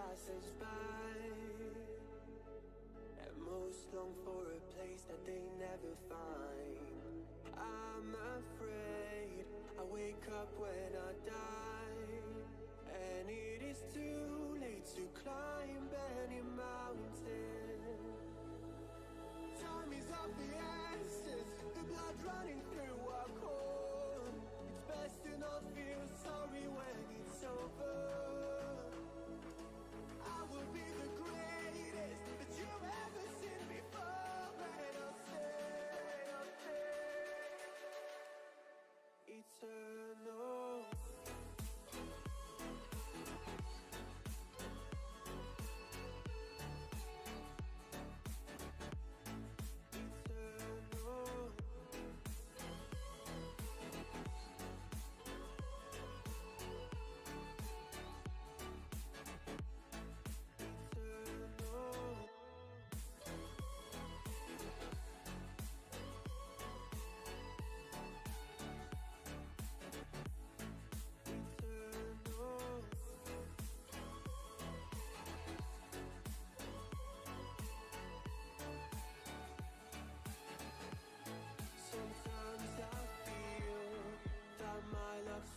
passers-by, and most long for a place that they never find. I'm afraid I wake up when I die, and it is too late to climb any mountain. Time is of the essence, the blood running through our core. It's best to not feel sorry when it's over. I will be the greatest that you've ever seen before, and I'll stay eternal.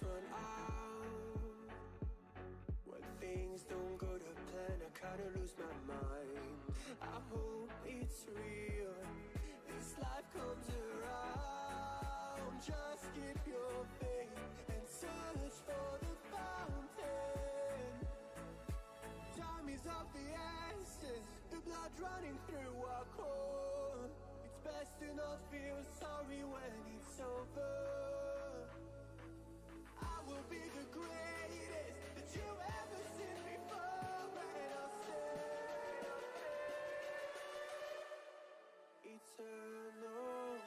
Run out when things don't go to plan. I kinda lose my mind. I hope it's real, this life comes around. Just keep your faith and search for the fountain. Time is of the essence, the blood running through our core. It's best to not feel sorry when it's over. Will be the greatest that you've ever seen before, and I'll stay eternal.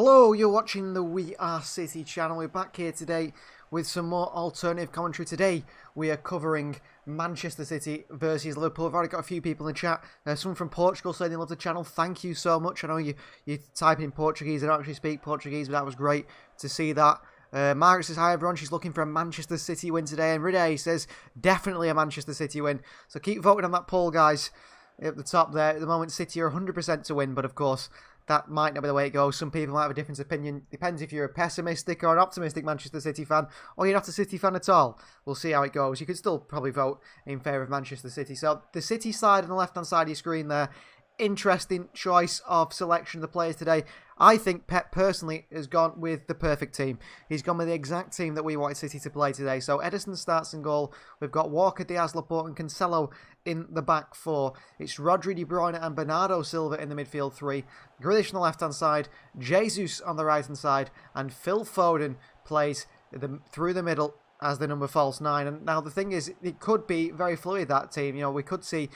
Hello, you're watching the We Are City channel. We're back here today with some more alternative commentary. Today we are covering Manchester City versus Liverpool. I've already got a few people in the chat. Someone from Portugal saying they love the channel. Thank you so much. I know you type in Portuguese. I don't actually speak Portuguese, but that was great to see that. Margaret says, hi everyone, she's looking for a Manchester City win today. And Ride says, definitely a Manchester City win. So keep voting on that poll, guys. At the top there, at the moment, City are 100% to win, but of course, that might not be the way it goes. Some people might have a different opinion. Depends if you're a pessimistic or an optimistic Manchester City fan, or you're not a City fan at all. We'll see how it goes. You could still probably vote in favour of Manchester City. So the City side on the left-hand side of your screen there, interesting choice of selection of the players today. I think Pep personally has gone with the perfect team. He's gone with the exact team that we wanted City to play today. So Ederson starts in goal. We've got Walker, Diaz, Laporte and Cancelo in the back four. It's Rodri, De Bruyne and Bernardo Silva in the midfield three. Grealish on the left-hand side. Jesus on the right-hand side. And Phil Foden plays through the middle as the number false 9. And now the thing is, it could be very fluid, that team. You know, we could see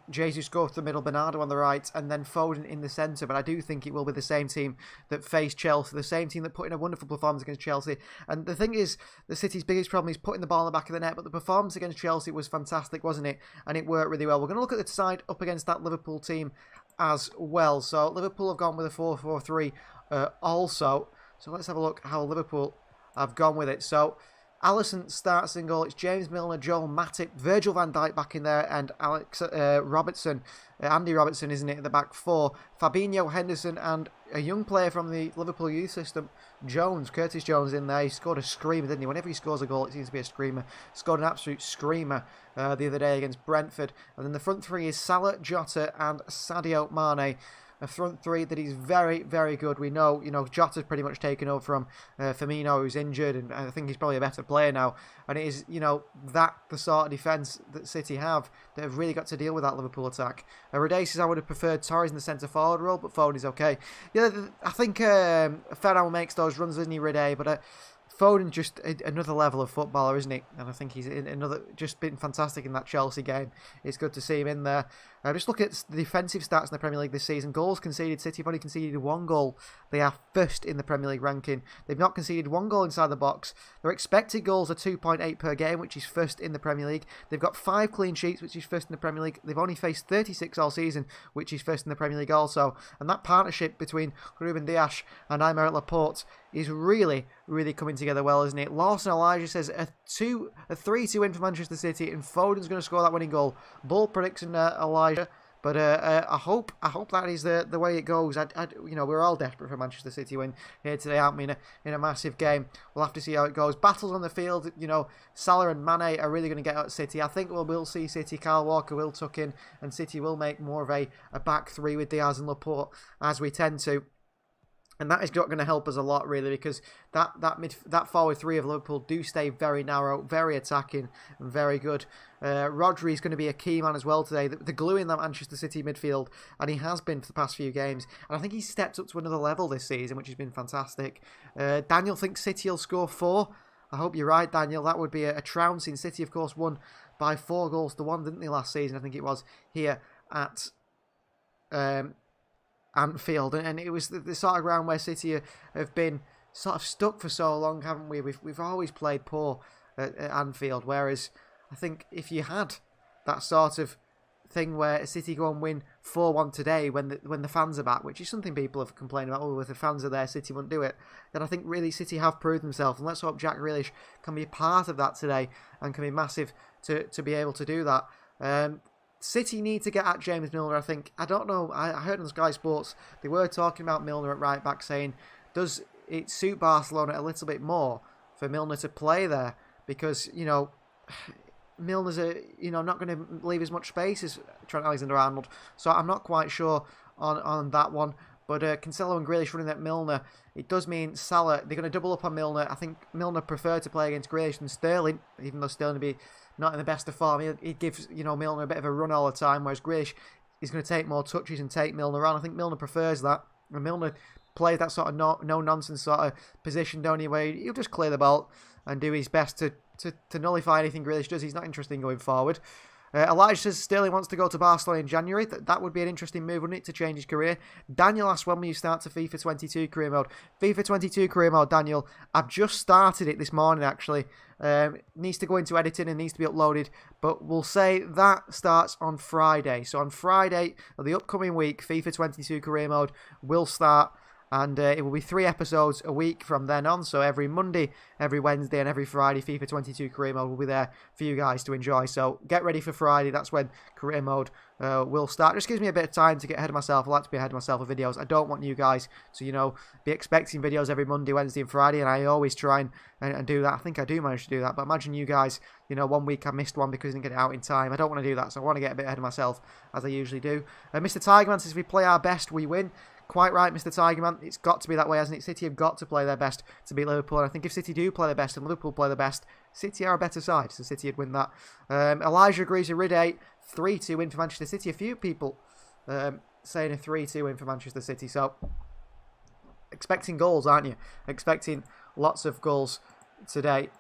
Jesus go to the middle, Bernardo on the right, and then Foden in the centre. But I do think it will be the same team that faced Chelsea, the same team that put in a wonderful performance against Chelsea. And the thing is, the City's biggest problem is putting the ball in the back of the net, but the performance against Chelsea was fantastic, wasn't it? And it worked really well. We're going to look at the side up against that Liverpool team as well. So Liverpool have gone with a 4-4-3 also. So let's have a look how Liverpool have gone with it. So Alisson starts in goal. It's James Milner, Joel Matip, Virgil van Dijk back in there, and Robertson, Andy Robertson, isn't it, at the back four. Fabinho, Henderson, and a young player from the Liverpool youth system, Jones, Curtis Jones in there. He scored a screamer, didn't he? Whenever he scores a goal, it seems to be a screamer. Scored an absolute screamer the other day against Brentford. And then the front three is Salah, Jota, and Sadio Mane. A front three that is very, very good. We know, Jota's pretty much taken over from Firmino, who's injured, and I think he's probably a better player now. And it is, the sort of defence that City have that have really got to deal with that Liverpool attack. Rade says, I would have preferred Torres in the centre forward role, but Foden is okay. Yeah, I think Ferran makes those runs, doesn't he, Rade? But Foden just another level of footballer, isn't he? And I think he's just been fantastic in that Chelsea game. It's good to see him in there. Just look at the defensive stats in the Premier League this season. Goals conceded, City have only conceded one goal. They are first in the Premier League ranking. They've not conceded one goal inside the box. Their expected goals are 2.8 per game, which is first in the Premier League. They've got 5 clean sheets, which is first in the Premier League. They've only faced 36 all season, which is first in the Premier League also. And that partnership between Ruben Dias and Aymeric Laporte is really, really coming together well, isn't it? Lawson Elijah says a 3-2 win for Manchester City, and Foden's going to score that winning goal. Bull prediction, Elijah. But I hope that is the way it goes. We're all desperate for a Manchester City win here today, aren't we? In a massive game, we'll have to see how it goes. Battles on the field. Salah and Mane are really going to get out City. I think we'll see City. Kyle Walker will tuck in, and City will make more of a back three with Diaz and Laporte, as we tend to. And that is not going to help us a lot, really, because that forward three of Liverpool do stay very narrow, very attacking, and very good. Rodri is going to be a key man as well today. The glue in that Manchester City midfield, and he has been for the past few games. And I think he's stepped up to another level this season, which has been fantastic. Daniel thinks City will score 4. I hope you're right, Daniel. That would be a trouncing. City, of course, won by 4-1, didn't they, last season? I think it was here at Anfield, and it was the sort of ground where City have been sort of stuck for so long, haven't we? We've always played poor at Anfield, whereas I think if you had that sort of thing where City go and win 4-1 today when the fans are back, which is something people have complained about, if the fans are there, City wouldn't do it, then I think really City have proved themselves, and let's hope Jack Grealish can be a part of that today and can be massive to be able to do that. City need to get at James Milner, I think. I don't know, I heard on Sky Sports, they were talking about Milner at right back, saying, does it suit Barcelona a little bit more for Milner to play there? Because, Milner's not going to leave as much space as Trent Alexander-Arnold, so I'm not quite sure on that one. But Cancelo and Grealish running at Milner, it does mean Salah, they're going to double up on Milner. I think Milner preferred to play against Grealish than Sterling, even though Sterling would be not in the best of form. He gives Milner a bit of a run all the time, whereas Grealish is going to take more touches and take Milner on. I think Milner prefers that. And Milner plays that sort of no-nonsense sort of position, don't he, where he'll just clear the ball and do his best to nullify anything Grealish does. He's not interested in going forward. Elijah says Sterling wants to go to Barcelona in January. That would be an interesting move, wouldn't it, to change his career? Daniel asks, when will you start to FIFA 22 career mode? FIFA 22 career mode, Daniel. I've just started it this morning, actually. Needs to go into editing and needs to be uploaded. But we'll say that starts on Friday. So on Friday of the upcoming week, FIFA 22 career mode will start. And it will be 3 episodes a week from then on. So every Monday, every Wednesday, and every Friday, FIFA 22 Career Mode will be there for you guys to enjoy. So get ready for Friday. That's when Career Mode will start. Just gives me a bit of time to get ahead of myself. I like to be ahead of myself with videos. I don't want you guys to, you know, be expecting videos every Monday, Wednesday, and Friday. And I always try and do that. I think I do manage to do that. But imagine you guys, you know, one week I missed one because I didn't get it out in time. I don't want to do that. So I want to get a bit ahead of myself, as I usually do. Mr. Tigerman says, if we play our best, we win. Quite right, Mr. Tigerman. It's got to be that way, hasn't it? City have got to play their best to beat Liverpool. And I think if City do play their best and Liverpool play their best, City are a better side. So City would win that. Elijah agrees with Rid 3-2 win for Manchester City. A few people saying a 3-2 win for Manchester City. So expecting goals, aren't you? Expecting lots of goals today.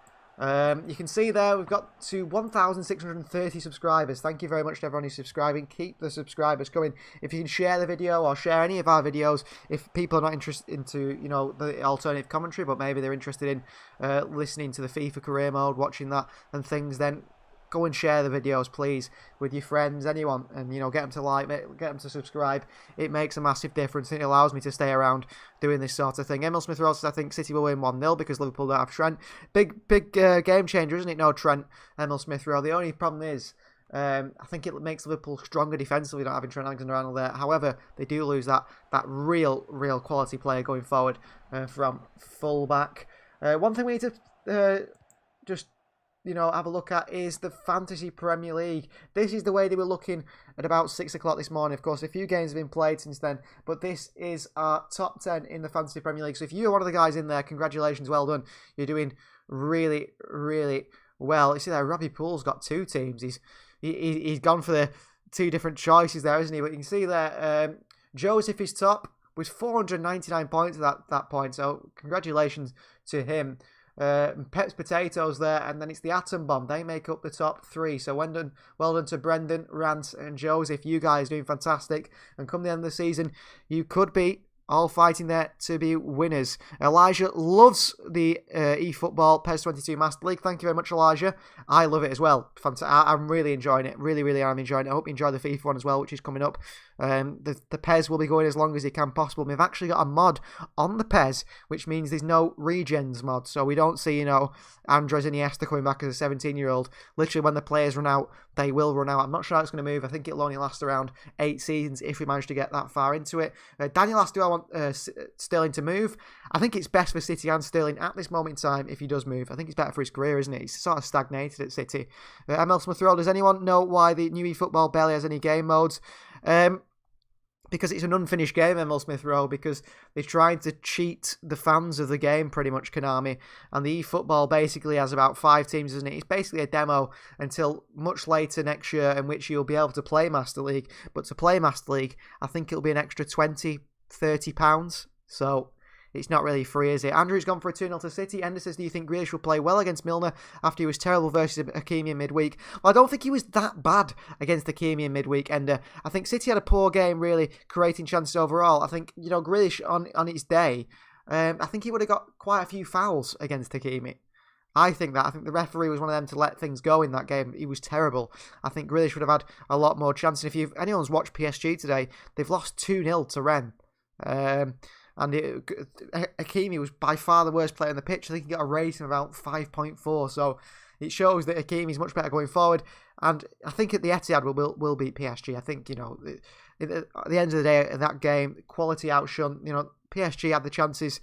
You can see there we've got to 1,630 subscribers. Thank you very much to everyone who's subscribing. Keep the subscribers coming. If you can share the video or share any of our videos, if people are not interested into, you know, the alternative commentary, but maybe they're interested in listening to the FIFA career mode, watching that and things, then go and share the videos, please, with your friends, anyone, and, you know, get them to like it, get them to subscribe. It makes a massive difference. It allows me to stay around doing this sort of thing. Emil Smith Ross says, I think City will win 1-0 because Liverpool don't have Trent. Big game changer, isn't it? No Trent, Emil Smith Ross. The only problem is, I think it makes Liverpool stronger defensively not having Trent Alexander-Arnold there. However, they do lose that real quality player going forward from full-back. One thing we need to just, you know, have a look at is the Fantasy Premier League. This is the way they were looking at about 6 o'clock this morning. Of course, a few games have been played since then, but this is our top 10 in the Fantasy Premier League. So if you're one of the guys in there, congratulations, well done. You're doing really well. You see there, Robbie Poole's got 2 teams. He's gone for the 2 different choices there, isn't he? But you can see there, Joseph is top with 499 points at that point. So congratulations to him. Pep's Potatoes there, and then it's the Atom Bomb. They make up the top 3. So well done to Brendan, Rant, and Joseph. You guys doing fantastic. And come the end of the season, you could be all fighting there to be winners. Elijah loves the eFootball PES 22 Master League. Thank you very much, Elijah. I love it as well. I'm really enjoying it. Really am enjoying it. I hope you enjoy the FIFA one as well, which is coming up. The PES will be going as long as it can possible. We've actually got a mod on the PES, which means there's no regens mod. So we don't see, you know, Andres Iniesta coming back as a 17-year-old. Literally, when the players run out, they will run out. I'm not sure how it's going to move. I think it'll only last around 8 seasons if we manage to get that far into it. Daniel asked, do I want Sterling to move? I think it's best for City and Sterling at this moment in time if he does move. I think it's better for his career, isn't it? He's sort of stagnated at City. ML Smith Rowe, does anyone know why the new eFootball barely has any game modes? Because it's an unfinished game, ML Smith Rowe, because they're trying to cheat the fans of the game, pretty much, Konami. And the eFootball basically has about 5 teams, isn't it? It's basically a demo until much later next year, in which you'll be able to play Master League. But to play Master League, I think it'll be an extra £20-30. So it's not really free, is it? Andrew's gone for a 2-0 to City. Ender says, do you think Grealish will play well against Milner after he was terrible versus Hakimi in midweek? Well, I don't think he was that bad against Hakimi in midweek, Ender. I think City had a poor game, really, creating chances overall. I think, you know, Grealish on its day, I think he would have got quite a few fouls against Hakimi. I think the referee was one of them to let things go in that game. He was terrible. I think Grealish would have had a lot more chances. If anyone's watched PSG today, they've lost 2-0 to Rennes. And Hakimi was by far the worst player on the pitch. I think he got a rating of about 5.4. So it shows that Hakimi is much better going forward. And I think at the Etihad we'll beat PSG. I think, you know, at the end of the day, in that game, quality outshone. You know, PSG had the chances,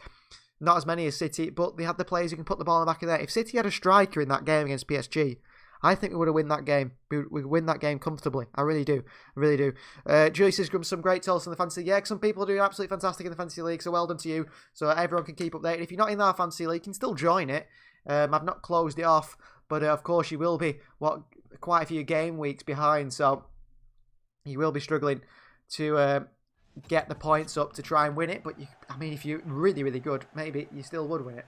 not as many as City, but they had the players who can put the ball in the back of there. If City had a striker in that game against PSG, I think we would have won that game. We would win that game comfortably. I really do. Julie says, some great tools in the fantasy. Yeah, some people are doing absolutely fantastic in the fantasy league, so well done to you. So everyone can keep updated. If you're not in our fantasy league, you can still join it. I've not closed it off, but of course you will be quite a few game weeks behind, so you will be struggling to get the points up to try and win it. But if you're really good, maybe you still would win it.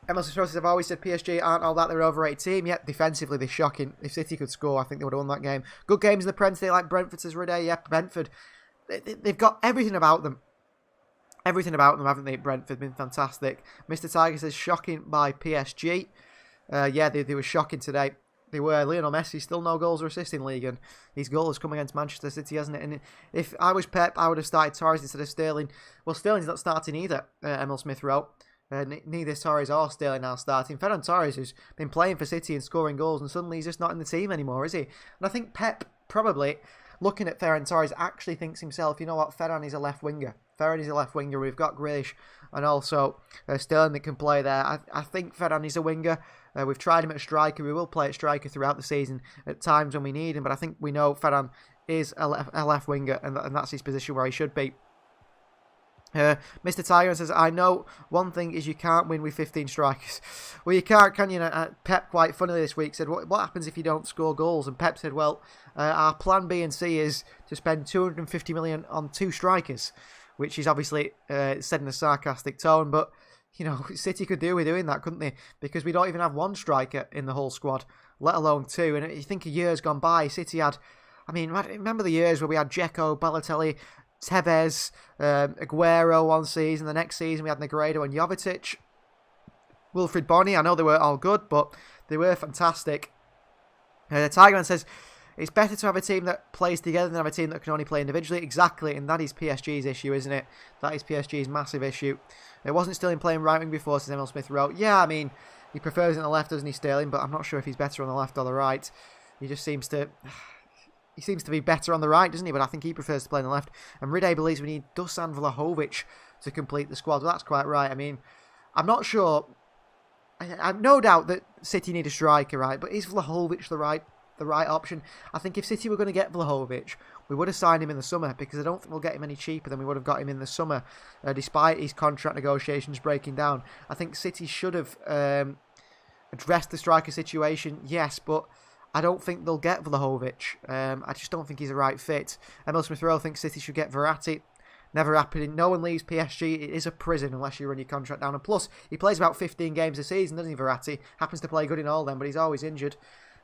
Emerson says, I've always said PSG aren't all that, they're an overrated team. Yet defensively they're shocking. If City could score, I think they would have won that game. Good games in the Prem today, like Brentford, says Rudé. Yeah, Brentford. They've got everything about them. Everything about them, haven't they? Brentford been fantastic. Mr. Tiger says, shocking by PSG. Yeah, they were shocking today. They were. Lionel Messi, still no goals or assists in league, and his goal has come against Manchester City, hasn't it? And if I was Pep, I would have started Torres instead of Sterling. Well, Sterling's not starting either, Emil Smith wrote. Neither Torres or Sterling now starting. Ferran Torres, who's been playing for City and scoring goals, and suddenly he's just not in the team anymore, is he? And I think Pep probably, looking at Ferran Torres, actually thinks himself, you know what, Ferran is a left winger. Ferran is a left winger. We've got Grealish and also Sterling that can play there. I think Ferran is a winger. We've tried him at striker. We will play at striker throughout the season at times when we need him, but I think we know Ferran is a left winger, and that's his position where he should be. Mr. Tiger says, I know one thing is you can't win with 15 strikers. Well, you can't, can you? Pep, quite funnily this week, said, what happens if you don't score goals? And Pep said, well, our plan B and C is to spend 250 million on 2 strikers, which is obviously said in a sarcastic tone, but, you know, City could do with doing that, couldn't they? Because we don't even have 1 striker in the whole squad, let alone 2. And you think of years gone by, City had, I mean, remember the years where we had Dzeko, Balotelli, Tevez, Aguero one season. The next season we had Negredo and Jovetic. Wilfried Bony, I know they weren't all good, but they were fantastic. Tigerman says, it's better to have a team that plays together than have a team that can only play individually. Exactly, and that is PSG's issue, isn't it? That is PSG's massive issue. It wasn't Sterling playing right wing before, says Emil Smith wrote. Yeah, I mean, he prefers it on the left, doesn't he, Sterling? But I'm not sure if he's better on the left or the right. He just seems to... He seems to be better on the right, doesn't he? But I think he prefers to play on the left. And Ride believes we need Dusan Vlahovic to complete the squad. Well, that's quite right. I mean, I'm not sure. I've no doubt that City need a striker, right? But is Vlahovic the right option? I think if City were going to get Vlahovic, we would have signed him in the summer, because I don't think we'll get him any cheaper than we would have got him in the summer, despite his contract negotiations breaking down. I think City should have addressed the striker situation, yes, but I don't think they'll get Vlahovic. I just don't think he's a right fit. Emil Smith-Rowe thinks City should get Verratti. Never happening. No one leaves PSG. It is a prison unless you run your contract down. And plus, he plays about 15 games a season, doesn't he, Verratti? Happens to play good in all of them, but he's always injured.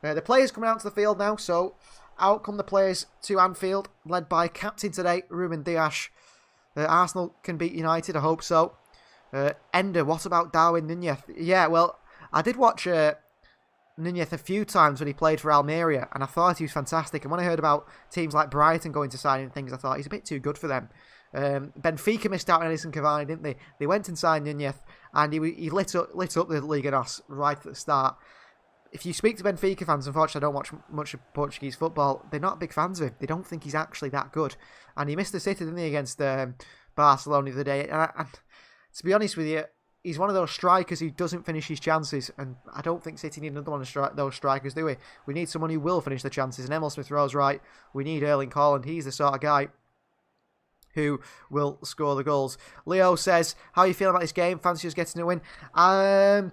The players coming out to the field now, so out come the players to Anfield, led by captain today, Ruben Dias. Arsenal can beat United, I hope so. Ender, what about Darwin Nunez? Yeah, well, I did watch... Nunez a few times when he played for Almeria, and I thought he was fantastic. And when I heard about teams like Brighton going to sign him things, I thought he's a bit too good for them. Benfica missed out on Edison Cavani, didn't they? They went and signed Nunez, and he lit up the Liga NOS right at the start. If you speak to Benfica fans, unfortunately I don't watch much of Portuguese football, they're not big fans of him. They don't think he's actually that good. And he missed the City, didn't he, against Barcelona the other day. And to be honest with you, he's one of those strikers who doesn't finish his chances, and I don't think City need another one of those strikers, do we? We need someone who will finish the chances, and Emil Smith-Rowe's right. We need Erling Haaland. He's the sort of guy who will score the goals. Leo says, how are you feeling about this game? Fancy us getting a win? I'm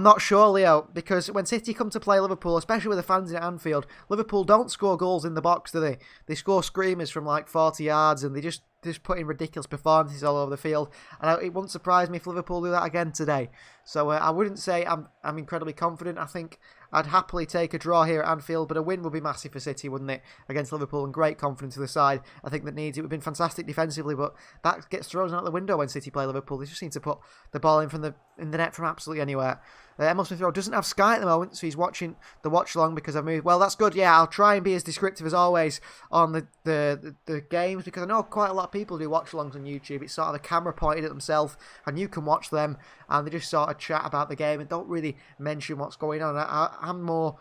not sure, Leo, because when City come to play Liverpool, especially with the fans in Anfield, Liverpool don't score goals in the box, do they? They score screamers from like 40 yards, and they just put in ridiculous performances all over the field. And it wouldn't surprise me if Liverpool do that again today. So I wouldn't say I'm incredibly confident. I think I'd happily take a draw here at Anfield, but a win would be massive for City, wouldn't it, against Liverpool, and great confidence to the side. I think that needs it. We've been fantastic defensively, but that gets thrown out the window when City play Liverpool. They just need to put the ball in the net from absolutely anywhere. Emil Smith-Rowe doesn't have Sky at the moment, so he's watching the watch-along because I've moved. Well, that's good, yeah. I'll try and be as descriptive as always on the games, because I know quite a lot of people do watch-alongs on YouTube. It's sort of the camera pointed at themselves, and you can watch them, and they just sort of chat about the game and don't really mention what's going on. I'm more...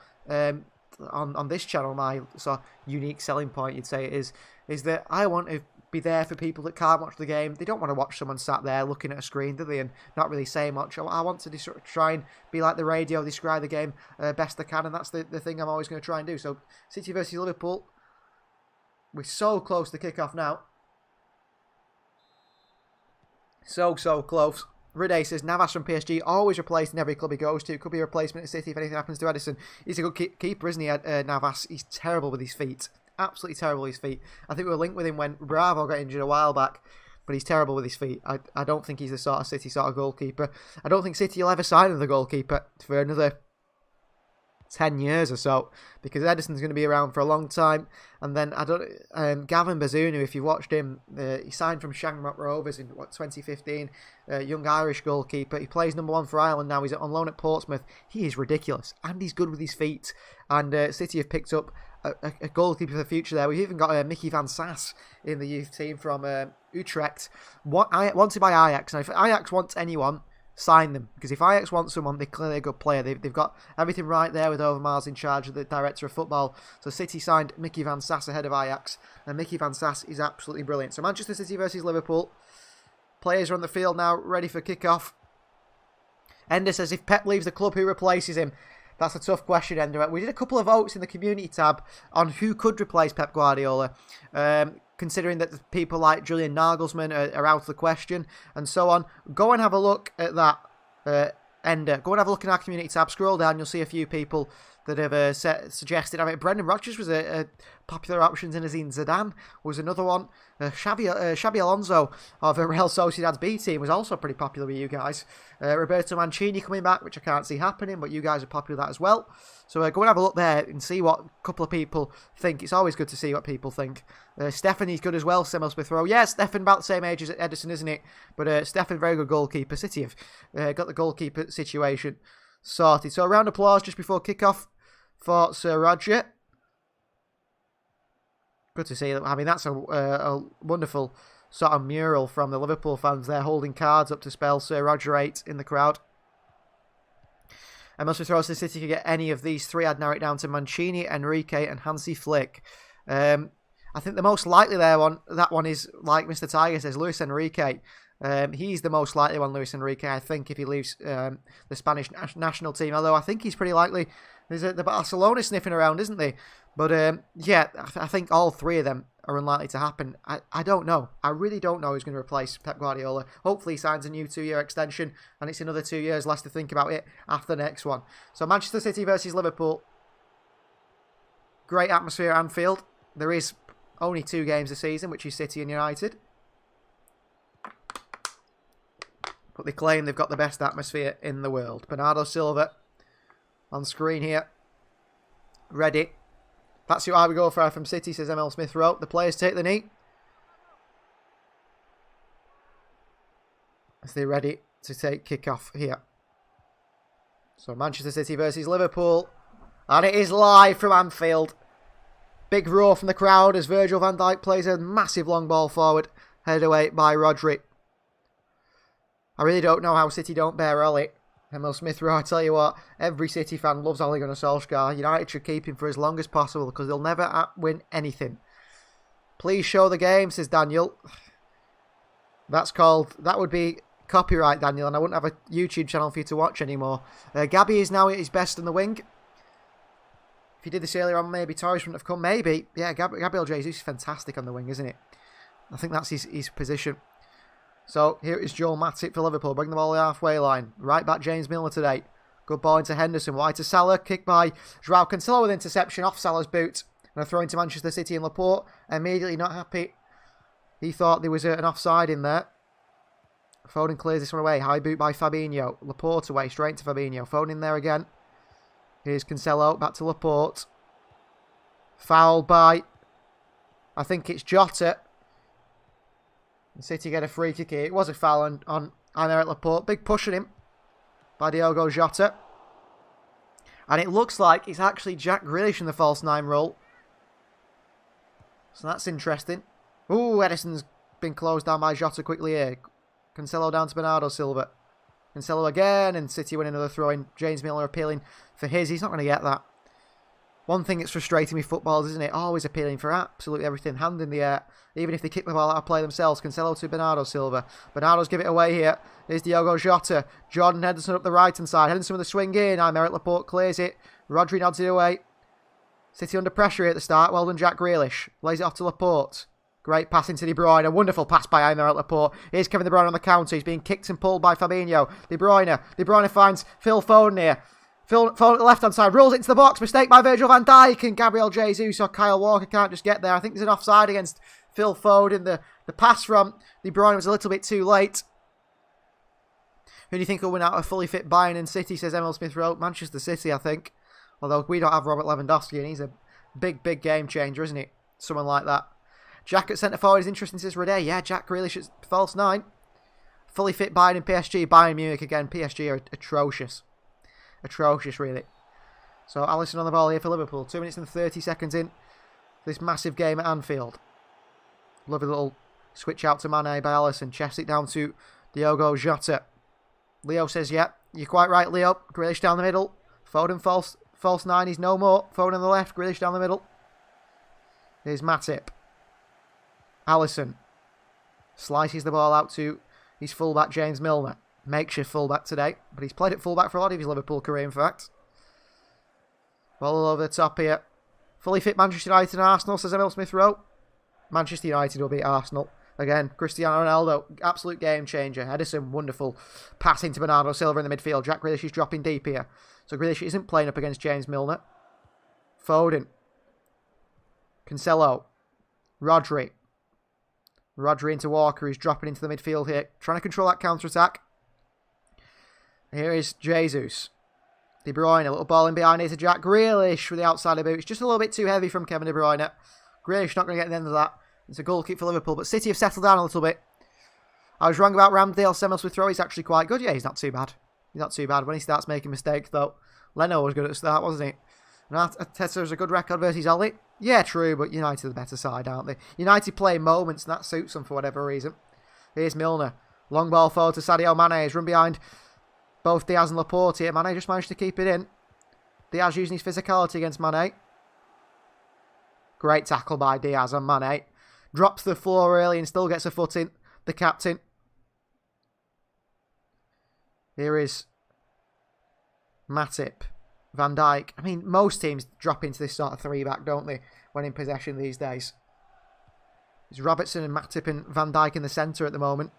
on this channel, my sort of unique selling point, you'd say, is that I want to be there for people that can't watch the game. They don't want to watch someone sat there looking at a screen, do they, and not really say much. I want to try and be like the radio, describe the game best I can, and that's the thing I'm always going to try and do. So, City versus Liverpool. We're so close to kick-off now. So close. Ride says, Navas from PSG, always replaced in every club he goes to. Could be a replacement at City if anything happens to Edison. He's a good keeper, isn't he, Navas? He's terrible with his feet. Absolutely terrible with his feet. I think we were linked with him when Bravo got injured a while back. but he's terrible with his feet. I don't think he's the sort of City sort of goalkeeper. I don't think City will ever sign another goalkeeper for another 10 years or so, because Ederson's going to be around for a long time. And then Gavin Bazunu, if you watched him, he signed from Shamrock Rovers in 2015, young Irish goalkeeper. He plays number 1 for Ireland now. He's on loan at Portsmouth. He is ridiculous, and he's good with his feet. And City have picked up a goalkeeper for the future there. We've even got Mickey van Sass in the youth team from Utrecht, wanted by Ajax. Now, if Ajax wants anyone, sign them, because if Ajax want someone, they're clearly a good player. They've got everything right there with Overmars in charge of the director of football. So City signed Mickey van Sass ahead of Ajax, and Mickey van Sass is absolutely brilliant. So Manchester City versus Liverpool. Players are on the field now, ready for kick-off. Ender says, if Pep leaves the club, who replaces him? That's a tough question, Ender. We did a couple of votes in the community tab on who could replace Pep Guardiola, considering that people like Julian Nagelsmann are out of the question, and so on. Go and have a look at that, Ender. Go and have a look in our community tab. Scroll down, you'll see a few people that have suggested. I mean, Brendan Rodgers was a popular option. Zinedine Zidane was another one. Xabi Alonso of Real Sociedad's B team was also pretty popular with you guys. Roberto Mancini coming back, which I can't see happening, but you guys are popular with that as well. So go and have a look there and see what a couple of people think. It's always good to see what people think. Stephanie's good as well, Simon Smith Rowe. Yeah, Stephan about the same age as Ederson, isn't it? But Stephan, very good goalkeeper. City have got the goalkeeper situation sorted. So a round of applause just before kick-off for Sir Roger. Good to see. I mean, that's a wonderful sort of mural from the Liverpool fans there, holding cards up to spell Sir Roger 8 in the crowd. And Must throws the City could get any of these three. I'd narrow it down to Mancini, Enrique, and Hansi Flick. I think the most likely that one is, like Mr. Tiger says, Luis Enrique. He's the most likely one, Luis Enrique, I think, if he leaves the Spanish national team. Although I think he's pretty likely. There's the Barcelona sniffing around, isn't they? But yeah, I think all three of them are unlikely to happen. I don't know. I really don't know who's going to replace Pep Guardiola. Hopefully he signs a new 2-year extension, and it's another 2 years less to think about it after the next one. So Manchester City versus Liverpool. Great atmosphere at Anfield. There is only 2 games a season, which is City and United. But they claim they've got the best atmosphere in the world. Bernardo Silva on screen here. Ready. That's who I would go for from City, says ML Smith Rowe. The players take the knee. As they're ready to take kick-off here. So Manchester City versus Liverpool. And it is live from Anfield. Big roar from the crowd as Virgil van Dijk plays a massive long ball forward. Headed away by Rodri. I really don't know how City don't bear Ollie. Emil Smith Rowe, I tell you what, every City fan loves Ole Gunnar Solskjaer. United should keep him for as long as possible because they'll never win anything. Please show the game, says Daniel. That would be copyright, Daniel, and I wouldn't have a YouTube channel for you to watch anymore. Gabby is now at his best in the wing. If you did this earlier on, maybe Torres wouldn't have come. Maybe. Yeah, Gabriel Jesus is fantastic on the wing, isn't it? I think that's his position. So here is Joel Matip for Liverpool. Bring the ball the halfway line. Right back James Milner today. Good ball into Henderson. Wide to Salah. Kick by Joao Cancelo with interception off Salah's boot. And a throw into Manchester City and Laporte. Immediately not happy. He thought there was an offside in there. Foden clears this one away. High boot by Fabinho. Laporte away. Straight to Fabinho. Foden in there again. Here's Cancelo. Back to Laporte. Fouled by, I think it's Jota. City get a free kick here. It was a foul on Aymeric Laporte. Big push at him by Diogo Jota. And it looks like it's actually Jack Grealish in the false 9 role. So that's interesting. Ooh, Ederson's been closed down by Jota quickly here. Cancelo down to Bernardo Silva. Cancelo again, and City win another throw in. James Milner appealing for his. He's not going to get that. One thing that's frustrating with footballers, isn't it? Always appealing for absolutely everything. Hand in the air. Even if they kick the ball out of play themselves. Cancelo to Bernardo Silva. Bernardo's give it away here. Here's Diogo Jota. Jordan Henderson up the right-hand side. Henderson with a swing in. Aymeric Laporte clears it. Rodri nods it away. City under pressure here at the start. Well done, Jack Grealish. Lays it off to Laporte. Great pass into De Bruyne. A wonderful pass by Aymeric Laporte. Here's Kevin De Bruyne on the counter. He's being kicked and pulled by Fabinho. De Bruyne finds Phil Foden here. Phil Foden at the left-hand side, rolls it into the box, mistake by Virgil van Dijk, and Gabriel Jesus or Kyle Walker can't just get there. I think there's an offside against Phil Foden. The The pass from De Bruyne was a little bit too late. Who do you think will win out a fully fit Bayern and City, says Emil Smith-Rowe? Manchester City, I think. Although we don't have Robert Lewandowski, and he's a big, big game changer, isn't he? Someone like that. Jack at centre forward is interesting, says Rede. Yeah, Jack Grealish at false 9. Fully fit Bayern and PSG. Bayern Munich again. PSG are atrocious. Atrocious, really. So Alisson on the ball here for Liverpool. 2 minutes and 30 seconds in this massive game at Anfield. Lovely little switch out to Mane by Alisson. Chests it down to Diogo Jota. Leo says, yeah, you're quite right, Leo. Grealish down the middle. Foden false 9. He's no more. Foden on the left. Grealish down the middle. Here's Matip. Alisson slices the ball out to his fullback James Milner. Makeshift fullback today, but he's played at fullback for a lot of his Liverpool career, in fact. Ball all over the top here. Fully fit Manchester United and Arsenal, says Emil Smith-Rowe. Manchester United will beat Arsenal. Again, Cristiano Ronaldo, absolute game changer. Edison, wonderful. Passing to Bernardo Silva in the midfield. Jack Grealish is dropping deep here. So Grealish isn't playing up against James Milner. Foden. Cancelo. Rodri into Walker. He's dropping into the midfield here. Trying to control that counter-attack. Here is Jesus. De Bruyne, a little ball in behind here to Jack Grealish with the outside of boots. Just a little bit too heavy from Kevin De Bruyne. Grealish not going to get the end of that. It's a goal kick for Liverpool, but City have settled down a little bit. I was wrong about Ramsdale. Semels with throw. He's actually quite good. Yeah, he's not too bad. He's not too bad when he starts making mistakes, though. Leno was good at the start, wasn't he? And Arteta has a good record versus Oli. Yeah, true, but United are the better side, aren't they? United play moments, and that suits them for whatever reason. Here's Milner. Long ball forward to Sadio Mane. He's run behind both Diaz and Laporte here. Mane just managed to keep it in. Diaz using his physicality against Mane. Great tackle by Diaz on Mane. Drops to the floor early and still gets a foot in. The captain. Here is Matip. Van Dijk. I mean, most teams drop into this sort of three-back, don't they, when in possession these days. It's Robertson and Matip and Van Dijk in the centre at the moment.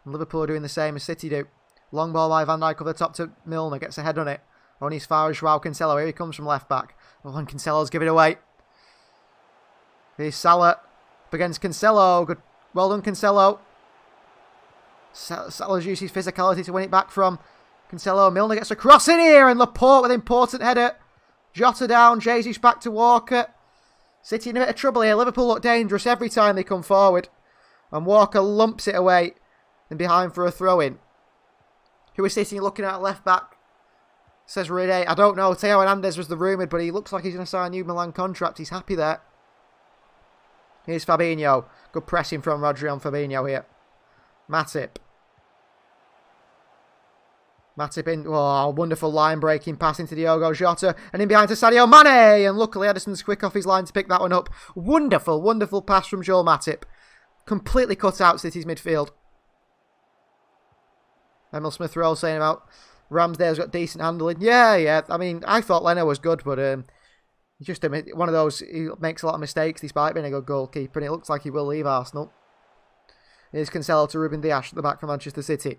And Liverpool are doing the same as City do. Long ball by Van Dijk over the top to Milner. Gets a head on it. Only as far as Joao Cancelo. Here he comes from left-back. Oh, and Cancelo's give it away. Here's Salah up against Cancelo. Good. Well done, Cancelo. Salah's used his physicality to win it back from Cancelo. Milner gets a cross in here, and Laporte with an important header. Jota down. Jesus back to Walker. City in a bit of trouble here. Liverpool look dangerous every time they come forward. And Walker lumps it away and behind for a throw-in. Who is City looking at left-back? Says Rene. I don't know. Theo Hernandez was the rumoured, but he looks like he's going to sign a new Milan contract. He's happy there. Here's Fabinho. Good pressing from Rodri on Fabinho here. Matip. Matip in. Oh, wonderful line breaking pass into Diogo Jota. And in behind to Sadio Mane. And luckily Edison's quick off his line to pick that one up. Wonderful, wonderful pass from Joel Matip. Completely cut out City's midfield. Emil Smith-Rowe saying about Ramsdale's got decent handling. Yeah. I mean, I thought Leno was good, but he's just one of those, he makes a lot of mistakes despite being a good goalkeeper, and it looks like he will leave Arsenal. Here's Cancelo to Ruben Dias at the back for Manchester City.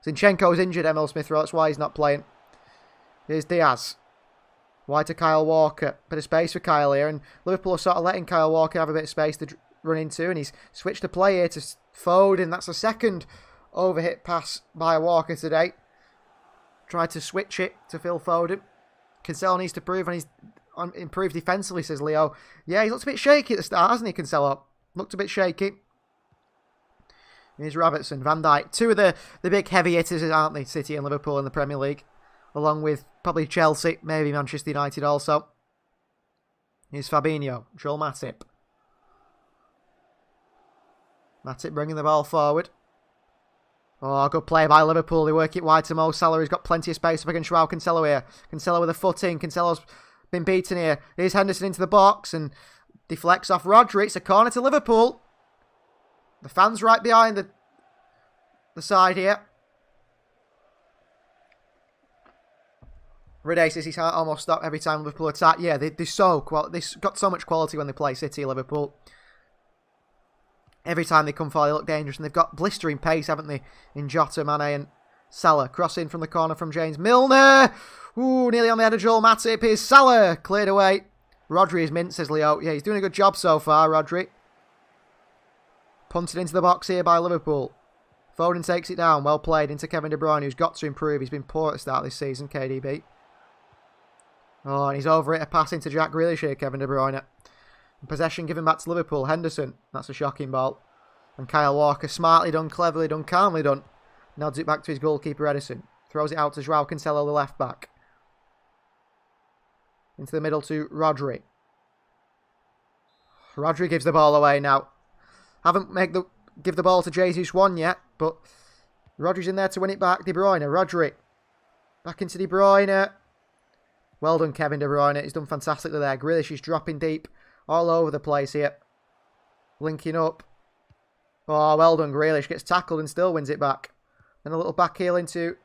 Zinchenko's injured, Emil Smith-Rowe, that's why he's not playing. Here's Diaz. Wide to Kyle Walker. Bit of space for Kyle here, and Liverpool are sort of letting Kyle Walker have a bit of space to run into, and he's switched to play here to Foden. That's the second overhit pass by Walker today. Tried to switch it to Phil Foden. Cancelo needs to prove, and he's improved defensively, says Leo. Yeah, he looked a bit shaky at the start, hasn't he, Cancelo? Looked a bit shaky. Here's Robertson, Van Dijk. Two of the big heavy hitters, aren't they? City and Liverpool in the Premier League. Along with probably Chelsea, maybe Manchester United also. Here's Fabinho, Joel Matip. Matip bringing the ball forward. Oh, good play by Liverpool. They work it wide to Mo Salah. He's got plenty of space up against Joao Cancelo here. Cancelo with a foot in. Cancelo's been beaten here. Here's Henderson into the box and deflects off Rodri. It's a corner to Liverpool. The fans right behind the side here. Rede says his heart almost stopped every time Liverpool attack. Yeah, they've got so much quality when they play City, Liverpool. Every time they come forward, they look dangerous. And they've got blistering pace, haven't they? In Jota, Mane and Salah. Crossing from the corner from James Milner. Ooh, nearly on the head of Joel Matip. Here's Salah. Cleared away. Rodri is mint, says Leo. Yeah, he's doing a good job so far, Rodri. Punted into the box here by Liverpool. Foden takes it down. Well played into Kevin De Bruyne, who's got to improve. He's been poor at the start of this season, KDB. Oh, and he's over it. A pass into Jack Grealish here, Kevin De Bruyne. Possession given back to Liverpool. Henderson. That's a shocking ball. And Kyle Walker. Smartly done, cleverly done, calmly done. Nods it back to his goalkeeper, Edison. Throws it out to Joao Cancelo, the left back. Into the middle to Rodri. Rodri gives the ball away now. Haven't give the ball to Jesus 1 yet, but Rodri's in there to win it back. De Bruyne, Rodri. Back into De Bruyne. Well done, Kevin De Bruyne. He's done fantastically there. Grealish is dropping deep all over the place here. Linking up. Oh, well done, Grealish. Gets tackled and still wins it back. And a little back heel into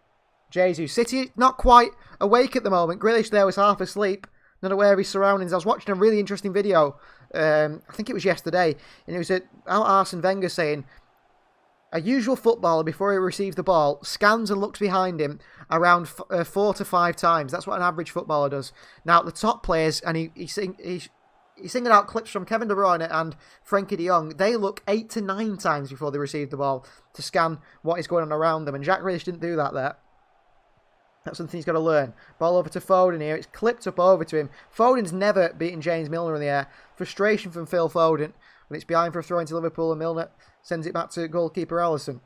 Jesus. City not quite awake at the moment. Grealish there was half asleep, not aware of his surroundings. I was watching a really interesting video. I think it was yesterday. And it was Arsene Wenger saying, a usual footballer, before he receives the ball, scans and looks behind him around 4 to 5 times. That's what an average footballer does. Now, the top players, and he's singing out clips from Kevin De Bruyne and Frenkie de Jong, they look 8 to 9 times before they receive the ball to scan what is going on around them. And Jack Grealish didn't do that there. That's something he's got to learn. Ball over to Foden here. It's clipped up over to him. Foden's never beaten James Milner in the air. Frustration from Phil Foden. But it's behind for a throw into Liverpool, and Milner sends it back to goalkeeper Alisson.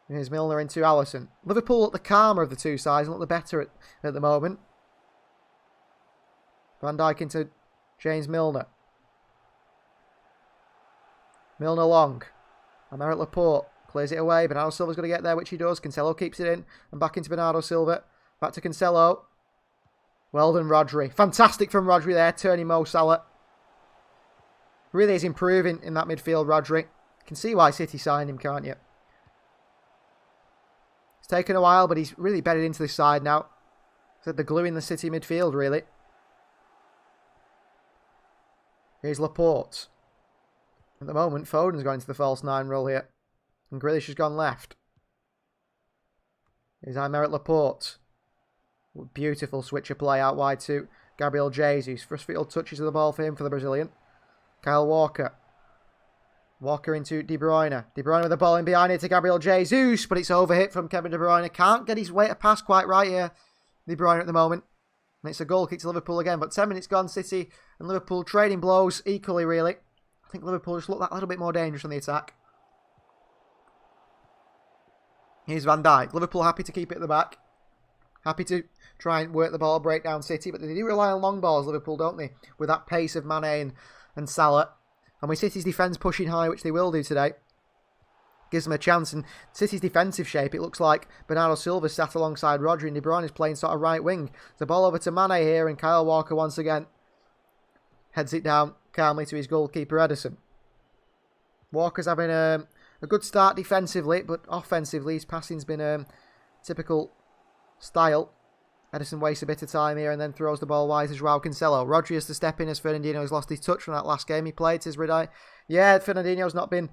Here's Milner into Alisson. Liverpool look the calmer of the two sides and look the better at the moment. Van Dijk into James Milner. Milner long. Aymeric Laporte clears it away. Bernardo Silva's going to get there, which he does. Cancelo keeps it in. And back into Bernardo Silva. Back to Cancelo. Well done, Rodri. Fantastic from Rodri there, turning Mo Salah. Really is improving in that midfield, Rodri. You can see why City signed him, can't you? It's taken a while, but he's really bedded into this side now. He's the glue in the City midfield, really. Here's Laporte. At the moment, Foden's going to the false 9 role here. And Grealish has gone left. Here's Aymeric Laporte. Beautiful switch of play out wide to Gabriel Jesus. First field touches of the ball for him, for the Brazilian. Kyle Walker. Walker into De Bruyne. De Bruyne with the ball in behind it to Gabriel Jesus, but it's overhit from Kevin De Bruyne. Can't get his weight of pass quite right here, De Bruyne at the moment. And it's a goal kick to Liverpool again, but 10 minutes gone, City and Liverpool trading blows equally, really. I think Liverpool just look that little bit more dangerous on the attack. Here's Van Dijk. Liverpool happy to keep it at the back. Happy to try and work the ball, break down City, but they do rely on long balls, Liverpool, don't they? With that pace of Mane and Salah. And with City's defence pushing high, which they will do today, gives them a chance. And City's defensive shape, it looks like Bernardo Silva sat alongside Rodri, and De Bruyne is playing sort of right wing. The ball over to Mane here, and Kyle Walker once again heads it down calmly to his goalkeeper Edison. Walker's having a good start defensively, but offensively his passing's been typical style. Edison wastes a bit of time here and then throws the ball wide to Joao Cancelo. Rodri has to step in as Fernandinho has lost his touch from that last game he played. Says Ridai. Yeah, Fernandinho's not been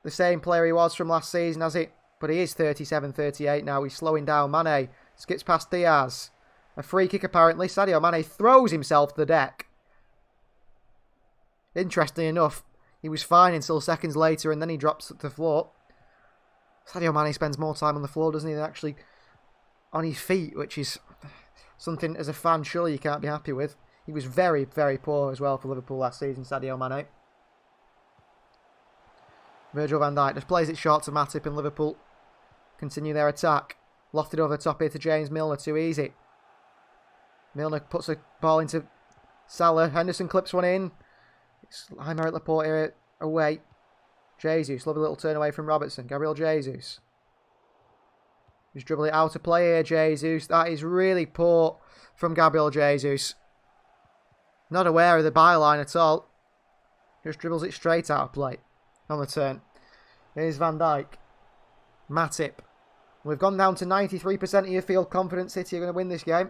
the same player he was from last season, has he? But he is 37, 38 now. He's slowing down. Mane skips past Diaz. A free kick apparently. Sadio Mane throws himself to the deck. Interestingly enough, he was fine until seconds later and then he drops to the floor. Sadio Mane spends more time on the floor, doesn't he, than actually on his feet, which is something as a fan surely you can't be happy with. He was very, very poor as well for Liverpool last season, Sadio Mane. Virgil van Dijk just plays it short to Matip, and Liverpool continue their attack. Lofted over the top here to James Milner, too easy. Milner puts a ball into Salah. Henderson clips one in. It's Aymeric Laporte here away. Jesus, lovely little turn away from Robertson. Gabriel Jesus. He's dribbling it out of play here, Jesus. That is really poor from Gabriel Jesus. Not aware of the byline at all. Just dribbles it straight out of play on the turn. Here's Van Dijk. Matip. We've gone down to 93% of your field confidence. City are going to win this game.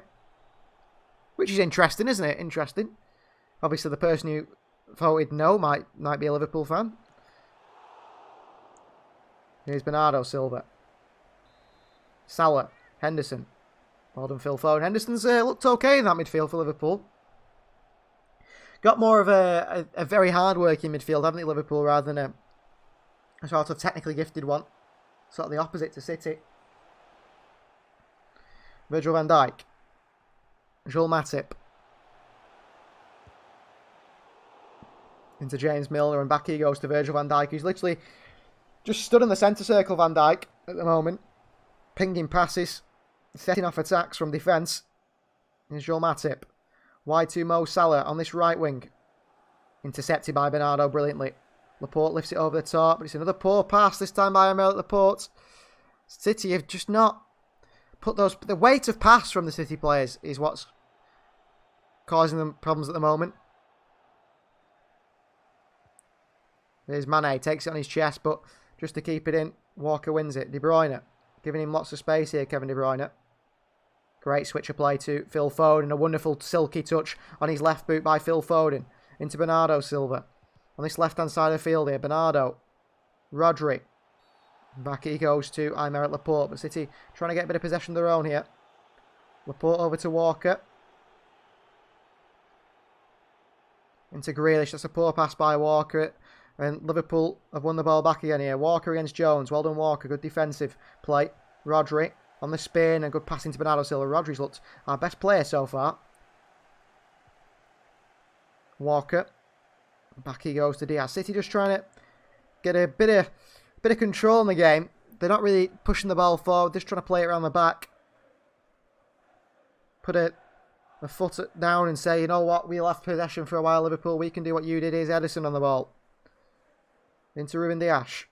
Which is interesting, isn't it? Interesting. Obviously, the person who voted no might be a Liverpool fan. Here's Bernardo Silva. Salah, Henderson. Well done, Phil Foden. Henderson's looked okay in that midfield for Liverpool. got more of a very hard-working midfield, haven't they, Liverpool, rather than a sort of technically gifted one. Sort of the opposite to City. Virgil van Dijk. Joel Matip. Into James Milner, and back he goes to Virgil van Dijk, who's literally just stood in the centre circle, Van Dijk, at the moment. Pinging passes, setting off attacks from defence. Here's Joel Matip. Wide to Mo Salah on this right wing. Intercepted by Bernardo brilliantly. Laporte lifts it over the top, but it's another poor pass, this time by Aymeric Laporte. City have just not put those... The weight of pass from the City players is what's causing them problems at the moment. There's Mane, takes it on his chest, but just to keep it in, Walker wins it. De Bruyne, giving him lots of space here, Kevin De Bruyne. Great switch of play to Phil Foden, a wonderful silky touch on his left boot by Phil Foden. Into Bernardo Silva. On this left-hand side of the field here, Bernardo. Rodri. Back he goes to Aymeric Laporte, but City trying to get a bit of possession of their own here. Laporte over to Walker. Into Grealish, that's a poor pass by Walker. And Liverpool have won the ball back again here. Walker against Jones. Well done, Walker. Good defensive play. Rodri on the spin and good passing to Bernardo Silva. Rodri's looked our best player so far. Walker. Back he goes to Diaz. City just trying to get a bit of control in the game. They're not really pushing the ball forward. Just trying to play it around the back. Put a foot down and say, you know what, we'll have possession for a while, Liverpool. We can do what you did. Here's Ederson on the ball. Into Ruben Dias.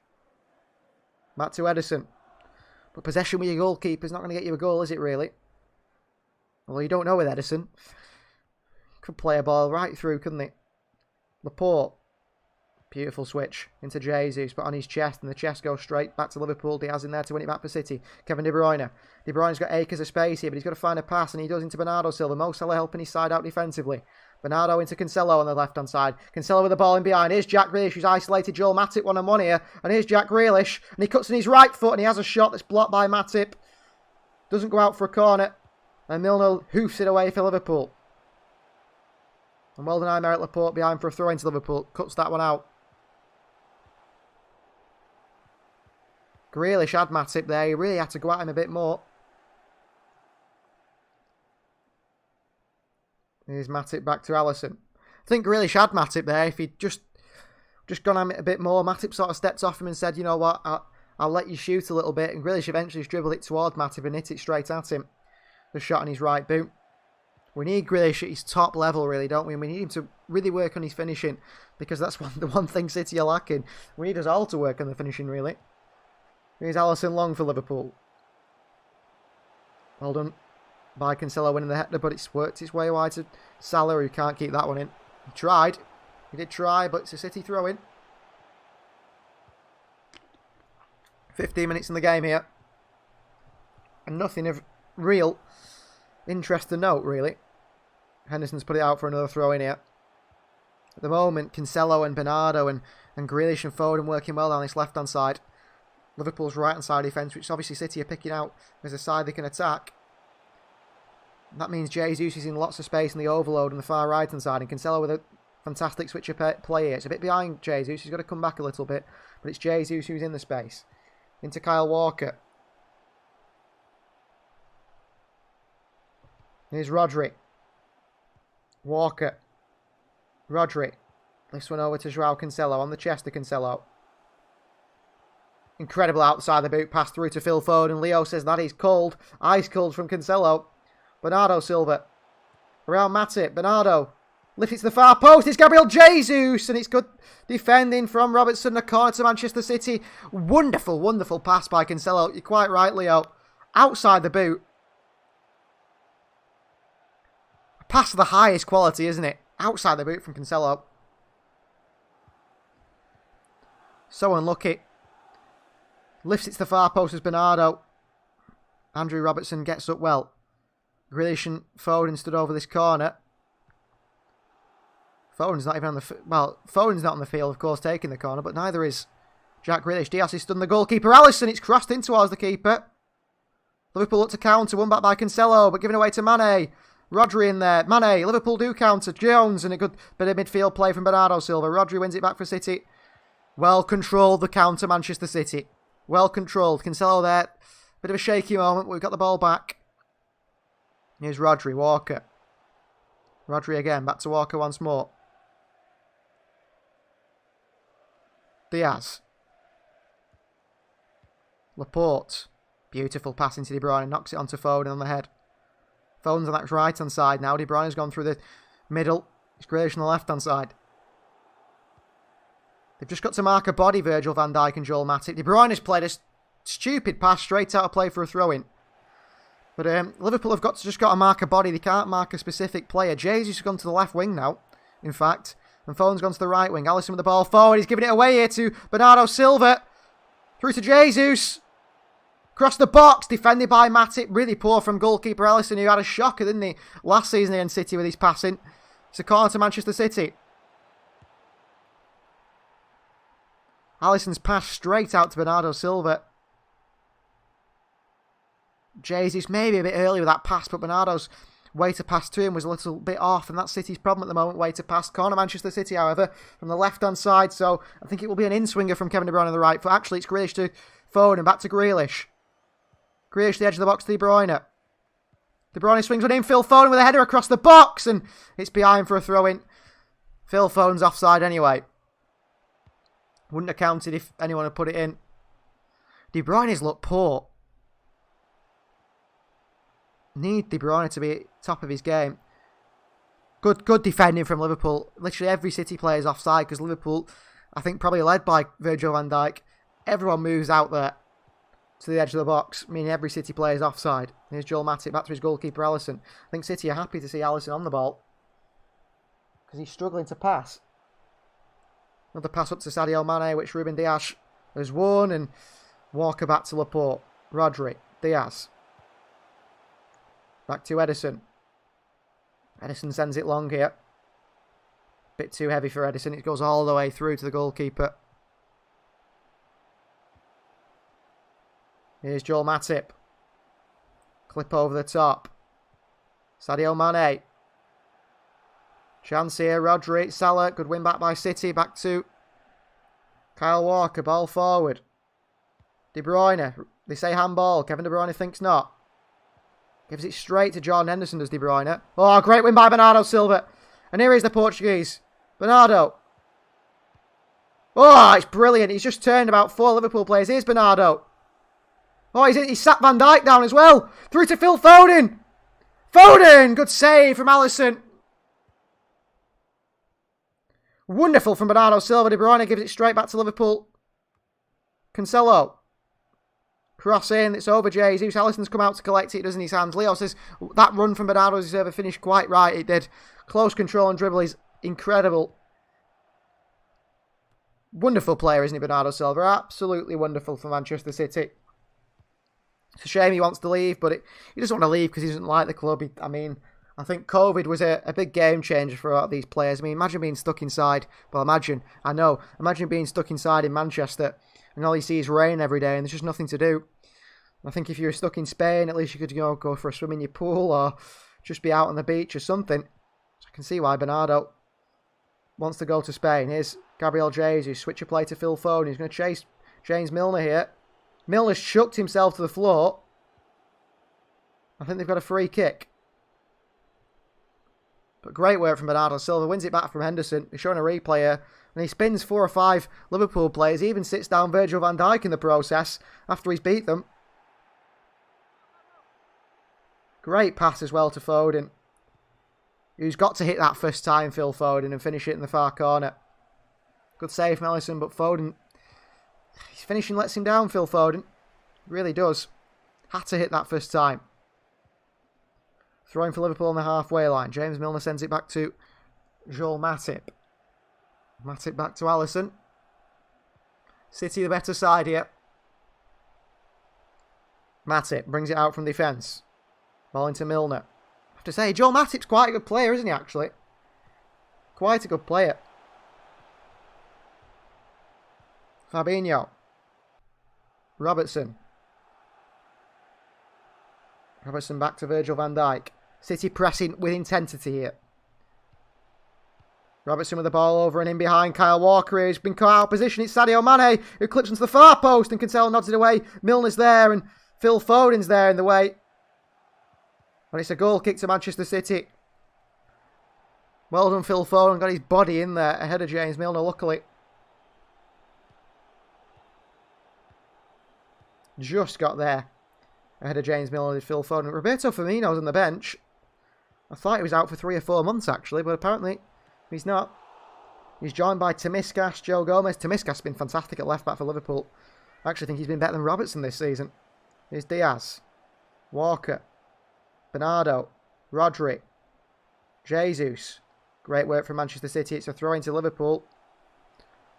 Back to Ederson. But possession with your goalkeeper is not going to get you a goal, is it really? Although you don't know with Ederson. Could play a ball right through, couldn't he? Laporte. Beautiful switch into Jesus, but on his chest, and the chest goes straight back to Liverpool. Diaz in there to win it back for City. Kevin De Bruyne. De Bruyne's got acres of space here, but he's got to find a pass, and he does into Bernardo Silva. Mo Salah helping his side out defensively. Bernardo into Cancelo on the left-hand side. Cancelo with the ball in behind. Here's Jack Grealish, who's isolated Joel Matip one-on-one here. And here's Jack Grealish, and he cuts in his right foot, and he has a shot that's blocked by Matip. Doesn't go out for a corner. And Milner hoofs it away for Liverpool. And well done, Aymeric Laporte behind for a throw into Liverpool. Cuts that one out. Grealish had Matip there. He really had to go at him a bit more. Here's Matip back to Alisson. I think Grealish had Matip there. If he'd just gone at it a bit more, Matip sort of stepped off him and said, you know what, I'll let you shoot a little bit. And Grealish eventually dribbled it toward Matip and hit it straight at him. The shot on his right boot. We need Grealish at his top level, really, don't we? We need him to really work on his finishing, because that's the one thing City are lacking. We need us all to work on the finishing, really. Here's Alisson Long for Liverpool. Well done by Cancelo winning the header, but it's worked its way wide to Salah, who can't keep that one in. He tried. He did try, but it's a City throw-in. 15 minutes in the game here. And nothing of real interest to note, really. Henderson's put it out for another throw-in here. At the moment, Cancelo and Bernardo and Grealish and Foden working well down this left-hand side. Liverpool's right-hand side defence, which obviously City are picking out as a side they can attack. That means Jesus is in lots of space in the overload on the far right-hand side, and Cancelo with a fantastic switch of play here. It's a bit behind Jesus. He's got to come back a little bit, but it's Jesus who's in the space. Into Kyle Walker. Here's Rodri. Walker. Rodri. This one over to Joao Cancelo on the chest of Cancelo. Incredible outside the boot pass through to Phil Foden. Leo says that is cold. Ice cold from Cancelo. Bernardo Silva. Around Matip. Bernardo. Lifts it to the far post. It's Gabriel Jesus. And it's good defending from Robertson. A corner to Manchester City. Wonderful, wonderful pass by Cancelo. You're quite right, Leo. Outside the boot. A pass of the highest quality, isn't it? Outside the boot from Cancelo. So unlucky. Lifts it to the far post as Bernardo. Andrew Robertson gets up well. Grealish and Foden stood over this corner. Foden's not even on the... Foden's not on the field, of course, taking the corner, but neither is Jack Grealish. Diaz is stood the goalkeeper. Alisson, it's crossed in towards the keeper. Liverpool look to counter, won back by Cancelo, but given away to Mane. Rodri in there. Mane, Liverpool do counter. Jones, and a good bit of midfield play from Bernardo Silva. Rodri wins it back for City. Well controlled, the counter, Manchester City. Well controlled. Cancelo there. Bit of a shaky moment, but we've got the ball back. Here's Rodri, Walker. Rodri again, back to Walker once more. Diaz. Laporte. Beautiful pass into De Bruyne. Knocks it onto Foden on the head. Foden's on that right-hand side now. De Bruyne's gone through the middle. It's Grealish on the left-hand side. They've just got to mark a body, Virgil van Dijk and Joel Matip. De Bruyne has played a stupid pass straight out of play for a throw-in. But Liverpool have just got to mark a body. They can't mark a specific player. Jesus has gone to the left wing now, in fact. And Foden's gone to the right wing. Alisson with the ball forward. He's giving it away here to Bernardo Silva. Through to Jesus. Across the box. Defended by Matip. Really poor from goalkeeper Alisson, who had a shocker, didn't he? Last season against City with his passing. It's a corner to Manchester City. Alisson's pass straight out to Bernardo Silva. Jesus maybe a bit early with that pass, but Bernardo's way to pass to him was a little bit off, and that's City's problem at the moment, way to pass. Corner Manchester City, however, from the left-hand side, so I think it will be an in-swinger from Kevin De Bruyne on the right foot. Actually, it's Grealish to Foden, back to Grealish. Grealish to the edge of the box to De Bruyne. De Bruyne swings one in, Phil Foden with a header across the box, and it's behind for a throw-in. Phil Foden's offside anyway. Wouldn't have counted if anyone had put it in. De Bruyne's looked poor. Need De Bruyne to be top of his game. Good defending from Liverpool. Literally every City player is offside because Liverpool, I think probably led by Virgil van Dijk. Everyone moves out there to the edge of the box, meaning every City player is offside. Here's Joel Matip back to his goalkeeper Alisson. I think City are happy to see Alisson on the ball because he's struggling to pass. Another pass up to Sadio Mane, which Ruben Dias has won, and Walker back to Laporte. Rodri, Diaz. Back to Edison. Edison sends it long here. Bit too heavy for Edison. It goes all the way through to the goalkeeper. Here's Joel Matip. Clip over the top. Sadio Mane. Chance here. Rodri. Salah. Good win back by City. Back to Kyle Walker. Ball forward. De Bruyne. They say handball. Kevin De Bruyne thinks not. Gives it straight to Jordan Henderson, does De Bruyne. Oh, great win by Bernardo Silva. And here is the Portuguese. Bernardo. Oh, it's brilliant. He's just turned about 4 Liverpool players. Here's Bernardo. Oh, he's sat Van Dijk down as well. Through to Phil Foden. Foden! Good save from Alisson. Wonderful from Bernardo Silva. De Bruyne gives it straight back to Liverpool. Cancelo. Cross in, it's over Jesus. Alisson's come out to collect it, it does in his hands. Leo says that run from Bernardo Silva finished quite right. It did. Close control and dribble is incredible. Wonderful player, isn't he, Bernardo Silva? Absolutely wonderful for Manchester City. It's a shame he wants to leave, but he doesn't want to leave because he doesn't like the club. I think COVID was a big game changer for a lot of these players. Imagine being stuck inside. Well, imagine being stuck inside in Manchester and all you see is rain every day and there's just nothing to do. I think if you were stuck in Spain, at least you could go for a swim in your pool or just be out on the beach or something. So I can see why Bernardo wants to go to Spain. Here's Gabriel Jesus. Switch a play to Phil Foden. He's going to chase James Milner here. Milner's chucked himself to the floor. I think they've got a free kick. But great work from Bernardo Silva. Wins it back from Henderson. He's showing a replay here. And he spins 4 or 5 Liverpool players. He even sits down Virgil van Dijk in the process after he's beat them. Great pass as well to Foden. Who's got to hit that first time, Phil Foden, and finish it in the far corner. Good save from Alisson, but Foden, his finishing lets him down, Phil Foden. Really does. Had to hit that first time. Throwing for Liverpool on the halfway line. James Milner sends it back to Joel Matip. Matip back to Alisson. City the better side here. Matip brings it out from defence. Ball into Milner. I have to say, Joel Matip's quite a good player, isn't he, actually? Quite a good player. Fabinho. Robertson. Robertson back to Virgil van Dijk. City pressing with intensity here. Robertson with the ball over and in behind Kyle Walker. He's been caught out of position. It's Sadio Mane who clips into the far post and Cancelo nods it away. Milner's there and Phil Foden's there in the way. And it's a goal kick to Manchester City. Well done, Phil Foden. Got his body in there ahead of James Milner, luckily. Just got there ahead of James Milner did Phil Foden. Roberto Firmino's on the bench. I thought he was out for 3 or 4 months, actually, but apparently he's not. He's joined by Tomiskas, Joe Gomez. Tomiskas has been fantastic at left-back for Liverpool. I actually think he's been better than Robertson this season. Here's Diaz. Walker. Bernardo. Rodri. Jesus. Great work from Manchester City. It's a throw-in to Liverpool.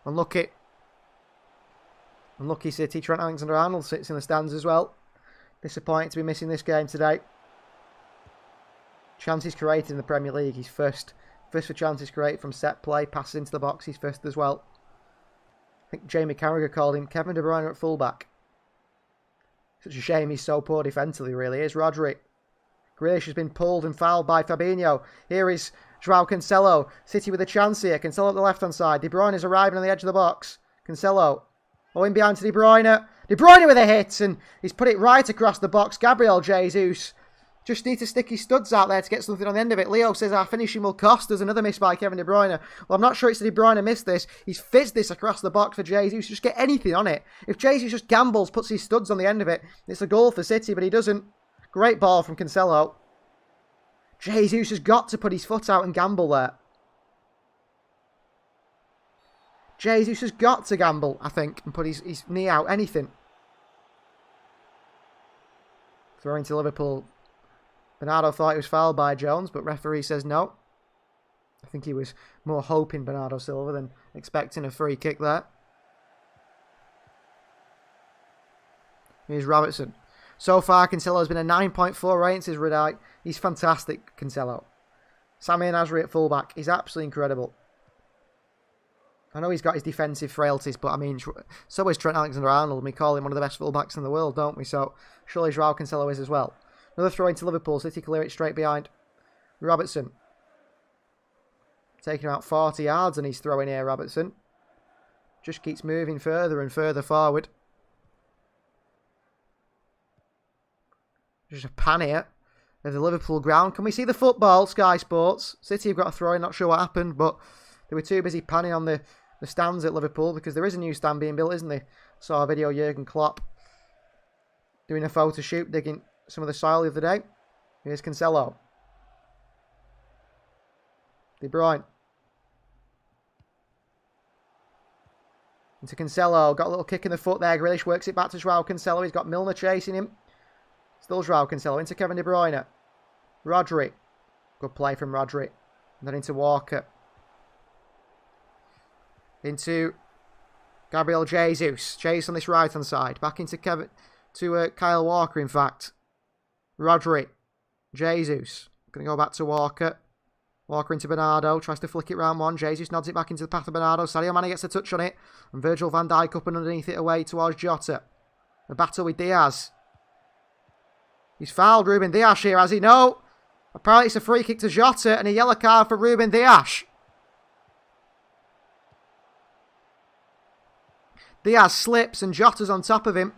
Unlucky City. Trent Alexander-Arnold sits in the stands as well. Disappointing to be missing this game today. Chances created in the Premier League. He's first. First for chances created from set play. Passes into the box. He's first as well. I think Jamie Carragher called him Kevin De Bruyne at fullback. Such a shame he's so poor defensively, really. Here's Rodri. Grealish has been pulled and fouled by Fabinho. Here is Joao Cancelo. City with a chance here. Cancelo at the left-hand side. De Bruyne is arriving on the edge of the box. Cancelo. Oh, in behind to De Bruyne. De Bruyne with a hit, and he's put it right across the box. Gabriel Jesus just need to stick his studs out there to get something on the end of it. Leo says our finishing will cost us. Another miss by Kevin De Bruyne. Well, I'm not sure it's De Bruyne missed this. He's fizzed this across the box for Jesus. Just get anything on it. If Jesus just gambles, puts his studs on the end of it, it's a goal for City, but he doesn't. Great ball from Cancelo. Jesus has got to put his foot out and gamble there. Jesus has got to gamble, I think, and put his knee out. Anything. Throwing to Liverpool. Bernardo thought he was fouled by Jones, but referee says no. I think he was more hoping Bernardo Silva than expecting a free kick there. Here's Robertson. So far, Cancelo has been a 9.4 rating to his Redite. He's fantastic, Cancelo. Sami Nasri at fullback. He's absolutely incredible. I know he's got his defensive frailties, but I mean, so is Trent Alexander-Arnold. We call him one of the best fullbacks in the world, don't we? So surely Joao Cancelo is as well. Another throw into Liverpool. City clear it straight behind. Robertson. Taking about 40 yards and he's throwing here, Robertson. Just keeps moving further and further forward. Just a pan here of the Liverpool ground. Can we see the football, Sky Sports? City have got a throw in. Not sure what happened, but they were too busy panning on the stands at Liverpool because there is a new stand being built, isn't there? Saw a video of Jurgen Klopp doing a photo shoot, digging some of the soil the other day. Here's Cancelo. De Bruyne. Into Cancelo. Got a little kick in the foot there. Grealish works it back to Joao Cancelo. He's got Milner chasing him. Still Joao Cancelo. Into Kevin De Bruyne. Rodri. Good play from Rodri. And then into Walker. Into Gabriel Jesus. Chase on this right-hand side. Back into Kyle Walker, in fact. Rodri. Jesus. Going to go back to Walker. Walker into Bernardo. Tries to flick it round one. Jesus nods it back into the path of Bernardo. Sadio Mane gets a touch on it. And Virgil van Dijk up and underneath it away towards Jota. A battle with Diaz. He's fouled Ruben Dias here, has he? No. Apparently it's a free kick to Jota and a yellow card for Ruben Dias. Diaz slips and Jota's on top of him.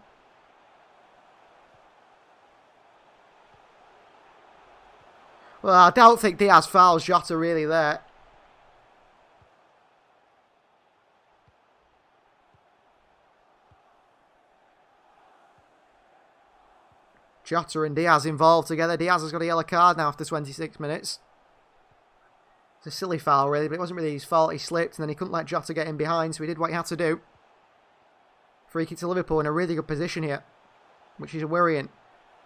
Well, I don't think Diaz fouls Jota really there. Jota and Diaz involved together. Diaz has got a yellow card now after 26 minutes. It's a silly foul really, but it wasn't really his fault. He slipped and then he couldn't let Jota get in behind, so he did what he had to do. Free kick to Liverpool in a really good position here, which is worrying.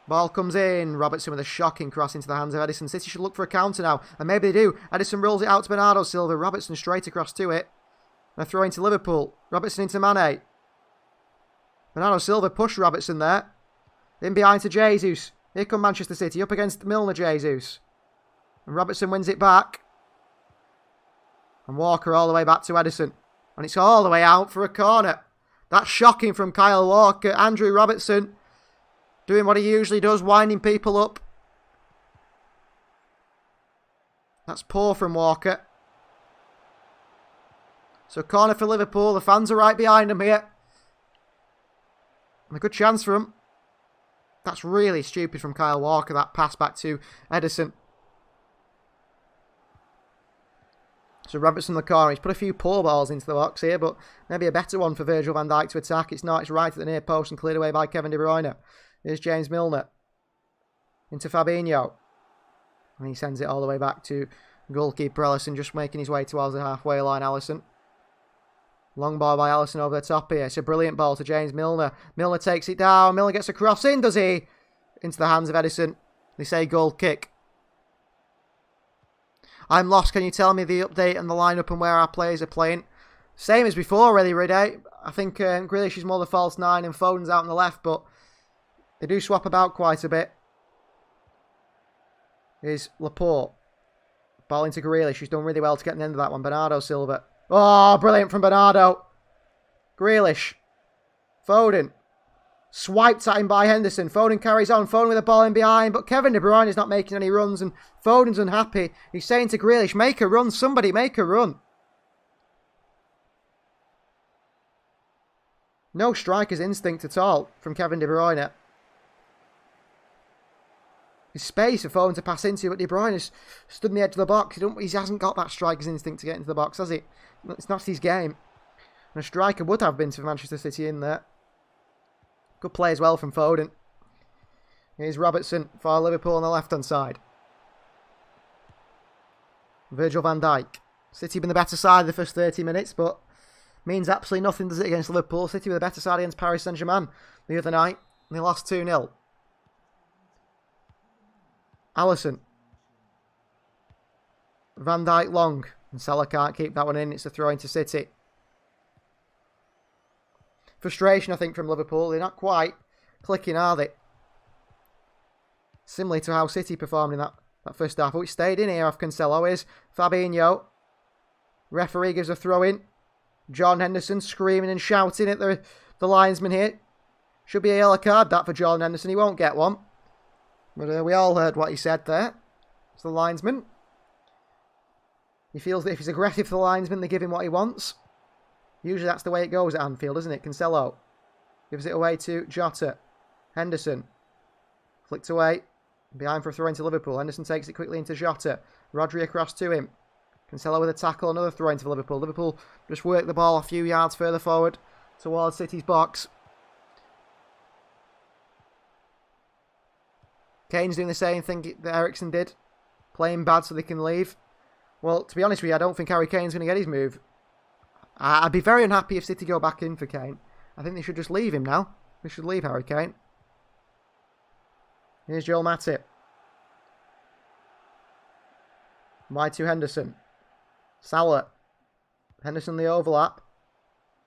Ball comes in. Robertson with a shocking cross into the hands of Edison. City should look for a counter now, and maybe they do. Edison rolls it out to Bernardo Silva. Robertson straight across to it. And a throw into Liverpool. Robertson into Mane. Bernardo Silva pushed Robertson there. In behind to Jesus. Here come Manchester City up against Milner Jesus. And Robertson wins it back. And Walker all the way back to Edison. And it's all the way out for a corner. That's shocking from Kyle Walker. Andrew Robertson doing what he usually does, winding people up. That's poor from Walker. So corner for Liverpool. The fans are right behind him here. And a good chance for him. That's really stupid from Kyle Walker, that pass back to Edison. So Robertson in the corner. He's put a few poor balls into the box here, but maybe a better one for Virgil van Dijk to attack. It's not. It's right at the near post and cleared away by Kevin De Bruyne. Here's James Milner. Into Fabinho. And he sends it all the way back to goalkeeper Alisson, just making his way towards the halfway line, Alisson. Long ball by Alisson over the top here. It's a brilliant ball to James Milner. Milner takes it down. Milner gets a cross in, does he? Into the hands of Edison. They say goal kick. I'm lost. Can you tell me the update and the lineup and where our players are playing? Same as before, really, Rede. I think Grealish is more the false nine and Foden's out on the left, but they do swap about quite a bit. Here's Laporte. Ball into Grealish, who's done really well to get the end of that one. Bernardo Silva. Oh, brilliant from Bernardo. Grealish. Foden. Swiped at him by Henderson. Foden carries on. Foden with the ball in behind. But Kevin De Bruyne is not making any runs. And Foden's unhappy. He's saying to Grealish, make a run. Somebody make a run. No striker's instinct at all from Kevin De Bruyne. His space for Foden to pass into. But De Bruyne has stood on the edge of the box. He hasn't got that striker's instinct to get into the box, has he? It's not his game. And a striker would have been to Manchester City in there. Good play as well from Foden. Here's Robertson for Liverpool on the left-hand side. Virgil van Dijk. City been the better side the first 30 minutes, but means absolutely nothing, does it, against Liverpool. City were the better side against Paris Saint-Germain the other night, and they lost 2-0. Alisson. Van Dijk long, and Salah can't keep that one in. It's a throw into City. Frustration, I think, from Liverpool. They're not quite clicking, are they? Similar to how City performed in that first half. Oh, it stayed in here off Cancelo. Here's Fabinho. Referee gives a throw in. John Henderson screaming and shouting at the linesman here. Should be a yellow card, that, for Jordan Henderson. He won't get one. But we all heard what he said there. It's the linesman. He feels that if he's aggressive to the linesman, they give him what he wants. Usually that's the way it goes at Anfield, isn't it? Cancelo gives it away to Jota. Henderson. Flicked away. Behind for a throw into Liverpool. Henderson takes it quickly into Jota. Rodri across to him. Cancelo with a tackle. Another throw into Liverpool. Liverpool just work the ball a few yards further forward towards City's box. Kane's doing the same thing that Eriksen did. Playing bad so they can leave. Well, to be honest with you, I don't think Harry Kane's going to get his move. I'd be very unhappy if City go back in for Kane. I think they should just leave him now. They should leave Harry Kane. Here's Joel Matip. Wide to Henderson. Salah. Henderson the overlap.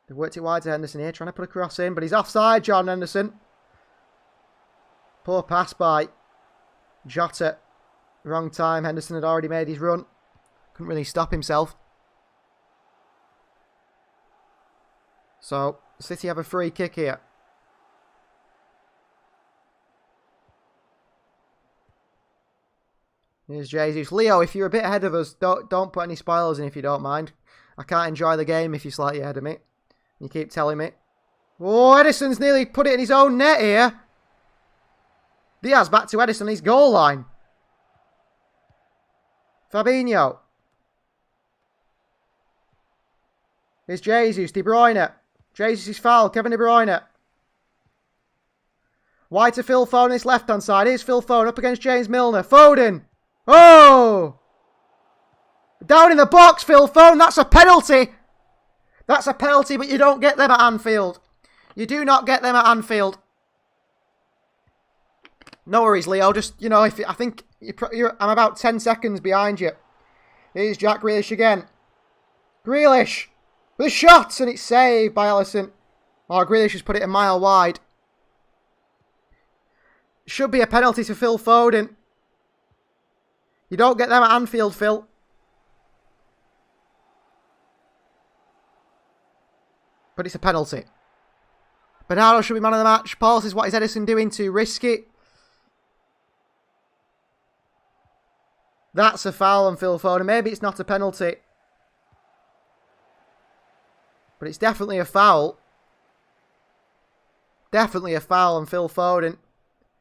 They've worked it wide to Henderson here, trying to put a cross in, but he's offside, John Henderson. Poor pass by Jota. Wrong time. Henderson had already made his run. Couldn't really stop himself. So, City have a free kick here. Here's Jesus. Leo, if you're a bit ahead of us, don't put any spoilers in if you don't mind. I can't enjoy the game if you're slightly ahead of me. You keep telling me. Oh, Edison's nearly put it in his own net here. Diaz back to Edison, his goal line. Fabinho. Here's Jesus. De Bruyne. Jesus is foul. Kevin De Bruyne. Wide to Phil Foden, his left-hand side. Here's Phil Foden up against James Milner. Foden. Oh! Down in the box, Phil Foden. That's a penalty. That's a penalty, but you don't get them at Anfield. You do not get them at Anfield. No worries, Leo. Just, you know, I think I'm about 10 seconds behind you. Here's Jack Grealish again. Grealish. With a shot, and it's saved by Alisson. Oh, Grealish has put it a mile wide. Should be a penalty to Phil Foden. You don't get them at Anfield, Phil. But it's a penalty. Bernardo should be man of the match. Paul says, what is Edison doing to risk it? That's a foul on Phil Foden. Maybe it's not a penalty. But it's definitely a foul. Definitely a foul on Phil Foden.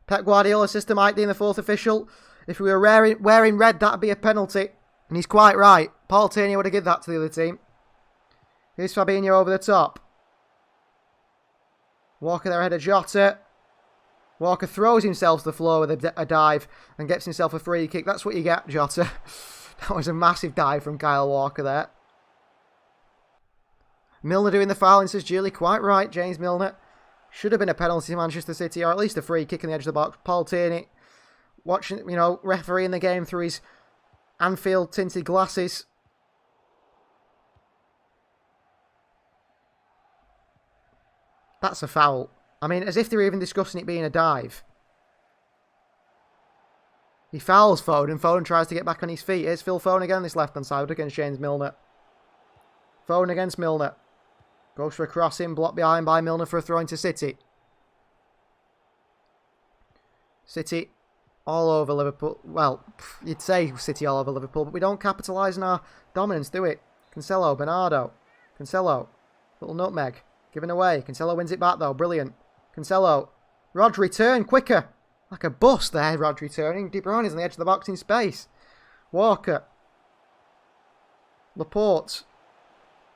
Pep Guardiola's system might be in the fourth official. If we were wearing red, that would be a penalty. And he's quite right. Paul Tierney would have given that to the other team. Here's Fabinho over the top. Walker there ahead of Jota. Walker throws himself to the floor with a dive and gets himself a free kick. That's what you get, Jota. That was a massive dive from Kyle Walker there. Milner doing the foul, and says Julie, quite right, James Milner. Should have been a penalty to Manchester City, or at least a free kick in the edge of the box. Paul Tierney watching, refereeing the game through his Anfield tinted glasses. That's a foul. I mean, as if they were even discussing it being a dive. He fouls Foden. Foden tries to get back on his feet. Here's Phil Foden again on this left-hand side against James Milner. Foden against Milner. Goes for a crossing, blocked behind by Milner for a throw into City. City all over Liverpool. Well, you'd say City all over Liverpool, but we don't capitalise on our dominance, do we? Cancelo, Bernardo. Cancelo. Little nutmeg. Given away. Cancelo wins it back though. Brilliant. Cancelo. Rodri, turn quicker. Like a bus there, Rodri turning. De Bruyne is on the edge of the box in space. Walker. Laporte.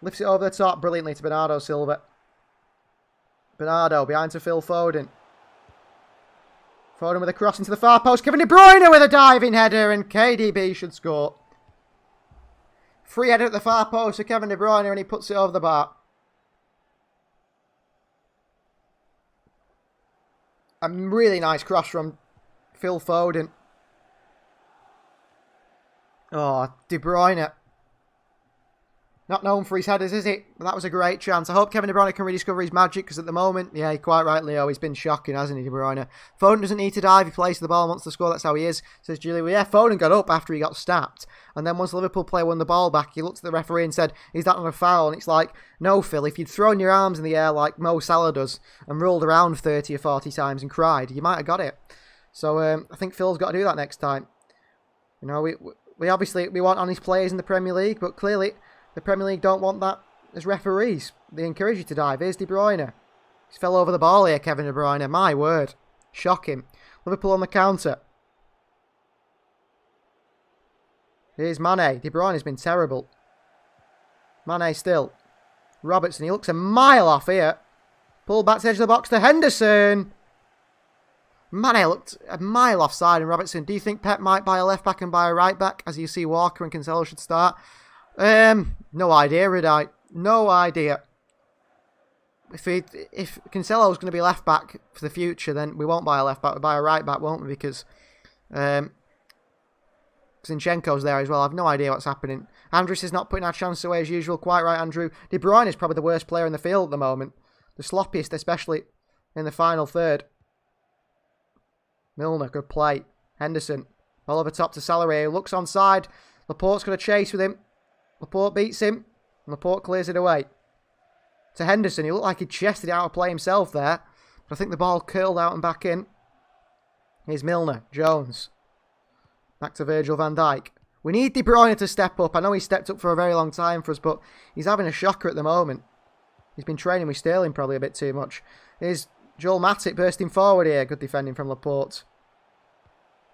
Lifts it over the top brilliantly to Bernardo Silva. Bernardo behind to Phil Foden. Foden with a cross into the far post. Kevin De Bruyne with a diving header, and KDB should score. Free header at the far post for Kevin De Bruyne, and he puts it over the bar. A really nice cross from Phil Foden. Oh, De Bruyne. Not known for his headers, is he? But that was a great chance. I hope Kevin De Bruyne can rediscover his magic, because at the moment, yeah, you're quite right, Leo, he's been shocking, hasn't he, De Bruyne? Foden doesn't need to dive. He plays the ball and wants to score. That's how he is, says Julie. Well, yeah, Foden got up after he got stabbed. And then once the Liverpool player won the ball back, he looked at the referee and said, is that not a foul? And it's like, no, Phil, if you'd thrown your arms in the air like Mo Salah does and rolled around 30 or 40 times and cried, you might have got it. So I think Phil's got to do that next time. We obviously we want honest players in the Premier League, but clearly the Premier League don't want that as referees. They encourage you to dive. Here's De Bruyne. He's fell over the ball here, Kevin De Bruyne. My word. Shocking. Liverpool on the counter. Here's Mane. De Bruyne has been terrible. Mane still. Robertson. He looks a mile off here. Pulled back to the edge of the box to Henderson. Mane looked a mile offside. And Robertson, do you think Pep might buy a left back and buy a right back? As you see, Walker and Cancelo should start. No idea, Ridai. No idea. If Cancelo's going to be left back for the future, then we won't buy a left back. We'll buy a right back, won't we? Because Zinchenko's there as well. I have no idea what's happening. Andrews is not putting our chance away as usual. Quite right, Andrew. De Bruyne is probably the worst player in the field at the moment. The sloppiest, especially in the final third. Milner, good play. Henderson, all over top to Salary. Looks onside. Laporte's going to chase with him. Laporte beats him. And Laporte clears it away. To Henderson. He looked like he chested it out of play himself there. But I think the ball curled out and back in. Here's Milner. Jones. Back to Virgil van Dijk. We need De Bruyne to step up. I know he stepped up for a very long time for us, but he's having a shocker at the moment. He's been training with Sterling probably a bit too much. Here's Joel Matip bursting forward here. Good defending from Laporte.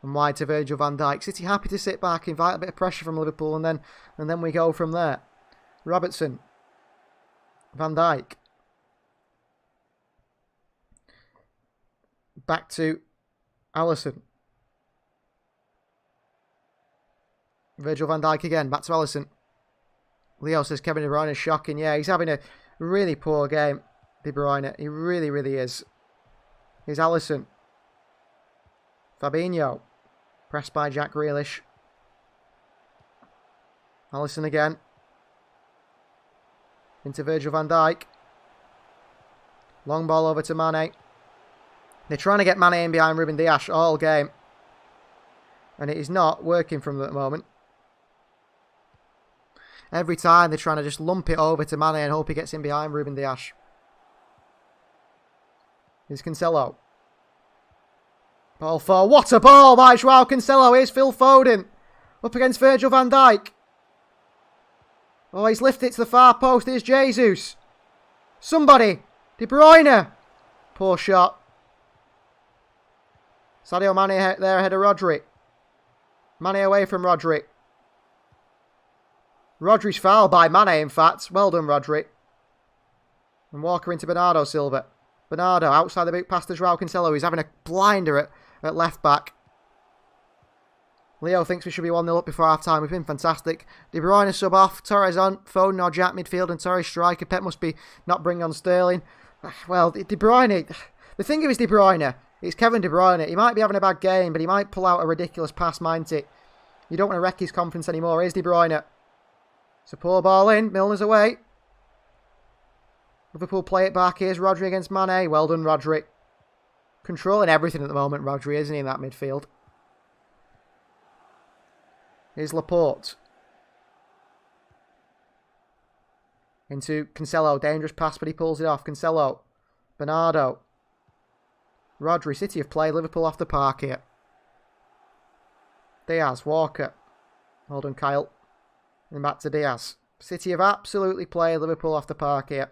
And wide to Virgil van Dijk. City happy to sit back, invite a bit of pressure from Liverpool, and then we go from there. Robertson. Van Dijk. Back to Alisson. Virgil van Dijk again. Back to Alisson. Leo says Kevin De Bruyne is shocking. Yeah, he's having a really poor game, De Bruyne. He really, really is. Here's Alisson. Fabinho. Pressed by Jack Grealish. Alisson again. Into Virgil van Dijk. Long ball over to Mane. They're trying to get Mane in behind Ruben Dias all game. And it is not working from them at the moment. Every time they're trying to just lump it over to Mane and hope he gets in behind Ruben Dias. Here's Cancelo. Ball for, what a ball by Joao Cancelo. Here's Phil Foden. Up against Virgil van Dijk. Oh, he's lifted it to the far post. Here's Jesus. Somebody. De Bruyne. Poor shot. Sadio Mane there ahead of Rodri. Mane away from Rodri. Rodri's fouled by Mane, in fact. Well done, Rodri. And Walker into Bernardo Silva. Bernardo outside the boot past to João Cancelo. He's having a blinder at left back. Leo thinks we should be 1-0 up before half time. We've been fantastic. De Bruyne sub off. Torres on. Foden or Jack midfield and Torres striker. Pep must be not bringing on Sterling. Well, De Bruyne. The thing is De Bruyne. It's Kevin De Bruyne. He might be having a bad game, but he might pull out a ridiculous pass, mightn't it? You don't want to wreck his confidence anymore. Here's De Bruyne. It's a poor ball in. Milner's away. Liverpool play it back. Here's Rodri against Mane. Well done, Rodri. Controlling everything at the moment, Rodri, isn't he, in that midfield? Here's Laporte. Into Cancelo. Dangerous pass, but he pulls it off. Cancelo. Bernardo. Rodri. City have played Liverpool off the park here. Diaz. Walker. Well done, Kyle. And back to Diaz. City have absolutely played Liverpool off the park here.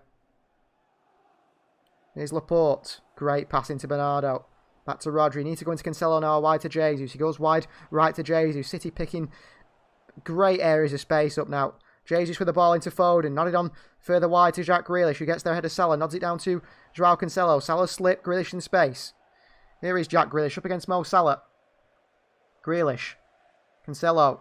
Here's Laporte. Great pass into Bernardo. Back to Rodri. Need to go into Cancelo now. Wide to Jesus. He goes wide right to Jesus. City picking great areas of space up now. Jesus with the ball into Foden. Nodded on further wide to Jack Grealish, who gets there ahead of Salah. Nods it down to João Cancelo. Salah slip. Grealish in space. Here is Jack Grealish up against Mo Salah. Grealish. Cancelo.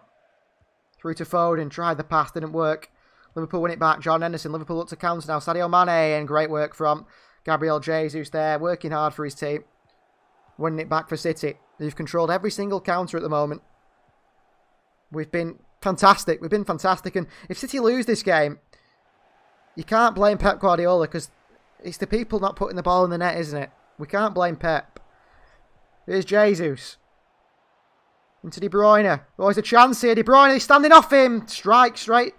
Through to Foden. Tried the pass. Didn't work. Liverpool win it back. John Henderson. Liverpool look to counter now. Sadio Mane. And great work from Gabriel Jesus there. Working hard for his team. Winning it back for City. They've controlled every single counter at the moment. We've been fantastic. We've been fantastic. And if City lose this game, you can't blame Pep Guardiola because it's the people not putting the ball in the net, isn't it? We can't blame Pep. Here's Jesus. Into De Bruyne. Oh, there's a chance here. De Bruyne, he's standing off him. Strike straight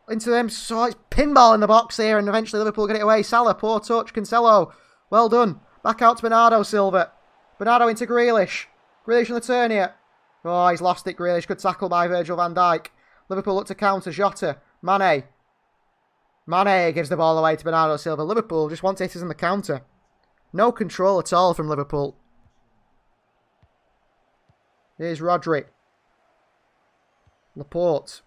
into them. So it's pinball in the box here and eventually Liverpool get it away. Salah, poor touch. Cancelo, well done. Back out to Bernardo Silva. Bernardo into Grealish. Grealish on the turn here. Oh, he's lost it, Grealish. Good tackle by Virgil van Dijk. Liverpool look to counter. Jota. Mane. Mane gives the ball away to Bernardo Silva. Liverpool just want hitters on the counter. No control at all from Liverpool. Here's Rodri. Laporte.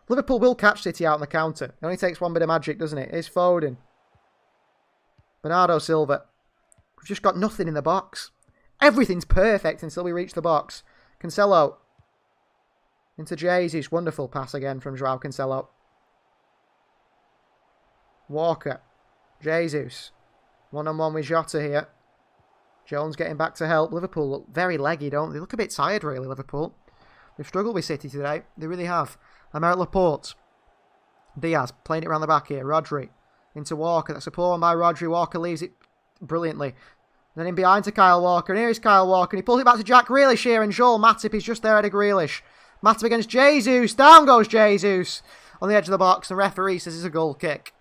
Liverpool will catch City out on the counter. It only takes one bit of magic, doesn't it? Here's Foden. Bernardo Silva. We've just got nothing in the box. Everything's perfect until we reach the box. Cancelo. Into Jesus. Wonderful pass again from João Cancelo. Walker. Jesus. One-on-one with Jota here. Jones getting back to help. Liverpool look very leggy, don't they? They look a bit tired, really, Liverpool. They've struggled with City today. They really have. Aymeric Laporte. Diaz playing it around the back here. Rodri. Into Walker. That's a poor one by Rodri. Walker leaves it brilliantly. Then in behind to Kyle Walker. And here is Kyle Walker. And he pulls it back to Jack Grealish here. And Joel Matip is just there at a Grealish. Matip against Jesus. Down goes Jesus. On the edge of the box. And the referee says it's a goal kick.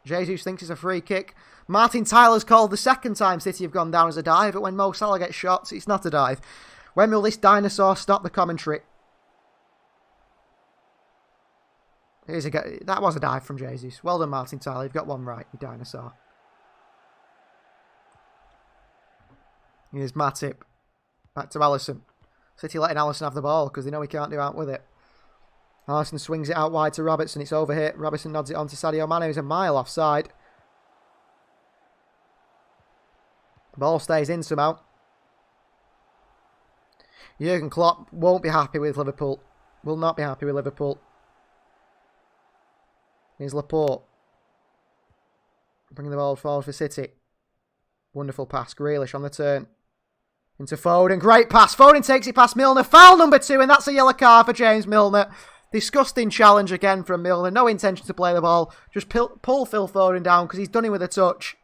Jesus thinks it's a free kick. Martin Tyler's called the second time City have gone down as a dive. But when Mo Salah gets shot, it's not a dive. When will this dinosaur stop the commentary? Here's a go. That was a dive from Jesus. Well done, Martin Tyler. You've got one right, you dinosaur. Here's Matip. Back to Alisson. City letting Alisson have the ball because they know he can't do out with it. Alisson swings it out wide to Robertson. It's over here. Robertson nods it on to Sadio Mane, who's a mile offside. The ball stays in somehow. Jurgen Klopp won't be happy with Liverpool. Will not be happy with Liverpool. Here's Laporte. Bringing the ball forward for City. Wonderful pass. Grealish on the turn. Into Foden. Great pass. Foden takes it past Milner. Foul number 2, and that's a yellow card for James Milner. Disgusting challenge again from Milner. No intention to play the ball. Just pull Phil Foden down because he's done it with a touch.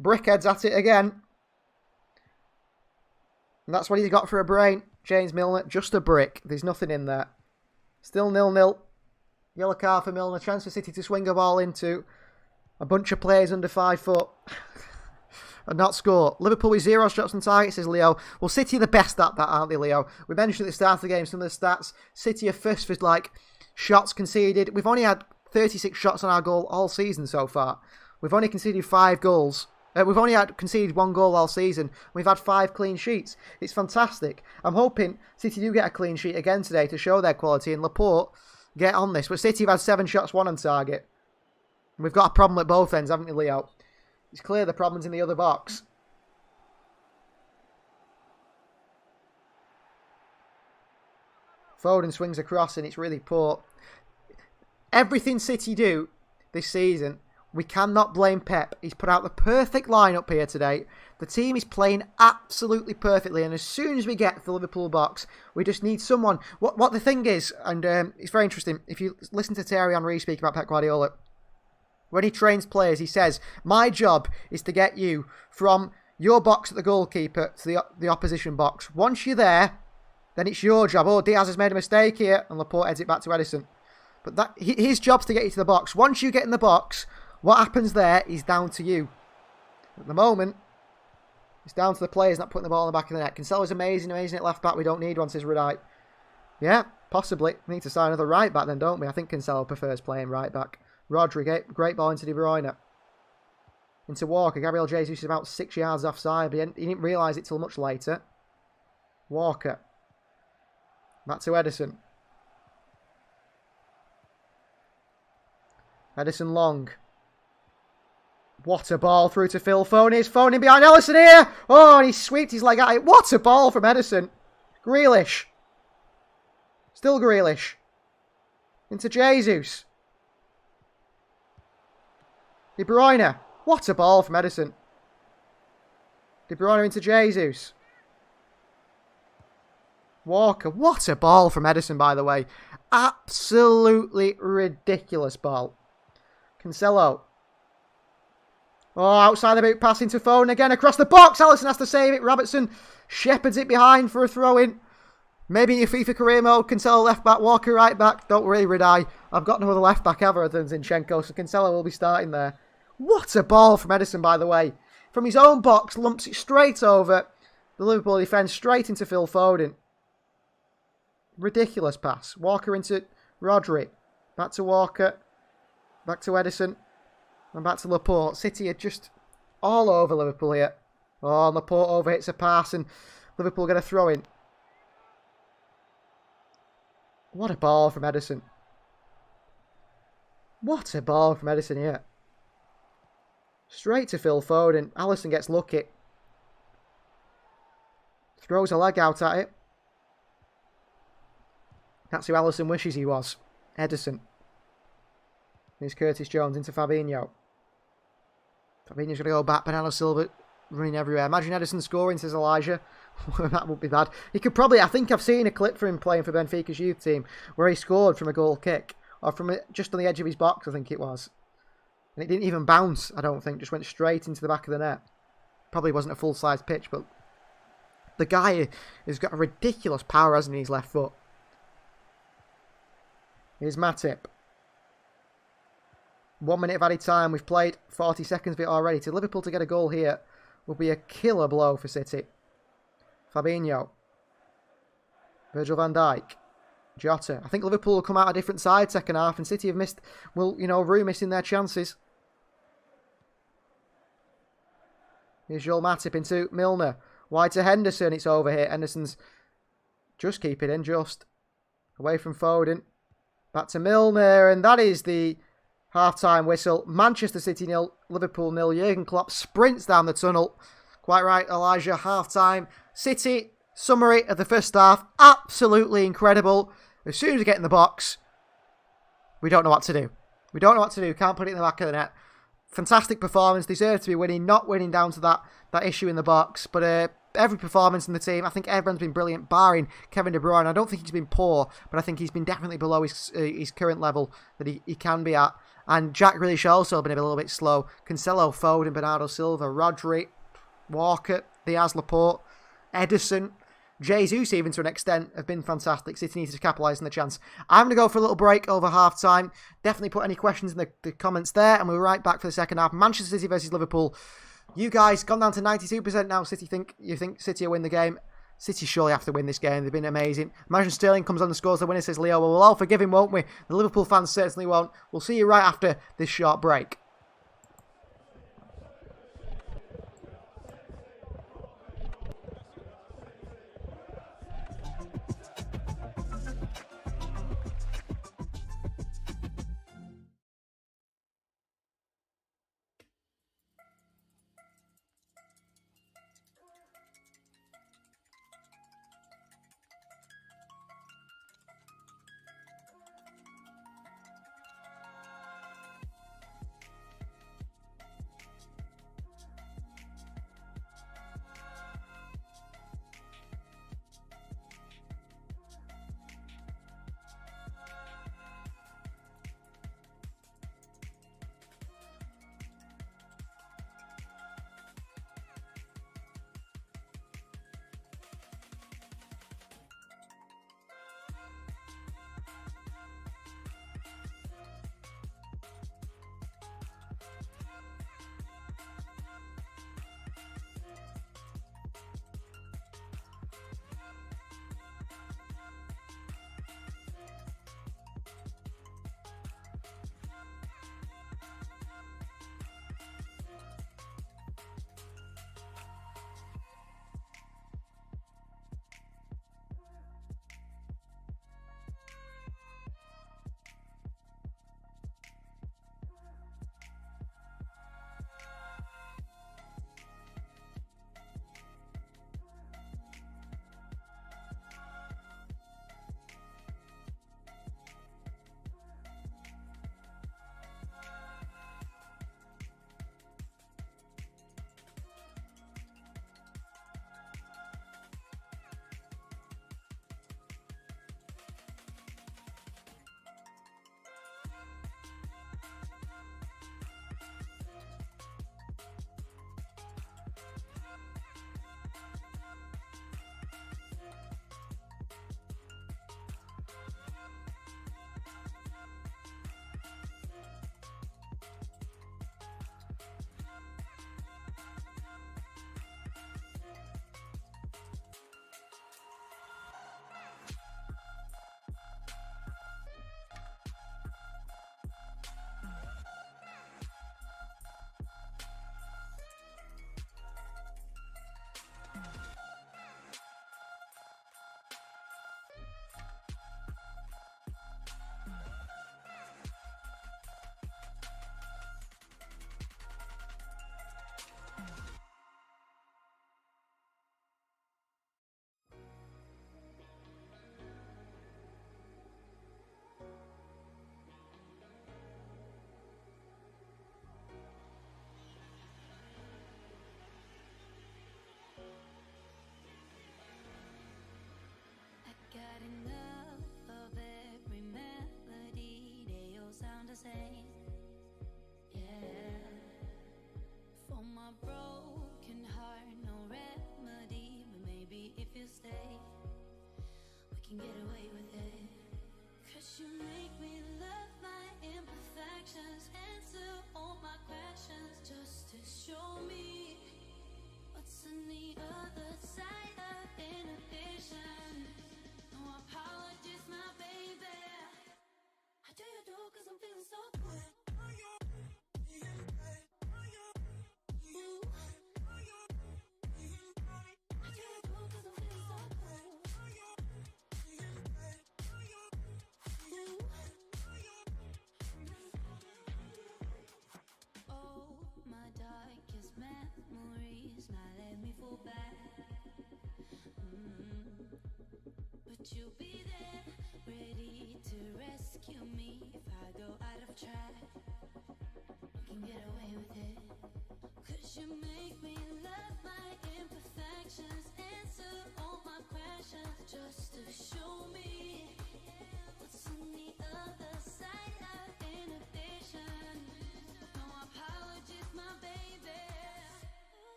Brickhead's at it again. And that's what he's got for a brain. James Milner. Just a brick. There's nothing in there. Still 0-0. Yellow card for Milner. Chance for City to swing a ball into a bunch of players under 5 foot. and not score. Liverpool with 0 shots on target, says Leo. Well, City are the best at that, aren't they, Leo? We mentioned at the start of the game some of the stats. City are first for, like, shots conceded. We've only had 36 shots on our goal all season so far. We've only conceded 5 goals. We've only conceded 1 goal all season. We've had 5 clean sheets. It's fantastic. I'm hoping City do get a clean sheet again today to show their quality, and Laporte get on this. But City have had 7 shots, 1 on target. We've got a problem at both ends, haven't we, Leo? It's clear the problem's in the other box. Foden swings across and it's really poor. Everything City do this season, we cannot blame Pep. He's put out the perfect lineup here today. The team is playing absolutely perfectly, and as soon as we get to the Liverpool box, we just need someone. What the thing is, and it's very interesting, if you listen to Thierry Henry speak about Pep Guardiola, when he trains players, he says, my job is to get you from your box at the goalkeeper to the opposition box. Once you're there, then it's your job. Oh, Diaz has made a mistake here, and Laporte heads it back to Edison. But his job's to get you to the box. Once you get in the box, what happens there is down to you. At the moment, it's down to the players not putting the ball in the back of the net. Cancelo's amazing at left back. We don't need one, says Radite. Yeah, possibly. We need to sign another right back then, don't we? I think Cancelo prefers playing right back. Rodri, great ball into De Bruyne. Into Walker. Gabriel Jesus is about 6 yards offside, but he didn't realise it till much later. Walker. Back to Edison. Edison long. What a ball through to Phil Foden. He's Foden behind Ellison here. Oh, and he sweeped his leg at it. What a ball from Edison. Grealish. Still Grealish. Into Jesus. De Bruyne. What a ball from Edison. De Bruyne into Jesus. Walker. What a ball from Edison, by the way. Absolutely ridiculous ball. Cancelo. Oh, outside the boot, passing to Foden again across the box. Alisson has to save it. Robertson shepherds it behind for a throw-in. Maybe your FIFA career mode. Cancelo left back, Walker right back. Don't worry, Radai. I've got no other left back ever than Zinchenko, so Cancelo will be starting there. What a ball from Edison, by the way. From his own box, lumps it straight over the Liverpool defence, straight into Phil Foden. Ridiculous pass. Walker into Rodri. Back to Walker. Back to Edison. And back to Laporte. City are just all over Liverpool here. Oh, Laporte overhits a pass and Liverpool get a throw in. What a ball from Edison. What a ball from Edison here. Straight to Phil Foden. Alisson gets lucky. Throws a leg out at it. That's who Alisson wishes he was. Edison. Here's Curtis Jones into Fabinho. Fabinho's going to go back. Bernardo Silva running everywhere. Imagine Edison scoring, says Elijah. That would be bad. He could probably... I think I've seen a clip for him playing for Benfica's youth team where he scored from a goal kick. Or from just on the edge of his box, I think it was. And it didn't even bounce, I don't think. Just went straight into the back of the net. Probably wasn't a full-size pitch, but... the guy has got a ridiculous power, hasn't he, his left foot. Here's Matip. 1 minute of added time. We've played 40 seconds of it already. To Liverpool to get a goal here will be a killer blow for City. Fabinho. Virgil van Dijk. Jota. I think Liverpool will come out a different side second half, and City have missed, Rue missing their chances. Here's Joel Matip into Milner. Wide to Henderson. It's over here. Henderson's just keep it in, just. Away from Foden. Back to Milner, and that is the half-time whistle. Manchester City 0, Liverpool 0. Jurgen Klopp sprints down the tunnel. Quite right, Elijah. Half-time. City, summary of the first half. Absolutely incredible. As soon as we get in the box, we don't know what to do. We don't know what to do. Can't put it in the back of the net. Fantastic performance. Deserve to be winning. Not winning down to that issue in the box. But every performance in the team, I think everyone's been brilliant, barring Kevin De Bruyne. I don't think he's been poor, but I think he's been definitely below his current level that he can be at. And Jack Grealish also been a little bit slow. Cancelo, Foden, Bernardo Silva, Rodri, Walker, Diaz, Laporte, Edison, Jesus, even to an extent, have been fantastic. City needs to capitalise on the chance. I'm going to go for a little break over half-time. Definitely put any questions in the comments there, and we'll be right back for the second half. Manchester City versus Liverpool. You guys gone down to 92% now. You think City will win the game. City surely have to win this game. They've been amazing. Imagine Sterling comes on the scores. The winner, says Leo. Well, we'll all forgive him, won't we? The Liverpool fans certainly won't. We'll see you right after this short break.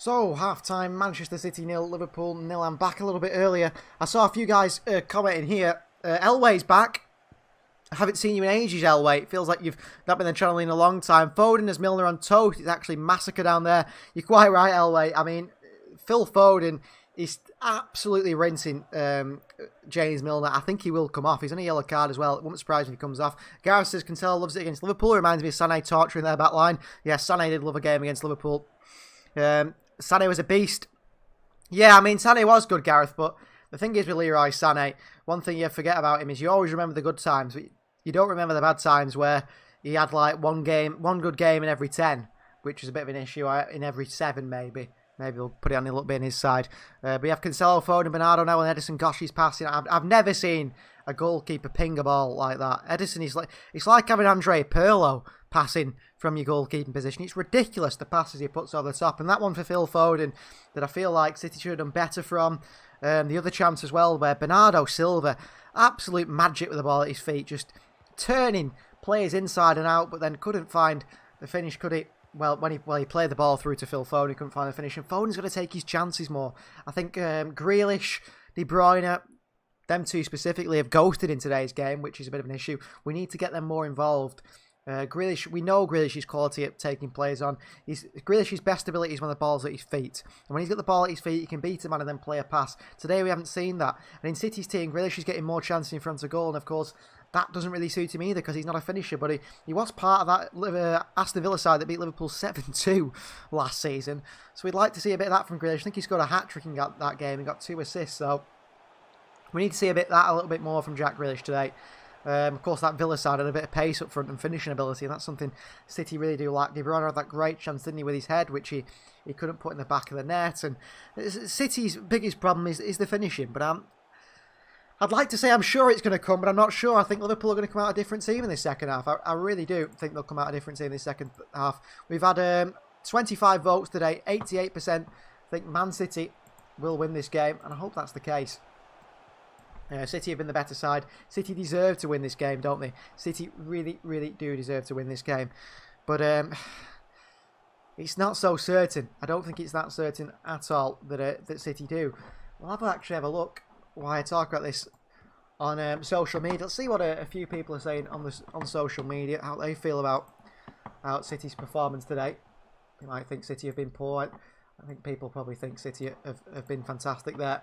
So, half-time, Manchester City 0, Liverpool 0. I'm back a little bit earlier. I saw a few guys commenting here. Elway's back. I haven't seen you in ages, Elway. It feels like you've not been on the channel in a long time. Foden has Milner on toast. It's actually massacre down there. You're quite right, Elway. I mean, Phil Foden is absolutely rinsing James Milner. I think he will come off. He's on a yellow card as well. It won't surprise me if he comes off. Gareth says Cancelo loves it against Liverpool. Reminds me of Sané torturing their back line. Yeah, Sané did love a game against Liverpool. Sané was a beast. Yeah, I mean, Sané was good, Gareth, but the thing is with Leroy Sané, one thing you forget about him is you always remember the good times, but you don't remember the bad times where he had like one good game in every 10, which is a bit of an issue, in every 7 maybe. Maybe we'll put it on a little bit in his side. But you have Cancelo, Foden, Bernardo now, and Edison. Gosh, he's passing. I've never seen a goalkeeper ping a ball like that. Edison is like, it's like having Andre Pirlo passing from your goalkeeping position. It's ridiculous, the passes he puts over the top. And that one for Phil Foden that I feel like City should have done better from. The other chance as well where Bernardo Silva, absolute magic with the ball at his feet, just turning players inside and out, but then couldn't find the finish, could he? Well, when he played the ball through to Phil Foden, he couldn't find the finish. And Foden's got to take his chances more. I think Grealish, De Bruyne, them two specifically have ghosted in today's game, which is a bit of an issue. We need to get them more involved. Grealish, we know Grealish's quality at taking players on. Grealish's best ability is when the ball's at his feet. And when he's got the ball at his feet, he can beat a man and then play a pass. Today we haven't seen that. And in City's team, Grealish is getting more chances in front of goal. And of course, that doesn't really suit him either because he's not a finisher. But he was part of that Aston Villa side that beat Liverpool 7-2 last season. So we'd like to see a bit of that from Grealish. I think he scored a hat-trick in that game and got 2 assists. So we need to see a little bit more from Jack Grealish today. Of course, that Villa side had a bit of pace up front and finishing ability, and that's something City really do like. De Bruyne had that great chance, didn't he, with his head, which he couldn't put in the back of the net. And City's biggest problem is the finishing. But I'd like to say I'm sure it's going to come, but I'm not sure. I think Liverpool are going to come out a different team in this second half. I really do think they'll come out a different team in this second half. We've had 25 votes today, 88%. I think Man City will win this game, and I hope that's the case. City have been the better side. City deserve to win this game, don't they? City really, really do deserve to win this game. But it's not so certain. I don't think it's that certain at all that City do. We'll actually have a look while I talk about this on social media. Let's see what a few people are saying on social media, how they feel about City's performance today. You might think City have been poor. I think people probably think City have been fantastic there.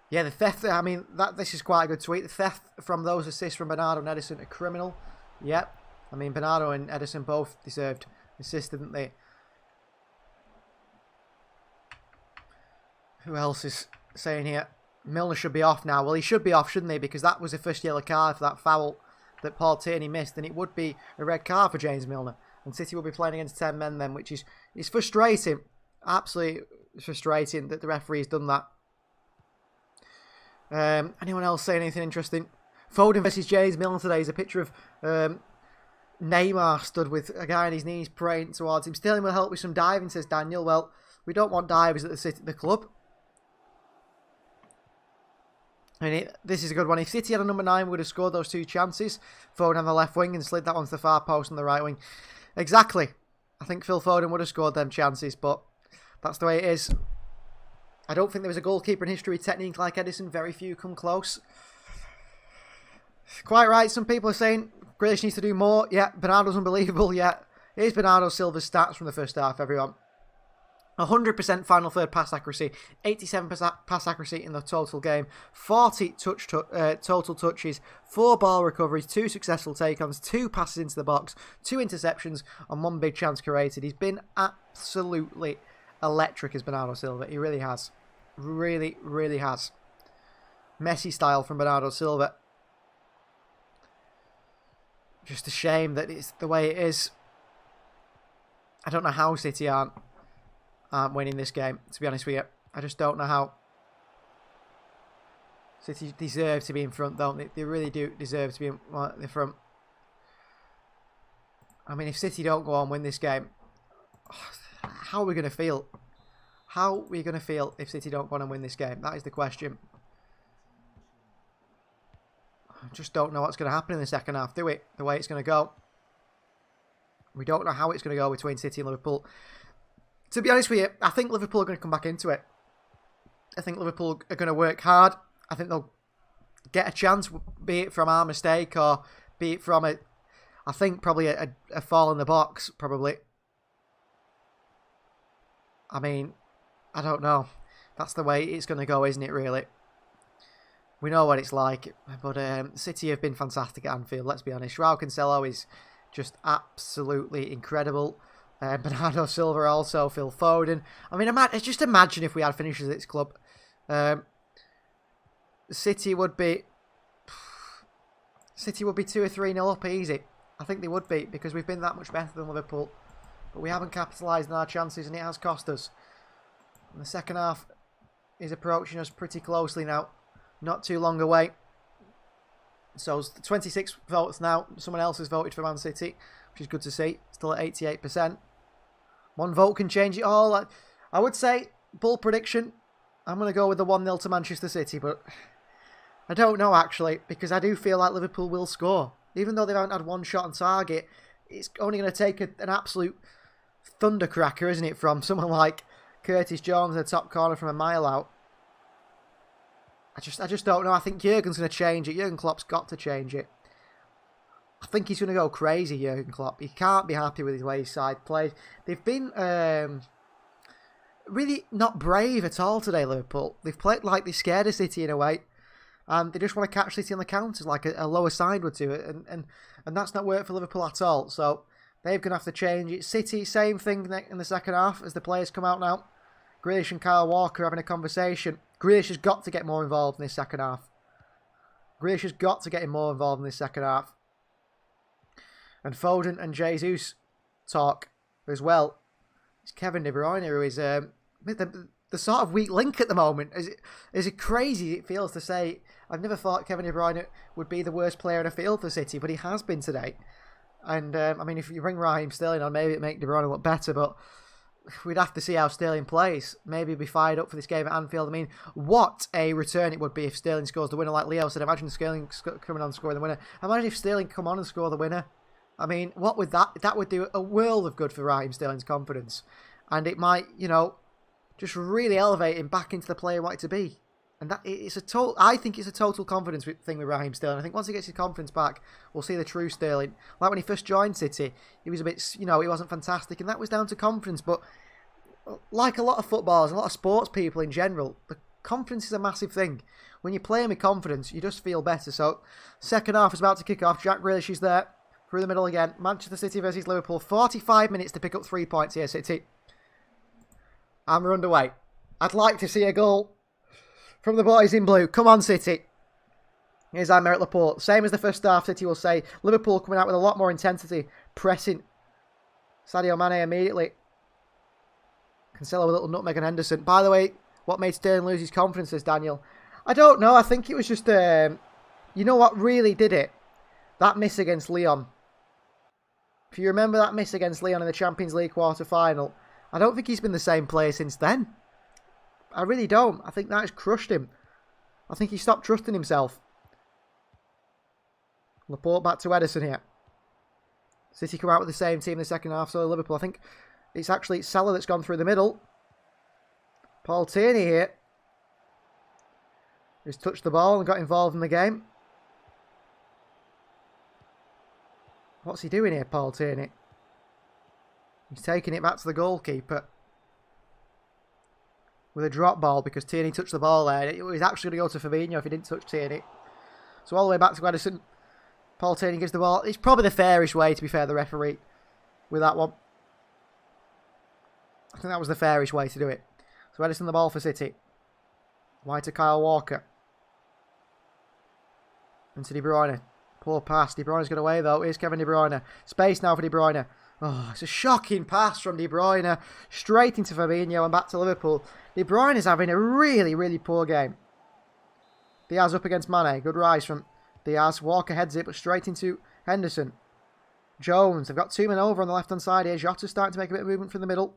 Yeah, the theft, I mean, this is quite a good tweet. The theft from those assists from Bernardo and Edison are criminal. Yep. I mean, Bernardo and Edison both deserved assists, didn't they? Who else is saying here? Milner should be off now. Well, he should be off, shouldn't he? Because that was the first yellow card for that foul that Paul Tierney missed. And it would be a red card for James Milner. And City will be playing against 10 men then, which is frustrating. Absolutely frustrating that the referee's done that. Anyone else saying anything interesting? Foden versus James Milner today is a picture of Neymar stood with a guy on his knees praying towards him. Sterling will help with some diving, says Daniel. Well, we don't want divers at the club. And this is a good one. If City had a number 9, we would have scored those 2 chances. Foden on the left wing and slid that one to the far post on the right wing. Exactly. I think Phil Foden would have scored them chances, but that's the way it is. I don't think there was a goalkeeper in history with technique like Edison. Very few come close. Quite right. Some people are saying Grealish needs to do more. Yeah, Bernardo's unbelievable. Yeah, here's Bernardo Silva's stats from the first half, everyone. 100% final third pass accuracy. 87% pass accuracy in the total game. 40 total touches. 4 ball recoveries. 2 successful take-ons. 2 passes into the box. 2 interceptions and 1 big chance created. He's been absolutely electric as Bernardo Silva. He really has. Really, really has. Messi style from Bernardo Silva. Just a shame that it's the way it is. I don't know how City aren't winning this game, to be honest with you. I just don't know how. City deserve to be in front, don't they? They really do deserve to be in the front. I mean, if City don't go on and win this game, how are we going to feel? How are we going to feel if City don't go on and win this game? That is the question. I just don't know what's going to happen in the second half, do we? The way it's going to go. We don't know how it's going to go between City and Liverpool. To be honest with you, I think Liverpool are going to come back into it. I think Liverpool are going to work hard. I think they'll get a chance, be it from our mistake or be it from I think probably a fall in the box, probably. I mean, I don't know. That's the way it's going to go, isn't it, really? We know what it's like. But City have been fantastic at Anfield, let's be honest. Joao Cancelo is just absolutely incredible. Bernardo Silva also, Phil Foden. I mean, just imagine if we had finishers at this club. City would be 2 or 3-0 up easy. I think they would be, because we've been that much better than Liverpool. But we haven't capitalised on our chances, and it has cost us. And the second half is approaching us pretty closely now. Not too long away. So 26 votes now. Someone else has voted for Man City, which is good to see. Still at 88%. One vote can change it all. I would say, bull prediction, I'm going to go with the 1-0 to Manchester City, but I don't know actually, because I do feel like Liverpool will score. Even though they haven't had one shot on target, it's only going to take an absolute thundercracker, isn't it, from someone like Curtis Jones in the top corner from a mile out. I just don't know. I think Jurgen's going to change it. Jurgen Klopp's got to change it. I think he's going to go crazy, Jurgen Klopp. He can't be happy with the way his side plays. They've been really not brave at all today, Liverpool. They've played like they scared of City in a way. And they just want to catch City on the counters like a lower side would do it. And that's not worked for Liverpool at all. So they're going to have to change it. City, same thing in the second half as the players come out now. Grealish and Kyle Walker having a conversation. Grealish has got to get more involved in this second half. Grealish has got to get more involved in this second half. And Foden and Jesus talk as well. It's Kevin De Bruyne who is the sort of weak link at the moment. Is it crazy it feels to say? I've never thought Kevin De Bruyne would be the worst player in the field for City, but he has been today. And I mean, if you bring Raheem Sterling on, maybe it make De Bruyne look better, but we'd have to see how Sterling plays. Maybe be fired up for this game at Anfield. I mean, what a return it would be if Sterling scores the winner, like Leo said. Imagine Sterling coming on and scoring the winner. Imagine if Sterling come on and score the winner. I mean, what would that would do a world of good for Raheem Sterling's confidence. And it might, just really elevate him back into the player he wanted to be. And I think it's a total confidence thing with Raheem Sterling. I think once he gets his confidence back, we'll see the true Sterling. Like when he first joined City, he was a bit, he wasn't fantastic, and that was down to confidence. But like a lot of footballers, a lot of sports people in general, the confidence is a massive thing. When you're playing with confidence, you just feel better. So, second half is about to kick off. Jack Grealish is there through the middle again. Manchester City versus Liverpool. 45 minutes to pick up 3 points here, City. And we're underway. I'd like to see a goal from the boys in blue. Come on, City. Here's Aymeric Laporte. Same as the first half, City will say. Liverpool coming out with a lot more intensity. Pressing. Sadio Mane immediately. Cancelo with a little nutmeg and Henderson. By the way, what made Sterling lose his confidence, says Daniel. I don't know. I think it was just... you know what really did it? That miss against Lyon. If you remember that miss against Lyon in the Champions League quarter-final, I don't think he's been the same player since then. I really don't. I think that has crushed him. I think he stopped trusting himself. Laporte back to Ederson here. City come out with the same team in the second half, so Liverpool. I think it's actually Salah that's gone through the middle. Paul Tierney here. He's touched the ball and got involved in the game. What's he doing here, Paul Tierney? He's taking it back to the goalkeeper. With a drop ball because Tierney touched the ball there. It was actually going to go to Fabinho if he didn't touch Tierney. So all the way back to Ederson. Paul Tierney gives the ball. It's probably the fairest way, to be fair, the referee, with that one. I think that was the fairest way to do it. So Ederson the ball for City. Wide to Kyle Walker. Into De Bruyne. Poor pass. De Bruyne's got away though. Here's Kevin De Bruyne. Space now for De Bruyne. Oh, it's a shocking pass from De Bruyne. Straight into Fabinho and back to Liverpool. De Bruyne is having a really, really poor game. Diaz up against Mane. Good rise from Diaz. Walker heads it, but straight into Henderson. Jones. They've got 2 men over on the left-hand side here. Jota's starting to make a bit of movement from the middle.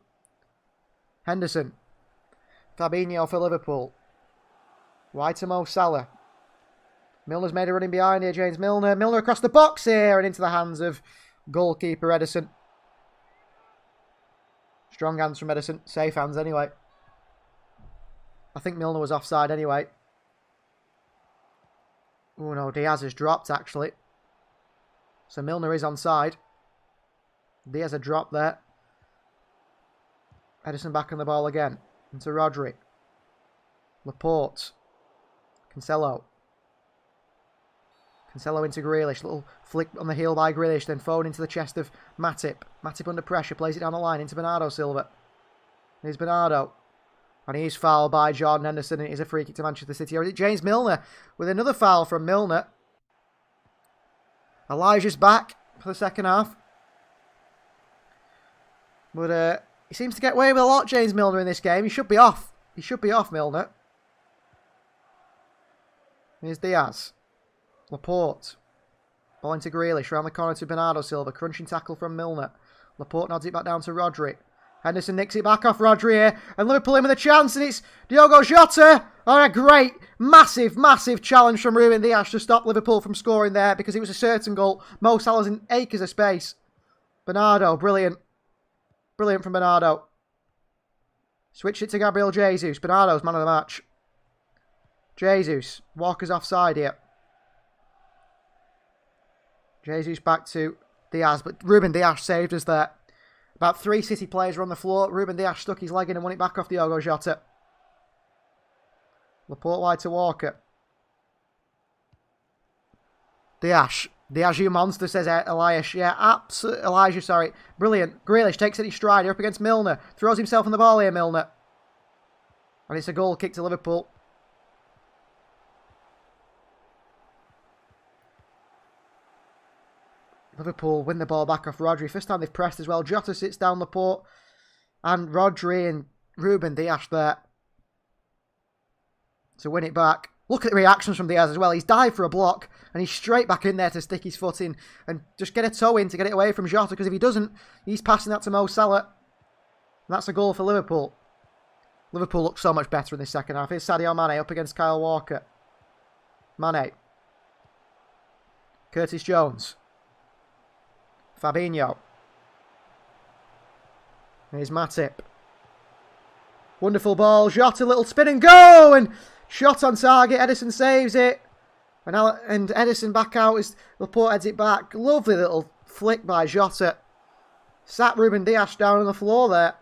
Henderson. Fabinho for Liverpool. Wide to Mo Salah. Milner's made a running behind here, James Milner. Milner across the box here and into the hands of goalkeeper Ederson. Strong hands from Edison. Safe hands anyway. I think Milner was offside anyway. Oh no, Diaz has dropped actually. So Milner is onside. Diaz had dropped there. Edison back on the ball again. Into Rodri. Laporte. Cancelo. Cancelo into Grealish. Little flick on the heel by Grealish. Then forward into the chest of Matip. Matip under pressure. Plays it down the line into Bernardo Silva. Here's Bernardo. And he's fouled by Jordan Henderson. And it is a free kick to Manchester City. Or is it James Milner with another foul from Milner? Elijah's back for the second half. But he seems to get away with a lot, James Milner, in this game. He should be off. He should be off, Milner. Here's Diaz. Laporte. Ball into Grealish. Round the corner to Bernardo Silva. Crunching tackle from Milner. Laporte nods it back down to Rodri. Henderson nicks it back off Rodri here. And Liverpool in with a chance. And it's Diogo Jota. Oh, a great, massive, massive challenge from Ruben Dias to stop Liverpool from scoring there. Because it was a certain goal. Mo Salah's in acres of space. Bernardo, brilliant. Brilliant from Bernardo. Switch it to Gabriel Jesus. Bernardo's man of the match. Jesus. Walker's offside here. Jesus back to Diaz. But Ruben Dias saved us there. About 3 City players were on the floor. Ruben Dias stuck his leg in and won it back off Diogo Jota. Laporte wide to Walker. Dias. Diaz, you monster, says Elias. Yeah, absolutely. Elijah, sorry. Brilliant. Grealish takes it in stride. You're up against Milner. Throws himself on the ball here, Milner. And it's a goal kick to Liverpool. Liverpool win the ball back off Rodri. First time they've pressed as well. Jota sits down Laporte. And Rodri and Ruben Dias there to win it back. Look at the reactions from Diaz as well. He's dived for a block and he's straight back in there to stick his foot in and just get a toe in to get it away from Jota, because if he doesn't, he's passing that to Mo Salah. And that's a goal for Liverpool. Liverpool look so much better in this second half. Here's Sadio Mane up against Kyle Walker. Mane. Curtis Jones. Fabinho. Here's Matip. Wonderful ball. Jota, little spin and go! And shot on target. Edison saves it. And Edison back out as Laporte heads it back. Lovely little flick by Jota. Sat Ruben Dias down on the floor there.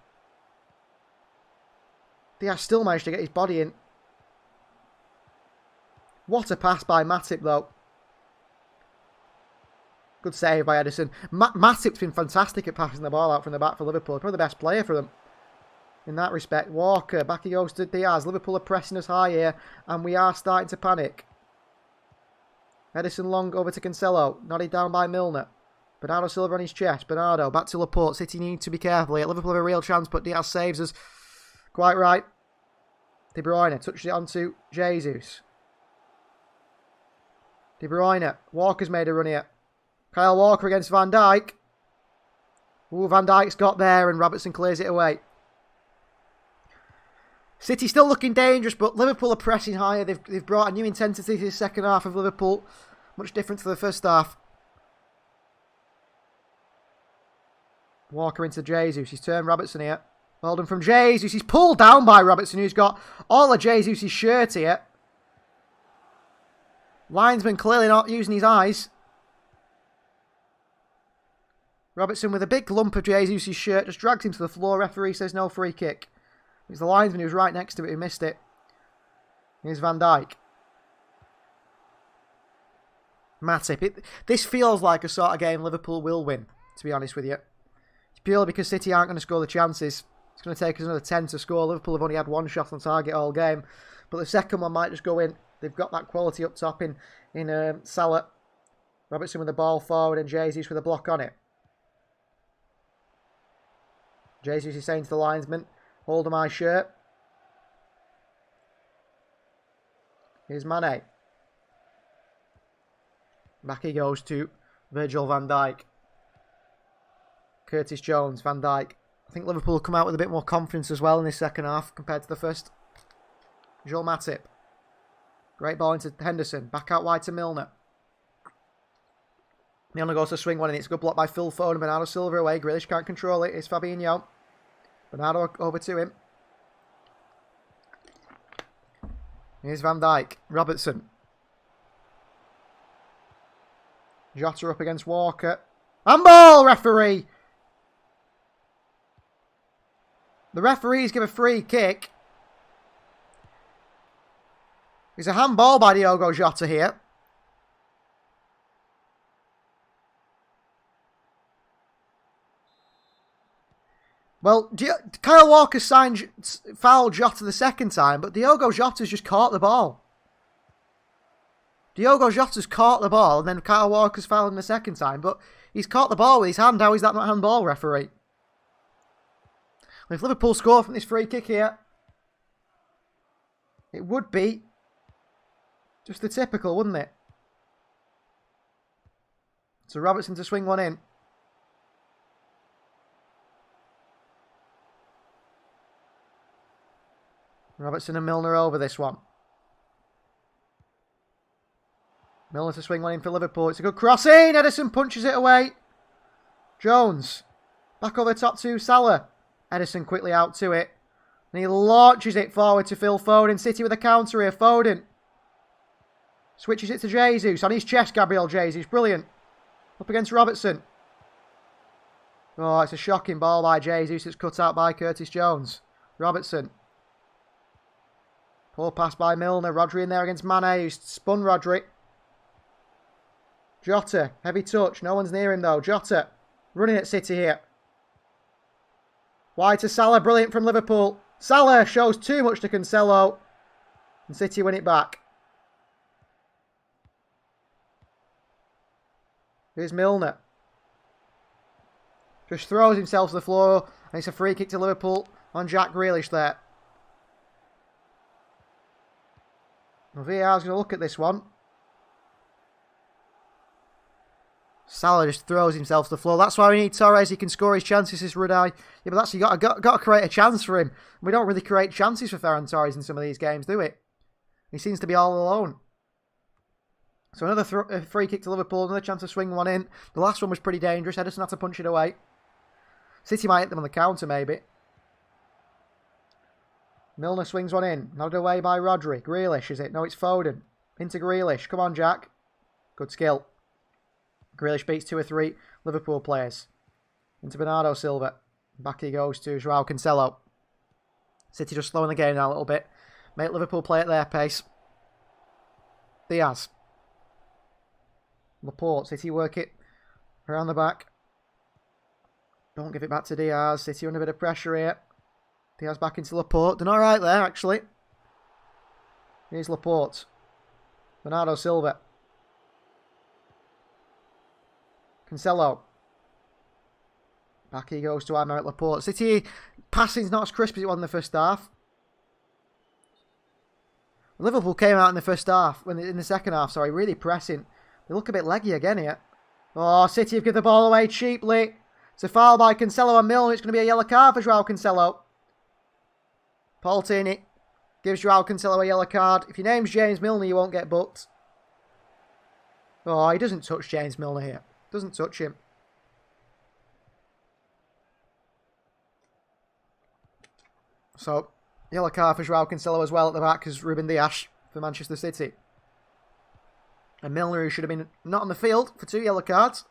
Dias still managed to get his body in. What a pass by Matip though. Good save by Edison. Matip's been fantastic at passing the ball out from the back for Liverpool. Probably the best player for them in that respect. Walker, back he goes to Diaz. Liverpool are pressing us high here and we are starting to panic. Edison long over to Cancelo. Nodded down by Milner. Bernardo Silva on his chest. Bernardo back to Laporte. City need to be careful here. Liverpool have a real chance, but Diaz saves us. Quite right. De Bruyne touches it onto Jesus. De Bruyne. Walker's made a run here. Kyle Walker against Van Dijk. Ooh, Van Dijk's got there and Robertson clears it away. City still looking dangerous, but Liverpool are pressing higher. They've brought a new intensity to the second half of Liverpool. Much different to the first half. Walker into Jesus. He's turned Robertson here. Well done from Jesus. He's pulled down by Robertson, who's got all of Jesus' shirt here. Linesman clearly not using his eyes. Robertson with a big lump of Jesus' shirt just drags him to the floor. Referee says no free kick. It was the linesman who was right next to it who missed it. Here's Van Dijk. Matip. This feels like a sort of game Liverpool will win, to be honest with you. It's purely because City aren't going to score the chances. It's going to take us another 10 to score. Liverpool have only had one shot on target all game. But the second one might just go in. They've got that quality up top in Salah. Robertson with the ball forward and Jesus with a block on it. Jesus is saying to the linesman, hold on my shirt. Here's Mane. Back he goes to Virgil van Dijk. Curtis Jones, Van Dijk. I think Liverpool will come out with a bit more confidence as well in this second half compared to the first. Joel Matip. Great ball into Henderson. Back out wide to Milner. Milner goes to swing one and it's a good block by Phil Foden. Bernardo Silva away. Grealish can't control it. It's Fabinho. Bernardo over to him. Here's Van Dijk. Robertson. Jota up against Walker. Handball, referee! The referees give a free kick. There's a handball by Diogo Jota here. Well, Kyle Walker fouled Jota the second time, but Diogo Jota's just caught the ball. Diogo Jota's caught the ball, and then Kyle Walker's fouled him the second time, but he's caught the ball with his hand. How is that not handball, referee? If Liverpool score from this free kick here, it would be just the typical, wouldn't it? So Robertson to swing one in. Robertson and Milner over this one. Milner to swing one in for Liverpool. It's a good cross in. Ederson punches it away. Jones. Back over the top to Salah. Ederson quickly out to it. And he launches it forward to Phil Foden. City with a counter here. Foden. Switches it to Jesus. On his chest, Gabriel Jesus. Brilliant. Up against Robertson. Oh, it's a shocking ball by Jesus. It's cut out by Curtis Jones. Robertson. Poor pass by Milner. Rodri in there against Mane, who's spun Rodri. Jota. Heavy touch. No one's near him though. Jota. Running at City here. Wide to Salah. Brilliant from Liverpool. Salah shows too much to Cancelo. And City win it back. Here's Milner. Just throws himself to the floor. And it's a free kick to Liverpool on Jack Grealish there. VAR's going to look at this one. Salah just throws himself to the floor. That's why we need Torres. He can score his chances, this Rudai. Yeah, but that's you got to create a chance for him. We don't really create chances for Ferran Torres in some of these games, do we? He seems to be all alone. So another free kick to Liverpool. Another chance to swing one in. The last one was pretty dangerous. Ederson had to punch it away. City might hit them on the counter, maybe. Milner swings one in. Nodded away by Rodri. Grealish, is it? No, it's Foden. Into Grealish. Come on, Jack. Good skill. Grealish beats 2 or 3 Liverpool players. Into Bernardo Silva. Back he goes to Joao Cancelo. City just slowing the game down a little bit. Make Liverpool play at their pace. Diaz. Laporte. City work it around the back. Don't give it back to Diaz. City under a bit of pressure here. Diaz back into Laporte. Done alright there, actually. Here's Laporte. Bernardo Silva. Cancelo. Back he goes to Aymeric Laporte. City passing's not as crisp as it was in the first half. Liverpool came out in the first half, in the second half, sorry, really pressing. They look a bit leggy again here. Oh, City have given the ball away cheaply. It's a foul by Cancelo and Milner. It's going to be a yellow card for Joao Cancelo. Paul Tierney gives Joao Cancelo a yellow card. If your name's James Milner, you won't get booked. Oh, he doesn't touch James Milner here. Doesn't touch him. So, yellow card for Joao Cancelo as well at the back as Ruben Dias for Manchester City. And Milner, who should have been not on the field for 2 yellow cards,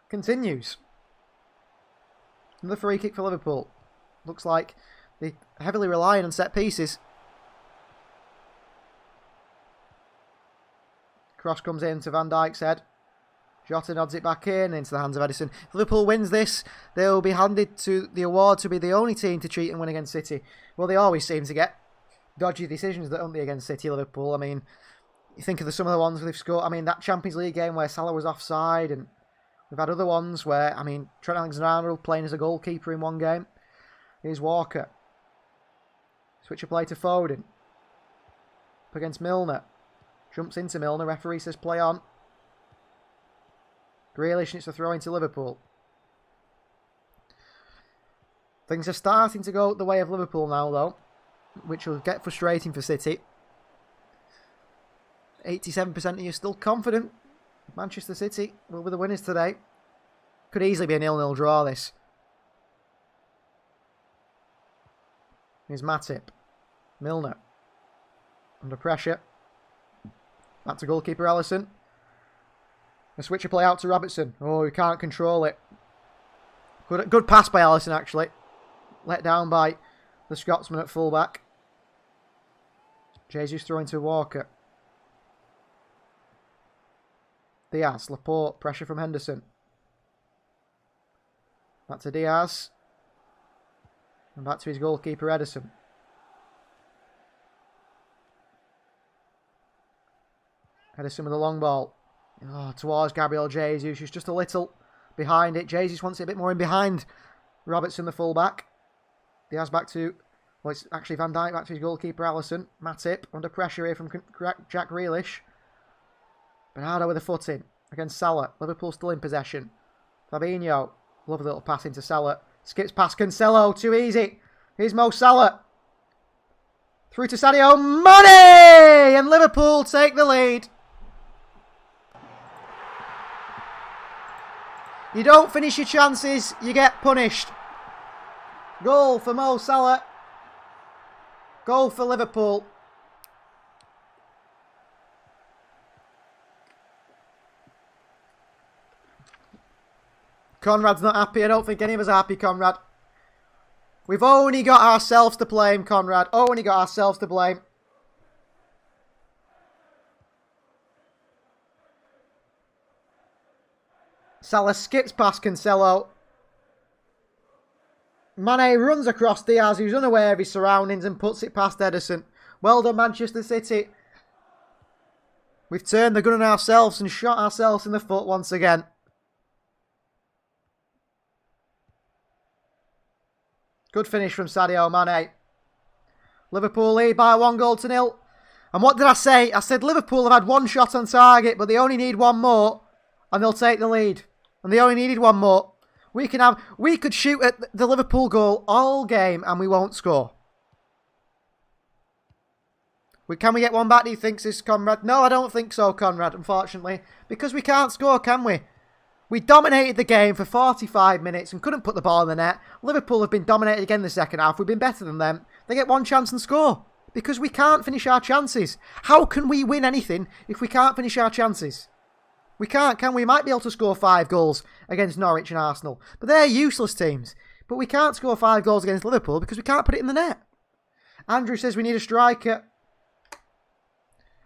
continues. Another free kick for Liverpool. Looks like they heavily relying on set pieces. Cross comes in to Van Dijk's head. Jota nods it back in into the hands of Ederson. If Liverpool wins this, they will be handed to the award to be the only team to cheat and win against City. Well, they always seem to get dodgy decisions, don't they, against City, Liverpool. I mean, you think of some of the ones they've scored. I mean, that Champions League game where Salah was offside, and we've had other ones where, I mean, Trent Alexander-Arnold playing as a goalkeeper in one game. Here's Walker. Switch of play to Foden. Up against Milner. Jumps into Milner. Referee says play on. Grealish needs to throw into Liverpool. Things are starting to go the way of Liverpool now, though, which will get frustrating for City. 87% of you still confident. Manchester City will be the winners today. Could easily be a 0-0 draw, this. Here's Matip. Milner. Under pressure. Back to goalkeeper Ellison. A switcher play out to Robertson. Oh, he can't control it. Good pass by Ellison, actually. Let down by the Scotsman at fullback. Jesus throwing to Walker. Diaz, Laporte, pressure from Henderson. Back to Diaz. And back to his goalkeeper, Ederson. Ederson with a long ball. Oh, towards Gabriel Jesus, who's just a little behind it. Jesus wants it a bit more in behind Robertson, the fullback. Diaz back to, well, it's actually Van Dijk back to his goalkeeper, Alisson. Matip under pressure here from Jack Grealish. Bernardo with a foot in against Salah. Liverpool still in possession. Fabinho, lovely little pass into Salah. Skips past Cancelo, too easy. Here's Mo Salah. Through to Sadio Mane! And Liverpool take the lead. You don't finish your chances, you get punished. Goal for Mo Salah. Goal for Liverpool. Conrad's not happy. I don't think any of us are happy, Conrad. We've only got ourselves to blame, Conrad. Only got ourselves to blame. Salah skips past Cancelo. Mane runs across Diaz, who's unaware of his surroundings, and puts it past Ederson. Well done, Manchester City. We've turned the gun on ourselves and shot ourselves in the foot once again. Good finish from Sadio Mane. Liverpool lead by 1-0. And what did I say? I said Liverpool have had one shot on target, but they only need one more, and they'll take the lead. And they only needed one more. We could shoot at the Liverpool goal all game and we won't score. Can we get one back, do you think, says Conrad? No, I don't think so, Conrad, unfortunately. Because we can't score, can we? We dominated the game for 45 minutes and couldn't put the ball in the net. Liverpool have been dominated again in the second half. We've been better than them. They get one chance and score. Because we can't finish our chances. How can we win anything if we can't finish our chances? We can't, can we? We might be able to score 5 goals against Norwich and Arsenal. But they're useless teams. But we can't score 5 goals against Liverpool because we can't put it in the net. Andrew says we need a striker.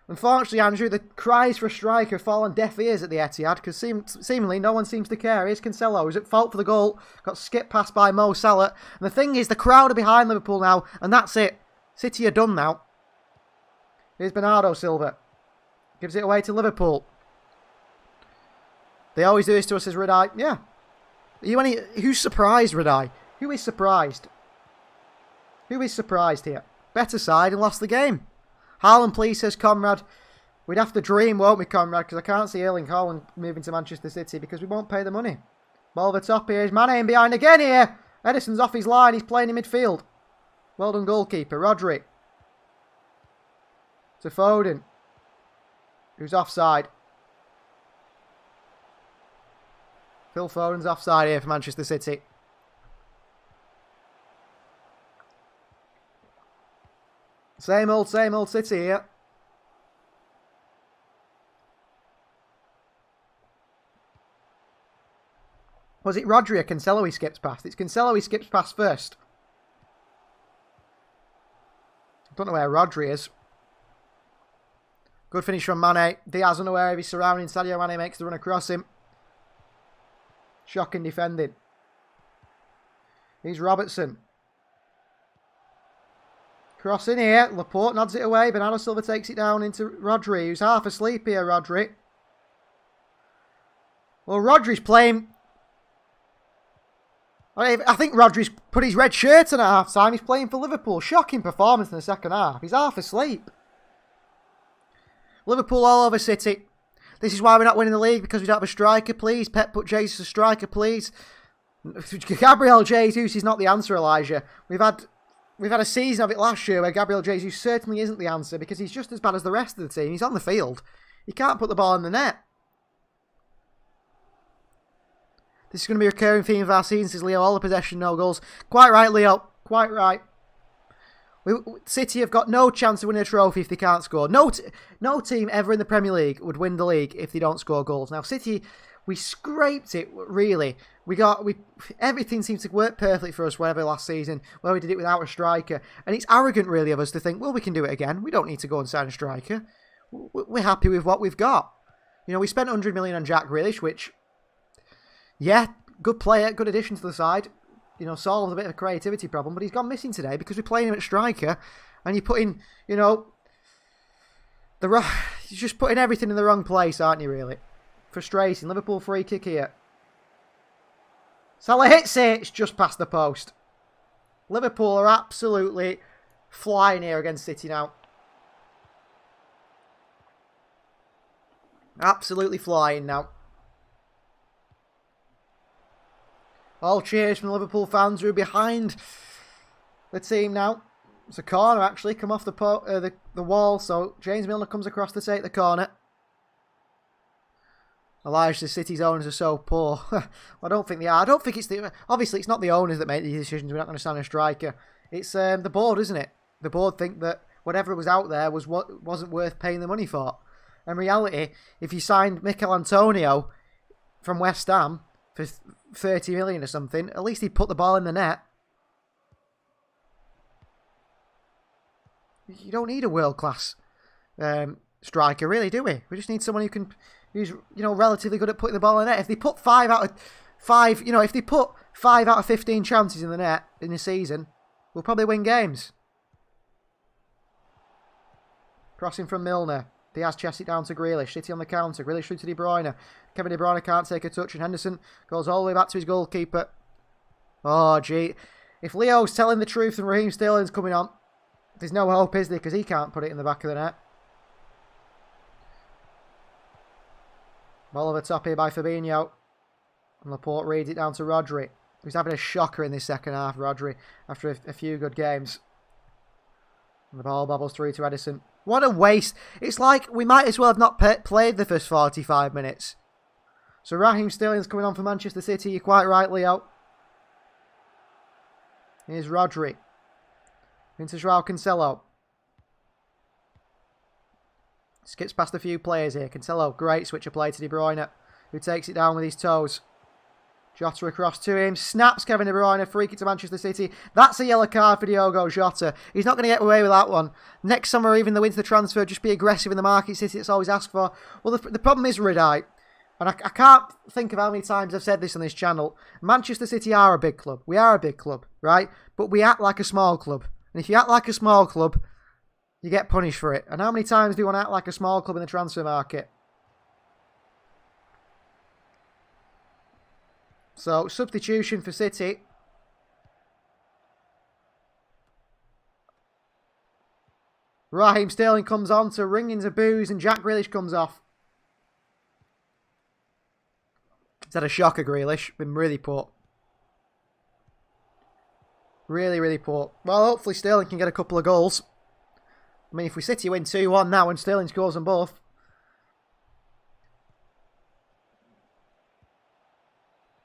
Unfortunately, Andrew, the cries for a striker fall on deaf ears at the Etihad because seemingly no one seems to care. Here's Cancelo, who's at fault for the goal. Got skipped past by Mo Salah. And the thing is, the crowd are behind Liverpool now. And that's it. City are done now. Here's Bernardo Silva. Gives it away to Liverpool. They always do this to us, says Radai. Yeah. Who's surprised, Radai? Who is surprised? Who is surprised here? Better side and lost the game. Haaland, please, says Conrad. We'd have to dream, won't we, Conrad? Because I can't see Erling Haaland moving to Manchester City because we won't pay the money. Ball over the top here. Is Mane in behind again here. Edison's off his line. He's playing in midfield. Well done, goalkeeper. Rodri. To Foden. Who's offside. Phil Foden's offside here for Manchester City. Same old City here. Was it Rodri or Cancelo he skips past? It's Cancelo he skips past first. I don't know where Rodri is. Good finish from Mane. Diaz unaware of his surroundings. Sadio Mane makes the run across him. Shocking defending. Here's Robertson. Cross in here. Laporte nods it away. Bernardo Silva takes it down into Rodri, who's half asleep here, Rodri. Well, Rodri's playing... I think Rodri's put his red shirt on at half time. He's playing for Liverpool. Shocking performance in the second half. He's half asleep. Liverpool all over City. This is why we're not winning the league, because we don't have a striker, please. Pep, put Jesus a striker, please. Gabriel Jesus is not the answer, Elijah. We've had a season of it last year where Gabriel Jesus certainly isn't the answer because he's just as bad as the rest of the team. He's on the field. He can't put the ball in the net. This is going to be a recurring theme of our season, says Leo. All the possession, no goals. Quite right, Leo. Quite right. City have got no chance of winning a trophy if they can't score. No team ever in the Premier League would win the league if they don't score goals. Now, City, we scraped it, really. Everything seems to work perfectly for us wherever last season, where we did it without a striker. And it's arrogant, really, of us to think, well, we can do it again. We don't need to go and sign a striker. We're happy with what we've got. You know, we spent 100 million on Jack Grealish, which, yeah, good player, good addition to the side. You know, solved a bit of a creativity problem, but he's gone missing today because we're playing him at striker, and you're putting, you know, you're just putting everything in the wrong place, aren't you, really? Frustrating. Liverpool free kick here. Salah hits it. It's just past the post. Liverpool are absolutely flying here against City now. Absolutely flying now. All cheers from the Liverpool fans who are behind the team now. It's a corner, actually, come off the wall. So James Milner comes across to take the corner. Elijah, the City's owners are so poor. I don't think they are. I don't think it's the... Obviously, it's not the owners that make these decisions. We're not going to sign a striker. It's the board, isn't it? The board think that whatever was out there wasn't worth paying the money for. In reality, if you signed Mikel Antonio from West Ham for 30 million or something, at least he'd put the ball in the net. You don't need a world-class striker, really, do we? We just need someone who's, you know, relatively good at putting the ball in the net. If they put 5 out of 5, you know, if they put 5 out of 15 chances in the net in the season, we'll probably win games. Crossing from Milner. Diaz chests it down to Grealish. City on the counter. Grealish through to De Bruyne. Kevin De Bruyne can't take a touch, and Henderson goes all the way back to his goalkeeper. Oh, gee. If Leo's telling the truth and Raheem Sterling's coming on, there's no hope, is there? Because he can't put it in the back of the net. Ball over top here by Fabinho. And Laporte reads it down to Rodri, who's having a shocker in this second half, Rodri, after a few good games. And the ball bobbles through to Edison. What a waste. It's like we might as well have not played the first 45 minutes. So Raheem Sterling's coming on for Manchester City. You're quite right, Leo. Here's Rodri. Into Joao Cancelo. Skips past a few players here. Cancelo, great switch of play to De Bruyne, who takes it down with his toes. Jota across to him. Snaps Kevin De Bruyne. Free kick to Manchester City. That's a yellow card for Diogo Jota. He's not going to get away with that one. Next summer, even the winter transfer, just be aggressive in the market. City, it's always asked for. Well, the problem is, Ridai, and I can't think of how many times I've said this on this channel. Manchester City are a big club. We are a big club, right? But we act like a small club. And if you act like a small club, you get punished for it. And how many times do you want to act like a small club in the transfer market? So, substitution for City. Raheem Sterling comes on to ringing to boos, and Jack Grealish comes off. He's had a shocker, Grealish. Been really poor. Really, really poor. Well, hopefully Sterling can get a couple of goals. I mean, if we City win 2-1 now and Sterling scores them both.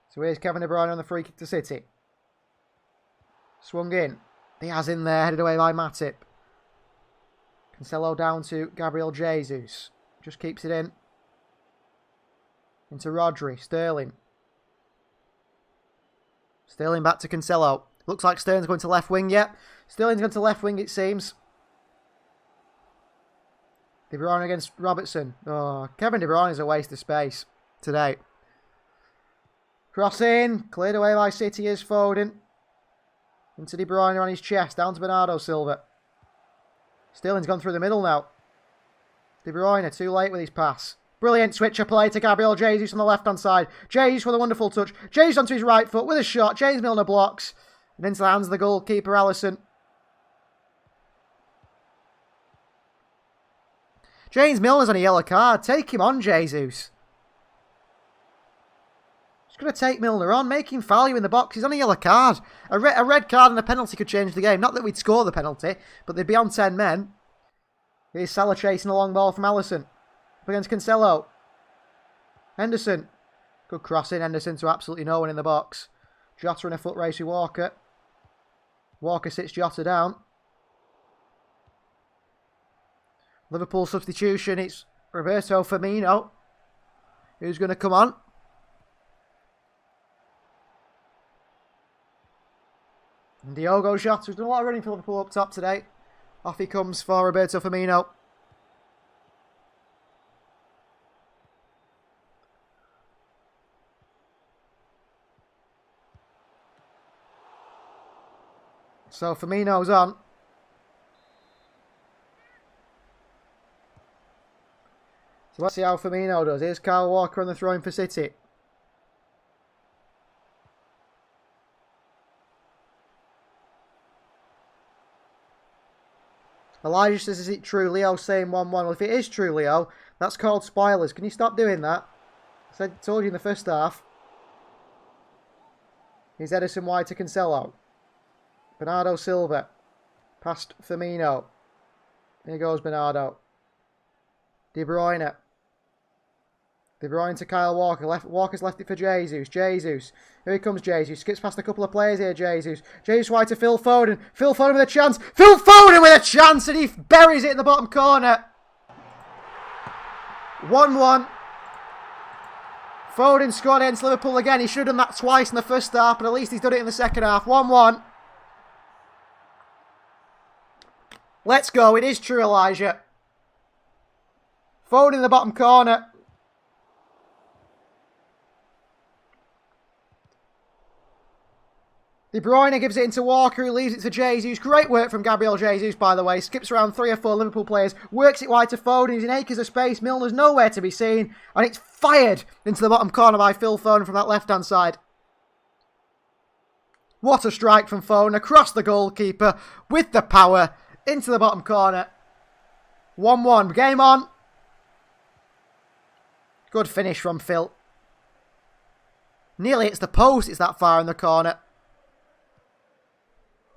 So here's Kevin De Bruyne on the free kick to City. Swung in. Diaz in there, headed away by Matip. Cancelo down to Gabriel Jesus. Just keeps it in. Into Rodri. Sterling. Sterling back to Cancelo. Looks like Sterling's going to left wing. Yep. Sterling's going to left wing, it seems. De Bruyne against Robertson. Oh, Kevin De Bruyne is a waste of space today. Cross in. Cleared away by City is Foden. Into De Bruyne on his chest. Down to Bernardo Silva. Sterling's gone through the middle now. De Bruyne too late with his pass. Brilliant switch of play to Gabriel Jesus on the left-hand side. Jesus with a wonderful touch. Jesus onto his right foot with a shot. James Milner blocks. And into the hands of the goalkeeper, Alisson. James Milner's on a yellow card. Take him on, Jesus. Just going to take Milner on. Make him foul you in the box. He's on a yellow card. A red card and a penalty could change the game. Not that we'd score the penalty, but they'd be on 10 men. Here's Salah chasing a long ball from Alisson. Up against Cancelo. Henderson. Good crossing. Henderson to absolutely no one in the box. Jota in a foot race with Walker. Walker sits Jota down. Liverpool substitution. It's Roberto Firmino who's going to come on. And Diogo Jota, who's done a lot of running for Liverpool up top today. Off he comes for Roberto Firmino. So Firmino's on. So let's see how Firmino does. Here's Kyle Walker on the throw-in for City. Elijah says, is it true? Leo saying 1-1. Well, if it is true, Leo, that's called spoilers. Can you stop doing that? I told you in the first half. Here's Edison wide to Cancelo. Bernardo Silva. Past Firmino. Here goes Bernardo. De Bruyne. De Bruyne to Kyle Walker. Walker's left it for Jesus. Jesus. Here comes Jesus. Skips past a couple of players here, Jesus. Jesus wide to Phil Foden. Phil Foden with a chance. Phil Foden with a chance, and he buries it in the bottom corner. 1-1. Foden scored against Liverpool again. He should have done that twice in the first half, but at least he's done it in the second half. 1-1. Let's go. It is true, Elijah. Foden in the bottom corner. De Bruyne gives it into Walker, who leaves it to Jesus. Great work from Gabriel Jesus, by the way. Skips around 3 or 4 Liverpool players. Works it wide to Foden. He's in acres of space. Milner's nowhere to be seen. And it's fired into the bottom corner by Phil Foden from that left-hand side. What a strike from Foden across the goalkeeper with the power into the bottom corner. 1-1. Game on. Good finish from Phil. Nearly hits the post. It's that far in the corner.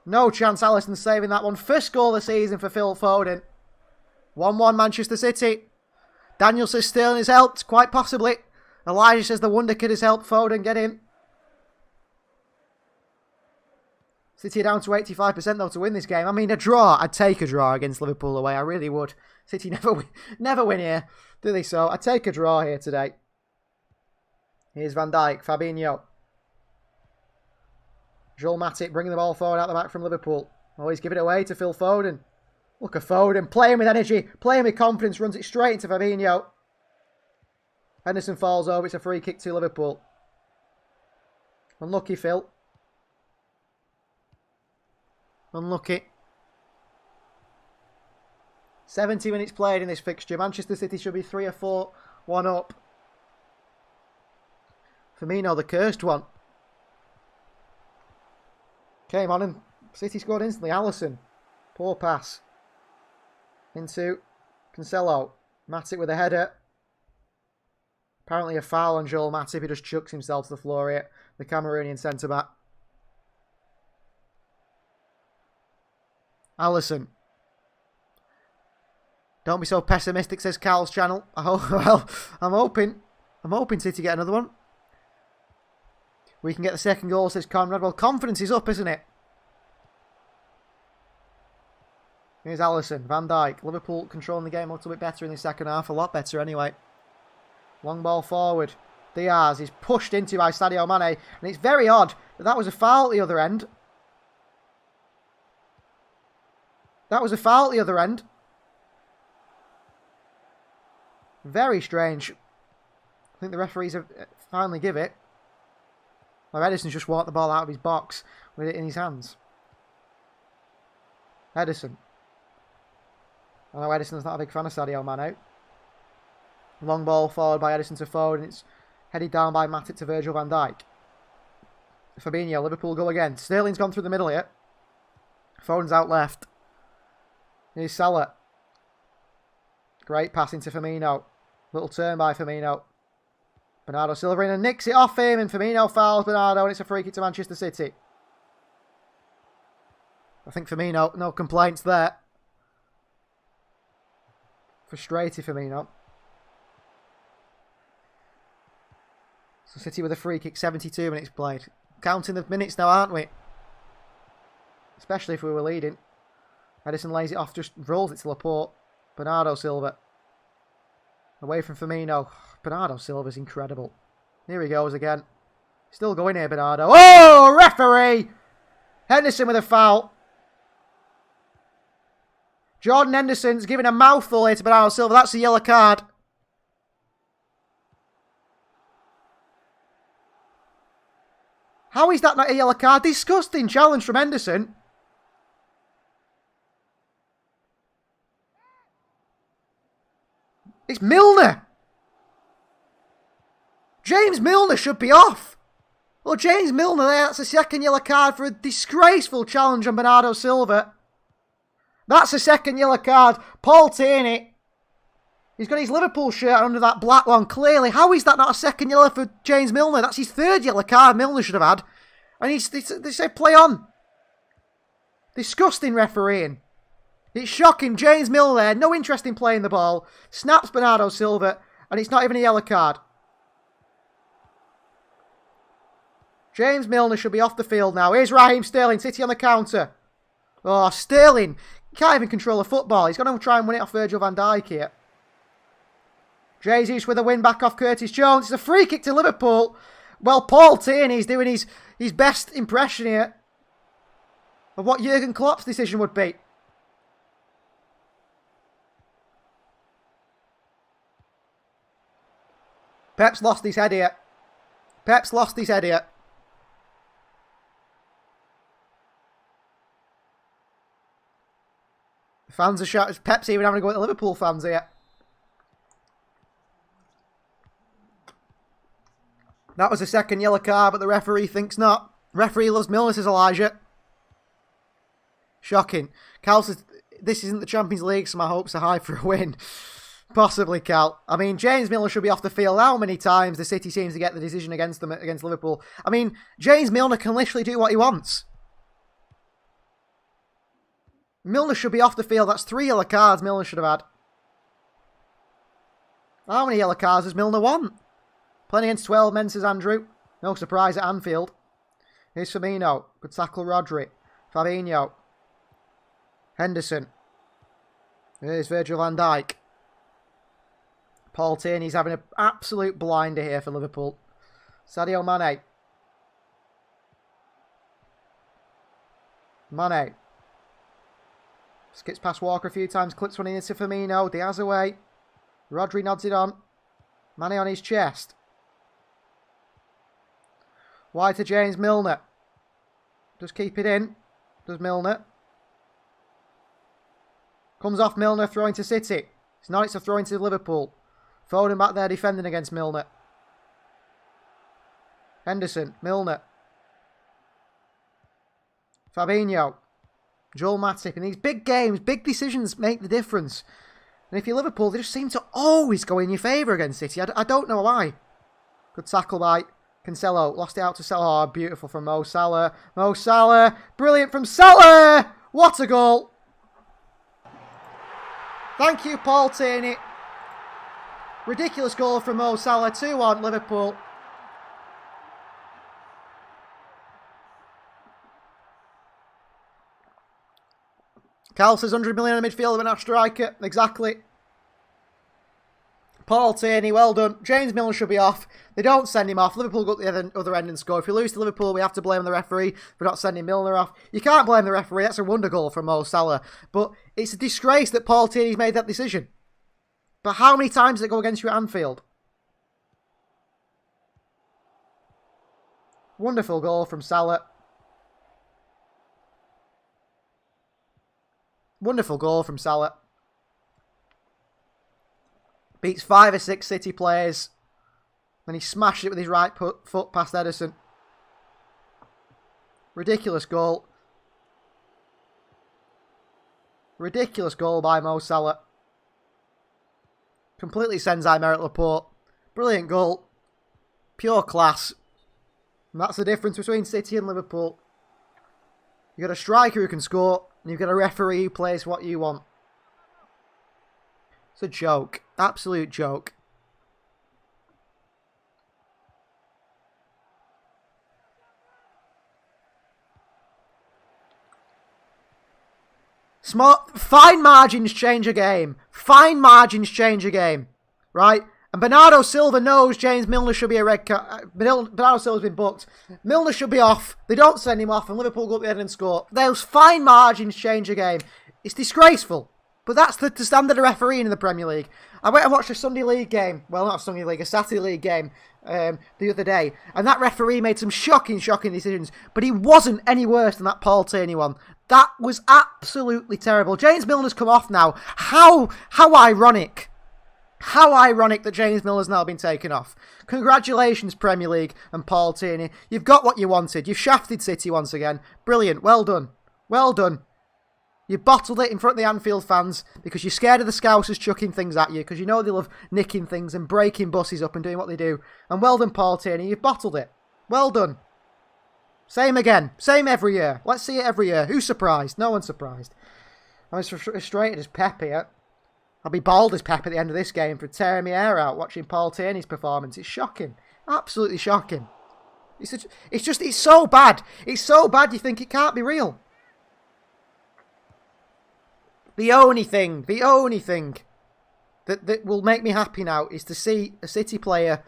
No chance Alisson saving that one. First goal of the season for Phil Foden. 1-1 Manchester City. Daniel says Sterling has helped. Quite possibly. Elijah says the Wonder Kid has helped Foden get in. City are down to 85% though to win this game. I mean, a draw. I'd take a draw against Liverpool away. I really would. City never win here, do they? So I'd take a draw here today. Here's Van Dijk. Fabinho. Joel Matip bringing the ball forward out the back from Liverpool. Always give it away to Phil Foden. Look at Foden. Playing with energy. Playing with confidence. Runs it straight into Fabinho. Henderson falls over. It's a free kick to Liverpool. Unlucky, Phil. Unlucky. 70 minutes played in this fixture. Manchester City should be 3 or 4-1 up. Firmino, the cursed one. Came on and City scored instantly. Alisson. Poor pass. Into Cancelo. Matip with a header. Apparently a foul on Joel Matip. He just chucks himself to the floor here. The Cameroonian centre-back. Alisson. Don't be so pessimistic, says Carl's channel. Well, I'm hoping City get another one. We can get the second goal, says Conrad. Well, confidence is up, isn't it? Here's Alisson. Van Dijk. Liverpool controlling the game a little bit better in the second half. A lot better, anyway. Long ball forward. Diaz is pushed into by Sadio Mane. And it's very odd that was a foul at the other end. That was a foul at the other end. Very strange. I think the referees have finally give it. Or Edison's just walked the ball out of his box with it in his hands. Edison. I know Edison's not a big fan of Sadio Mane. Long ball forward by Edison to Foden. It's headed down by Matip to Virgil van Dijk. Fabinho, Liverpool go again. Sterling's gone through the middle here. Foden's out left. Here's Salah. Great pass into Firmino. Little turn by Firmino. Bernardo Silva in and nicks it off him, and Firmino fouls Bernardo, and it's a free kick to Manchester City. I think Firmino, no complaints there. Frustrated Firmino. So City with a free kick, 72 minutes played. Counting the minutes now, aren't we? Especially if we were leading. Edison lays it off, just rolls it to Laporte. Bernardo Silva. Away from Firmino. Bernardo Silva's incredible. Here he goes again. Still going here, Bernardo. Oh, referee! Henderson with a foul. Jordan Henderson's giving a mouthful here to Bernardo Silva. That's a yellow card. How is that not a yellow card? Disgusting challenge from Henderson. It's Milner. James Milner should be off. Well, James Milner there, that's a second yellow card for a disgraceful challenge on Bernardo Silva. That's a second yellow card. Paul Tierney. He's got his Liverpool shirt under that black one, clearly. How is that not a second yellow for James Milner? That's his third yellow card Milner should have had. And they say play on. Disgusting refereeing. It's shocking. James Milner there, no interest in playing the ball. Snaps Bernardo Silva, and it's not even a yellow card. James Milner should be off the field now. Here's Raheem Sterling, City on the counter. Oh, Sterling. He can't even control a football. He's going to try and win it off Virgil van Dijk here. Jesus with a win back off Curtis Jones. It's a free kick to Liverpool. Well, Paul Tierney's doing his best impression here of what Jurgen Klopp's decision would be. Pep's lost his head here. Pep's lost his head here. The fans are shouting. Pep's even having a go at the Liverpool fans here. That was a second yellow card, but the referee thinks not. Referee loves Milner, says Elijah. Shocking. Cal says, this isn't the Champions League, so my hopes are high for a win. Possibly, Cal. I mean, James Milner should be off the field. How many times the City seems to get the decision against them, against Liverpool? I mean, James Milner can literally do what he wants. Milner should be off the field. That's 3 yellow cards Milner should have had. How many yellow cards does Milner want? Playing against 12 men, says Andrew. No surprise at Anfield. Here's Firmino. Good tackle, Rodri. Fabinho. Henderson. Here's Virgil van Dijk. Paul Tierney's having an absolute blinder here for Liverpool. Sadio Mane. Mane. Skips past Walker a few times. Clips one into Firmino. Diaz away. Rodri nods it on. Mane on his chest. Wide to James Milner. Does keep it in. Does Milner. Comes off Milner, throwing to City. It's not, it's a throw into Liverpool. Foden back there defending against Milner. Henderson, Milner. Fabinho. Joel Matip. In these big games, big decisions make the difference. And if you're Liverpool, they just seem to always go in your favour against City. I don't know why. Good tackle by Cancelo. Lost it out to Salah. Oh, beautiful from Mo Salah. Mo Salah. Brilliant from Salah. What a goal. Thank you, Paul Tierney. Ridiculous goal from Mo Salah. 2-1 Liverpool. Cal says 100 million in the midfield, but not striker. Exactly. Paul Tierney, well done. James Milner should be off. They don't send him off. Liverpool go to the other end and score. If we lose to Liverpool, we have to blame the referee for not sending Milner off. You can't blame the referee. That's a wonder goal from Mo Salah. But it's a disgrace that Paul Tierney's made that decision. But how many times does it go against you at Anfield? Wonderful goal from Salah. Wonderful goal from Salah. Beats 5 or 6 City players. Then he smashed it with his right foot past Ederson. Ridiculous goal. Ridiculous goal by Mo Salah. Completely sends Aymeric Laporte. Brilliant goal. Pure class. And that's the difference between City and Liverpool. You've got a striker who can score, and you've got a referee who plays what you want. It's a joke. Absolute joke. Fine margins change a game. Fine margins change a game. Right? And Bernardo Silva knows James Milner should be a red card. Bernardo Silva's been booked. Milner should be off. They don't send him off and Liverpool go up the end and score. Those fine margins change a game. It's disgraceful. But that's the standard of refereeing in the Premier League. I went and watched a Sunday League game. Well, not a Sunday League, a Saturday League game the other day. And that referee made some shocking decisions. But he wasn't any worse than that Paul Tierney one. That was absolutely terrible. James Milner's come off now. How ironic. How ironic that James Milner's now been taken off. Congratulations, Premier League and Paul Tierney. You've got what you wanted. You've shafted City once again. Brilliant. Well done. Well done. You bottled it in front of the Anfield fans because you're scared of the Scousers chucking things at you because you know they love nicking things and breaking buses up and doing what they do. And well done, Paul Tierney. You've bottled it. Well done. Same again. Same every year. Let's see it every year. Who's surprised? No one's surprised. I'm as frustrated as Pep here. I'll be bald as Pep at the end of this game for tearing my hair out watching Paul Tierney's performance. It's shocking. Absolutely shocking. It's so bad. It's so bad you think it can't be real. The only thing that will make me happy now is to see a City player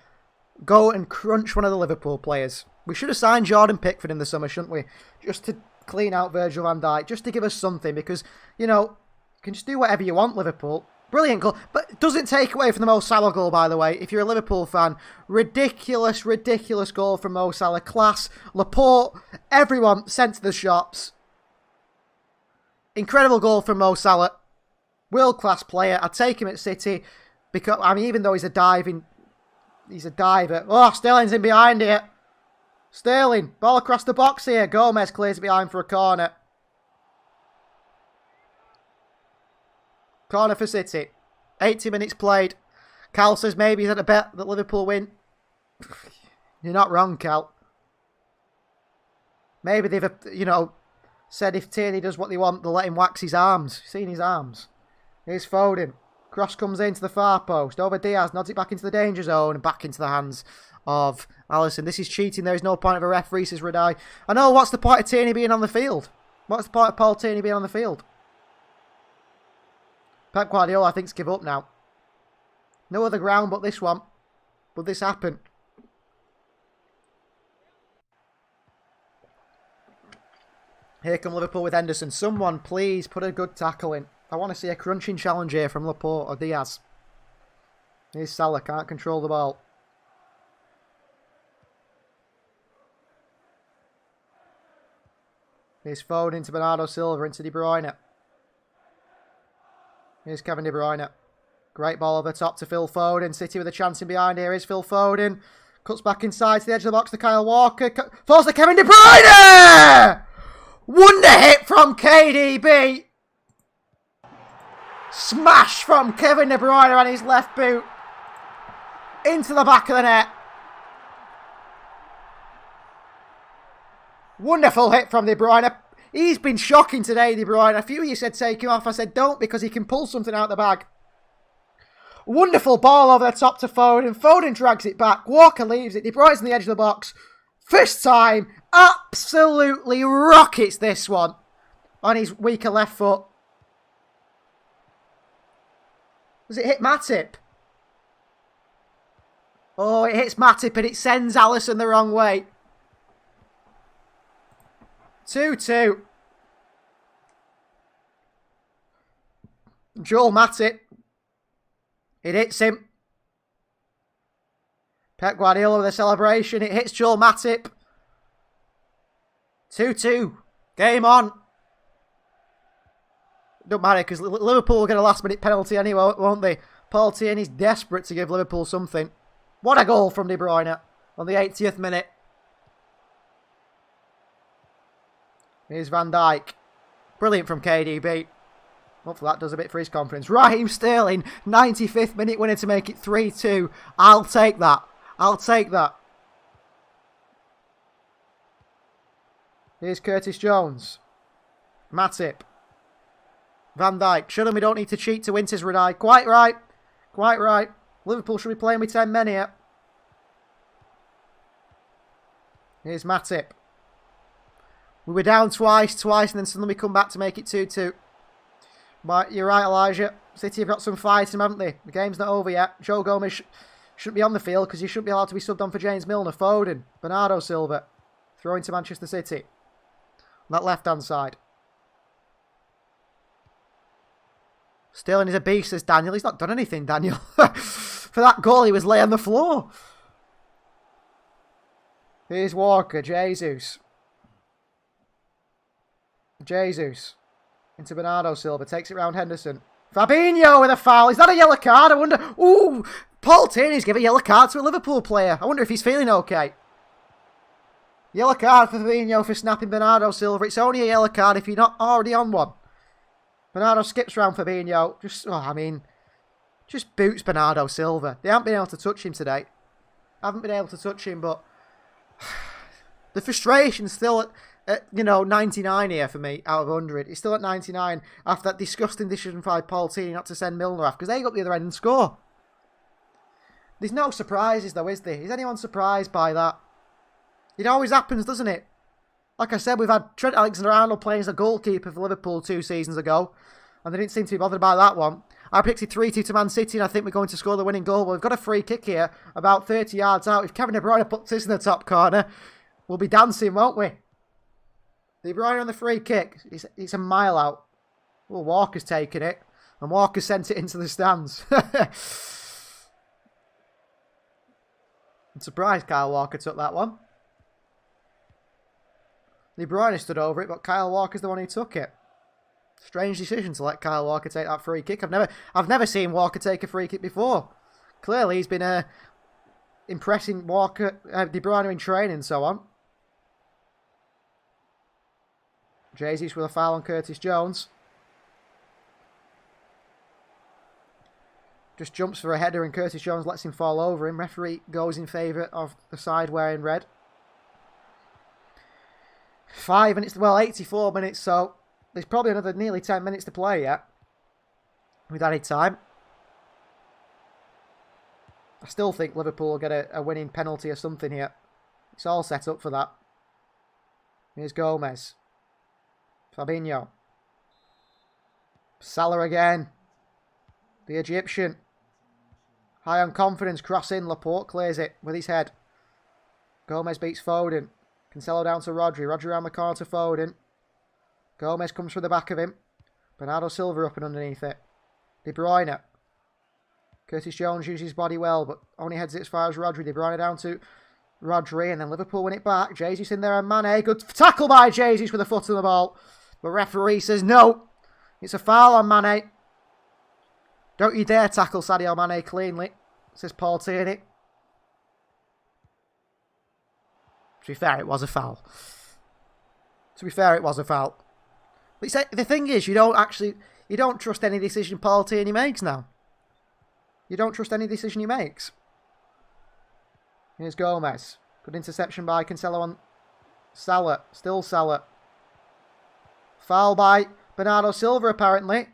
go and crunch one of the Liverpool players. We should have signed Jordan Pickford in the summer, shouldn't we? Just to clean out Virgil van Dijk, just to give us something, because, you know, you can just do whatever you want, Liverpool. Brilliant goal, but it doesn't take away from the Mo Salah goal, by the way. If you're a Liverpool fan, ridiculous goal from Mo Salah. Class. Laporte, everyone sent to the shops. Incredible goal from Mo Salah. World-class player. I'd take him at City because, I mean, even though he's a diver. Oh, Sterling's in behind here. Sterling, ball across the box here. Gomez clears it behind for a corner. Corner for City. 80 minutes played. Cal says maybe he's at a bet that Liverpool win. You're not wrong, Cal. Maybe they've, you know, said if Tierney does what they want, they'll let him wax his arms. Seen his arms. Here's Foden. Cross comes into the far post. Over Diaz. Nods it back into the danger zone. And back into the hands of Alisson. This is cheating. There is no point of a referee, says Radai. I know, what's the point of Tierney being on the field? What's the point of Paul Tierney being on the field? Pep Guardiola, I think, give up now. No other ground but this one. Would this happen? Here come Liverpool with Henderson. Someone, please, put a good tackle in. I want to see a crunching challenge here from Laporte or Diaz. Here's Salah, can't control the ball. Here's Foden into Bernardo Silva, into De Bruyne. Here's Kevin De Bruyne. Great ball over the top to Phil Foden. City with a chance in behind here. Here's Phil Foden. Cuts back inside to the edge of the box to Kyle Walker. Falls to Kevin De Bruyne! Wonder hit from KDB. Smash from Kevin De Bruyne on his left boot. Into the back of the net. Wonderful hit from De Bruyne. He's been shocking today, De Bruyne. A few of you said take him off. I said don't, because he can pull something out the bag. Wonderful ball over the top to Foden. Foden drags it back. Walker leaves it. De Bruyne's on the edge of the box. First time. Absolutely rockets this one. On his weaker left foot. Does it hit Matip? Oh, it hits Matip and it sends Alisson the wrong way. 2-2. Joel Matip. It hits him. Pep Guardiola with a celebration. It hits Joel Matip. 2-2. Game on. Don't matter, because Liverpool will get a last-minute penalty anyway, won't they? Paul Tierney's desperate to give Liverpool something. What a goal from De Bruyne on the 80th minute. Here's Van Dijk. Brilliant from KDB. Hopefully that does a bit for his confidence. Raheem Sterling, 95th minute winner to make it 3-2. I'll take that. I'll take that. Here's Curtis Jones. Matip. Van Dijk. Should we don't need to cheat to win, says Radai. Quite right. Quite right. Liverpool should be playing with 10 men here. Here's Matip. We were down twice, and then suddenly we come back to make it 2-2. But you're right, Elijah. City have got some fight in them, haven't they? The game's not over yet. Joe Gomez shouldn't be on the field because he shouldn't be allowed to be subbed on for James Milner. Foden, Bernardo Silva, throwing to Manchester City. On that left-hand side. Sterling is a beast, says Daniel. He's not done anything, Daniel. For that goal, he was lay on the floor. Here's Walker, Jesus. Jesus. Into Bernardo Silva. Takes it round Henderson. Fabinho with a foul. Is that a yellow card? I wonder. Ooh, Paul Tierney's given a yellow card to a Liverpool player. I wonder if he's feeling okay. Yellow card for Fabinho for snapping Bernardo Silva. It's only a yellow card if you're not already on one. Bernardo skips round Fabinho. Just boots Bernardo Silva. They haven't been able to touch him today. Haven't been able to touch him, but the frustration's still at 99 here for me out of 100. It's still at 99 after that disgusting decision by Paul Tierney not to send Milner off because they got the other end and score. There's no surprises though, is there? Is anyone surprised by that? It always happens, doesn't it? Like I said, we've had Trent Alexander-Arnold playing as a goalkeeper for Liverpool 2 seasons ago, and they didn't seem to be bothered by that one. I predicted 3-2 to Man City, and I think we're going to score the winning goal. But we've got a free kick here, about 30 yards out. If Kevin De Bruyne puts this in the top corner, we'll be dancing, won't we? De Bruyne on the free kick. It's a mile out. Well, Walker's taken it, and Walker sent it into the stands. I'm surprised Kyle Walker took that one. De Bruyne stood over it, but Kyle Walker's the one who took it. Strange decision to let Kyle Walker take that free kick. I've never seen Walker take a free kick before. Clearly, he's been impressing Walker, De Bruyne in training and so on. Jesus with a foul on Curtis Jones. Just jumps for a header and Curtis Jones lets him fall over him. Referee goes in favour of the side wearing red. 84 minutes, so there's probably another nearly 10 minutes to play yet. With added time. I still think Liverpool will get a winning penalty or something here. It's all set up for that. Here's Gomez. Fabinho. Salah again. The Egyptian. High on confidence, cross in. Laporte clears it with his head. Gomez beats Foden. Cancelo down to Rodri. Rodri around the corner to Foden. Gomez comes from the back of him. Bernardo Silva up and underneath it. De Bruyne. Curtis Jones uses his body well, but only heads it as far as Rodri. De Bruyne down to Rodri, and then Liverpool win it back. Jesus in there and Mane. Good tackle by Jesus with a foot on the ball. The referee says no. It's a foul on Mane. Don't you dare tackle Sadio Mane cleanly, says Paul Tierney. To be fair, it was a foul. But the thing is, you don't trust any decision Paul Tierney makes now. You don't trust any decision he makes. Here's Gomez. Good interception by Cancelo on Salah. Still Salah. Foul by Bernardo Silva, apparently.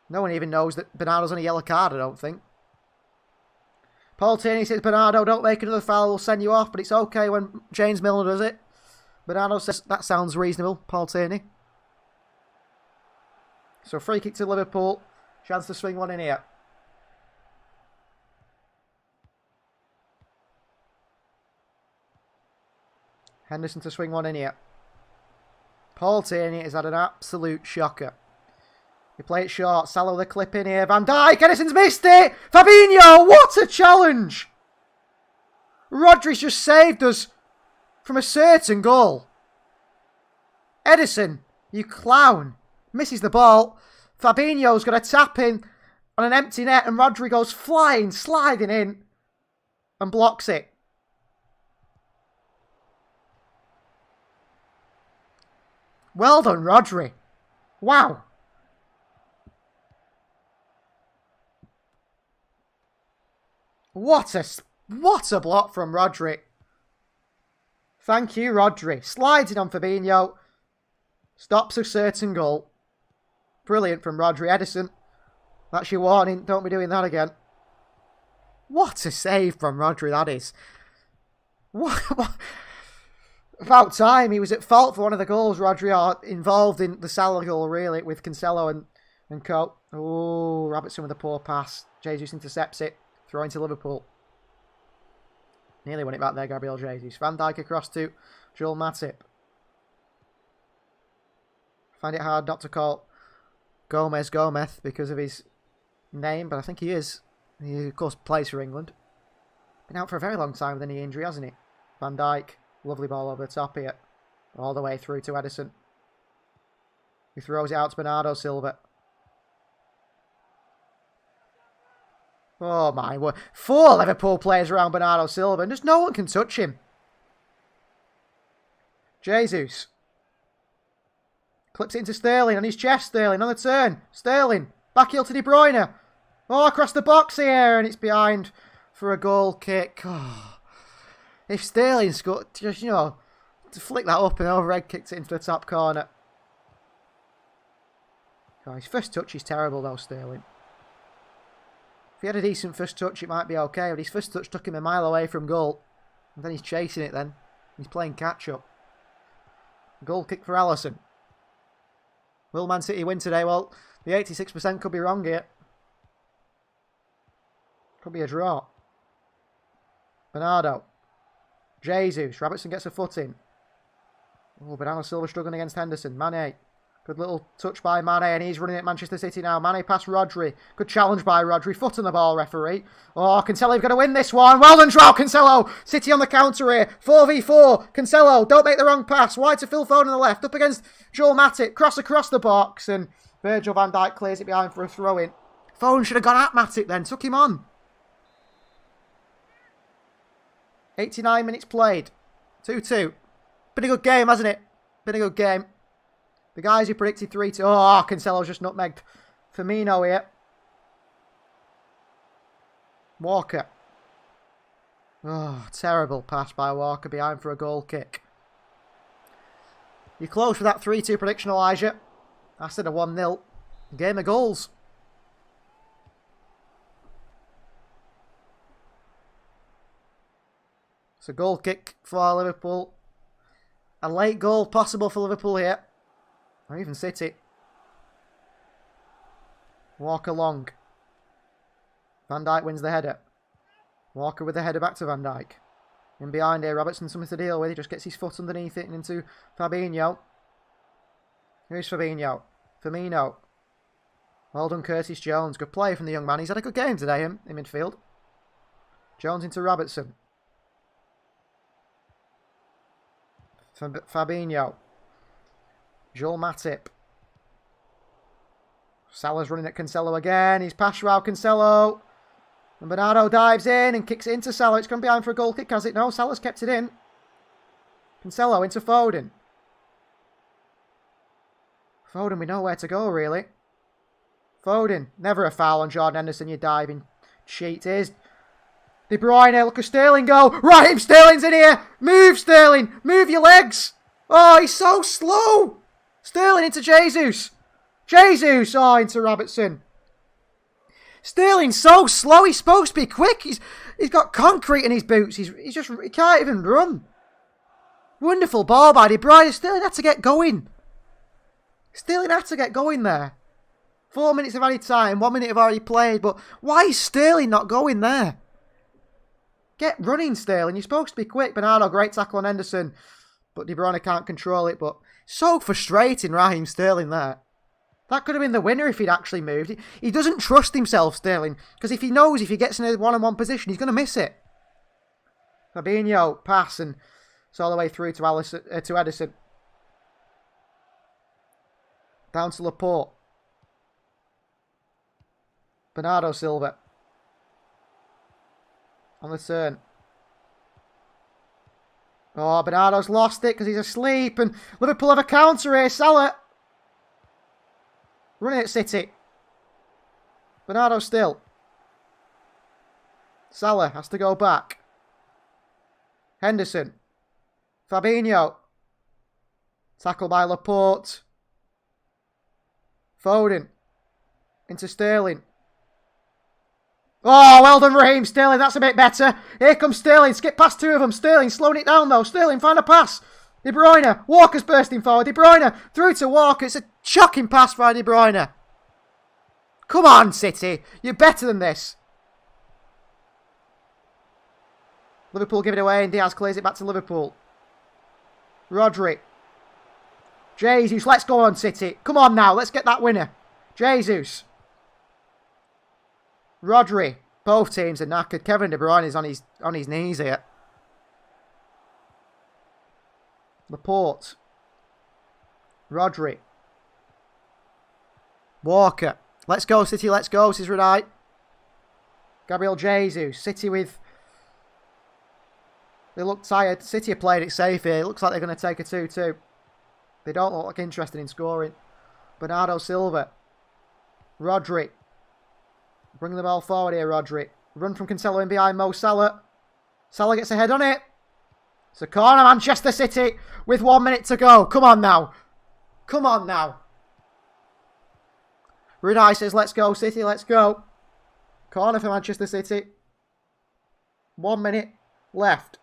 No one even knows that Bernardo's on a yellow card, I don't think. Paul Tierney says, Bernardo, don't make another foul, we'll send you off, but it's okay when James Milner does it. Bernardo says, that sounds reasonable, Paul Tierney. So free kick to Liverpool. Chance to swing one in here. Henderson to swing one in here. Paul Tierney has had an absolute shocker. He play it short. Salah with a clip in here. Van Dijk. Edison's missed it. Fabinho. What a challenge. Rodri's just saved us from a certain goal. Edison, you clown. Misses the ball. Fabinho's got a tap in on an empty net and Rodri goes flying, sliding in and blocks it. Well done, Rodri. Wow. What a block from Rodri. Thank you, Rodri. Slides in on Fabinho. Stops a certain goal. Brilliant from Rodri. Edison. That's your warning. Don't be doing that again. What a save from Rodri that is. What? About time. He was at fault for one of the goals, Rodri, or involved in the Salah goal, really, with Cancelo and co. Oh, Robertson with a poor pass. Jesus intercepts it. Throw into Liverpool. Nearly won it back there, Gabriel Jesus. Van Dijk across to Joel Matip. Find it hard not to call Gomez because of his name, but I think he is. He, of course, plays for England. Been out for a very long time with a knee injury, hasn't he? Van Dijk. Lovely ball over the top here. All the way through to Edison. He throws it out to Bernardo Silva. Oh my word. 4 Liverpool players around Bernardo Silva and just no one can touch him. Jesus. Clips it into Sterling on his chest. Sterling on the turn. Sterling. Back heel to De Bruyne. Oh, across the box here. And it's behind for a goal kick. Oh. If Sterling scored, just, you know, to flick that up and overhead kicked it into the top corner. Oh, his first touch is terrible though, Sterling. If he had a decent first touch, it might be okay. But his first touch took him a mile away from goal. And then he's chasing it then. He's playing catch-up. Goal kick for Alisson. Will Man City win today? Well, the 86% could be wrong here. Could be a draw. Bernardo. Jesus. Robertson gets a foot in. Oh, Bernardo Silva struggling against Henderson. Mane. Good little touch by Mane, and he's running at Manchester City now. Mane past Rodri. Good challenge by Rodri. Foot on the ball, referee. Oh, Cancelo's going to win this one. Well done, Joao Cancelo. City on the counter here. 4v4. Cancelo, don't make the wrong pass. Wide to Phil Foden on the left. Up against Joel Matip. Cross across the box, and Virgil van Dijk clears it behind for a throw-in. Foden should have gone at Matip then. Took him on. 89 minutes played. 2-2. Been a good game, hasn't it? Been a good game. The guys who predicted 3-2. Oh, Cancelo's just nutmegged Firmino here. Walker. Oh, terrible pass by Walker behind for a goal kick. You're close with that 3-2 prediction, Elijah. I said a 1-0. Game of goals. It's a goal kick for Liverpool. A late goal possible for Liverpool here. Or even City. Walker long. Van Dijk wins the header. Walker with the header back to Van Dijk. In behind here, Robertson something to deal with. He just gets his foot underneath it and into Fabinho. Here's Fabinho. Firmino. Well done, Curtis Jones. Good play from the young man. He's had a good game today in midfield. Jones into Robertson. Fabinho. Joel Matip. Salah's running at Cancelo again. He's passed Joao Cancelo. And Bernardo dives in and kicks it into Salah. It's gone behind for a goal kick, has it? No, Salah's kept it in. Cancelo into Foden. Foden, we know where to go, really. Foden. Never a foul on Jordan Henderson, you diving cheat. Here's De Bruyne. Look at Sterling go. Raheem Sterling's in here. Move, Sterling. Move your legs. Oh, he's so slow. Sterling into Jesus. Jesus. Oh, into Robertson. Sterling's so slow. He's supposed to be quick. He's got concrete in his boots. He can't even run. Wonderful ball by De Bruyne. Sterling had to get going. Sterling had to get going there. 4 minutes of added time. 1 minute have already played. But why is Sterling not going there? Get running, Sterling. You're supposed to be quick. Bernardo, great tackle on Henderson. But De Bruyne can't control it. But so frustrating, Raheem Sterling there. That could have been the winner if he'd actually moved. He doesn't trust himself, Sterling. Because if he knows if he gets in a one-on-one position, he's going to miss it. Fabinho, pass. And it's all the way through to Edison. Down to Laporte. Bernardo Silva. On the turn. Oh, Bernardo's lost it because he's asleep. And Liverpool have a counter here. Salah. Running at City. Bernardo still. Salah has to go back. Henderson. Fabinho. Tackle by Laporte. Foden. Into Sterling. Oh, well done, Raheem Sterling. That's a bit better. Here comes Sterling. Skip past 2 of them. Sterling slowing it down, though. Sterling, find a pass. De Bruyne. Walker's bursting forward. De Bruyne through to Walker. It's a shocking pass by De Bruyne. Come on, City. You're better than this. Liverpool give it away and Diaz clears it back to Liverpool. Rodri. Jesus, let's go on, City. Come on now, let's get that winner. Jesus. Rodri. Both teams are knackered. Kevin De Bruyne is on his knees here. Laporte. Rodri. Walker. Let's go, City, let's go, says Radai. Gabriel Jesus. City with... They look tired. City have played it safe here. It looks like they're going to take a 2-2. They don't look like interested in scoring. Bernardo Silva. Rodri. Bring the ball forward here, Rodri. Run from Cancelo in behind Mo Salah. Salah gets a head on it. It's a corner, Manchester City, with 1 minute to go. Come on now. Come on now. Radai says, let's go, City, let's go. Corner for Manchester City. 1 minute left.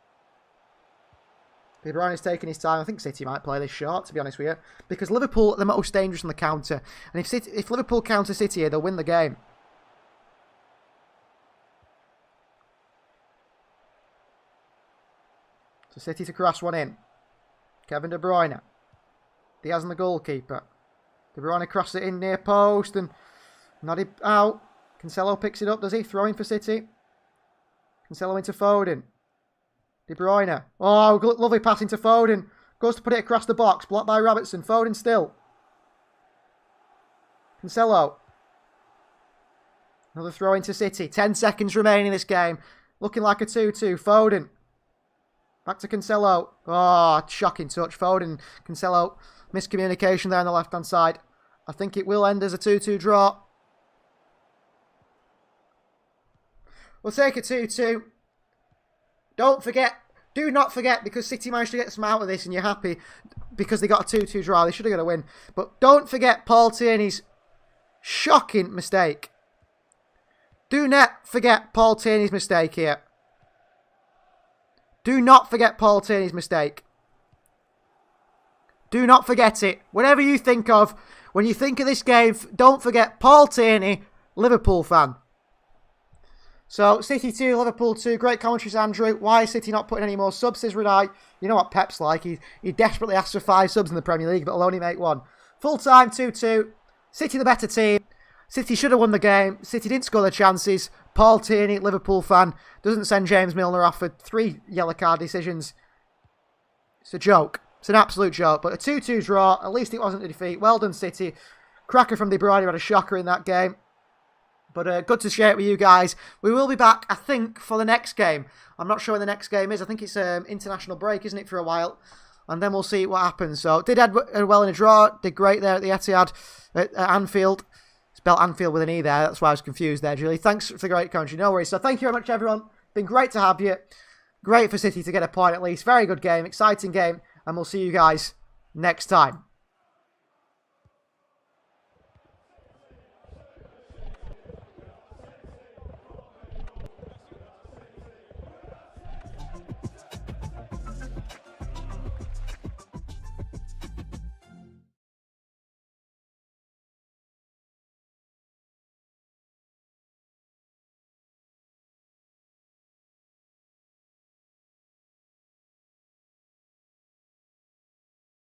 De Bruyne is taking his time. I think City might play this short, to be honest with you. Because Liverpool are the most dangerous on the counter. And if Liverpool counter City here, they'll win the game. So City to cross one in. Kevin De Bruyne. Diaz and the goalkeeper. De Bruyne crosses it in near post and nodded out. Cancelo picks it up, does he? Throwing for City. Cancelo into Foden. De Bruyne. Oh, lovely pass into Foden. Goes to put it across the box. Blocked by Robertson. Foden still. Cancelo. Another throw into City. 10 seconds remaining in this game. Looking like a 2-2. Foden. Back to Cancelo. Oh, shocking touch. Foden. Cancelo. Miscommunication there on the left-hand side. I think it will end as a 2-2 draw. We'll take a 2-2. Don't forget, do not forget, because City managed to get some out of this and you're happy because they got a 2-2 draw. They should have got a win. But don't forget Paul Tierney's shocking mistake. Do not forget Paul Tierney's mistake here. Do not forget Paul Tierney's mistake. Do not forget it. Whatever you think of, when you think of this game, don't forget Paul Tierney, Liverpool fan. So, City 2, Liverpool 2. Great commentaries, Andrew. Why is City not putting any more subs, says Radai? You know what Pep's like. He desperately asks for 5 subs in the Premier League, but will only make 1. Full time, 2-2. City the better team. City should have won the game. City didn't score their chances. Paul Tierney, Liverpool fan, doesn't send James Milner off for 3 yellow card decisions. It's a joke. It's an absolute joke. But a 2-2 draw. At least it wasn't a defeat. Well done, City. Cracker from De Bruyne, who had a shocker in that game. But good to share it with you guys. We will be back, I think, for the next game. I'm not sure when the next game is. I think it's international break, isn't it, for a while? And then we'll see what happens. So, did well in a draw. Did great there at the Etihad at Anfield. Spelled Anfield with an E there. That's why I was confused there, Julie. Thanks for the great commentary. No worries. So, thank you very much, everyone. Been great to have you. Great for City to get a point at least. Very good game. Exciting game. And we'll see you guys next time.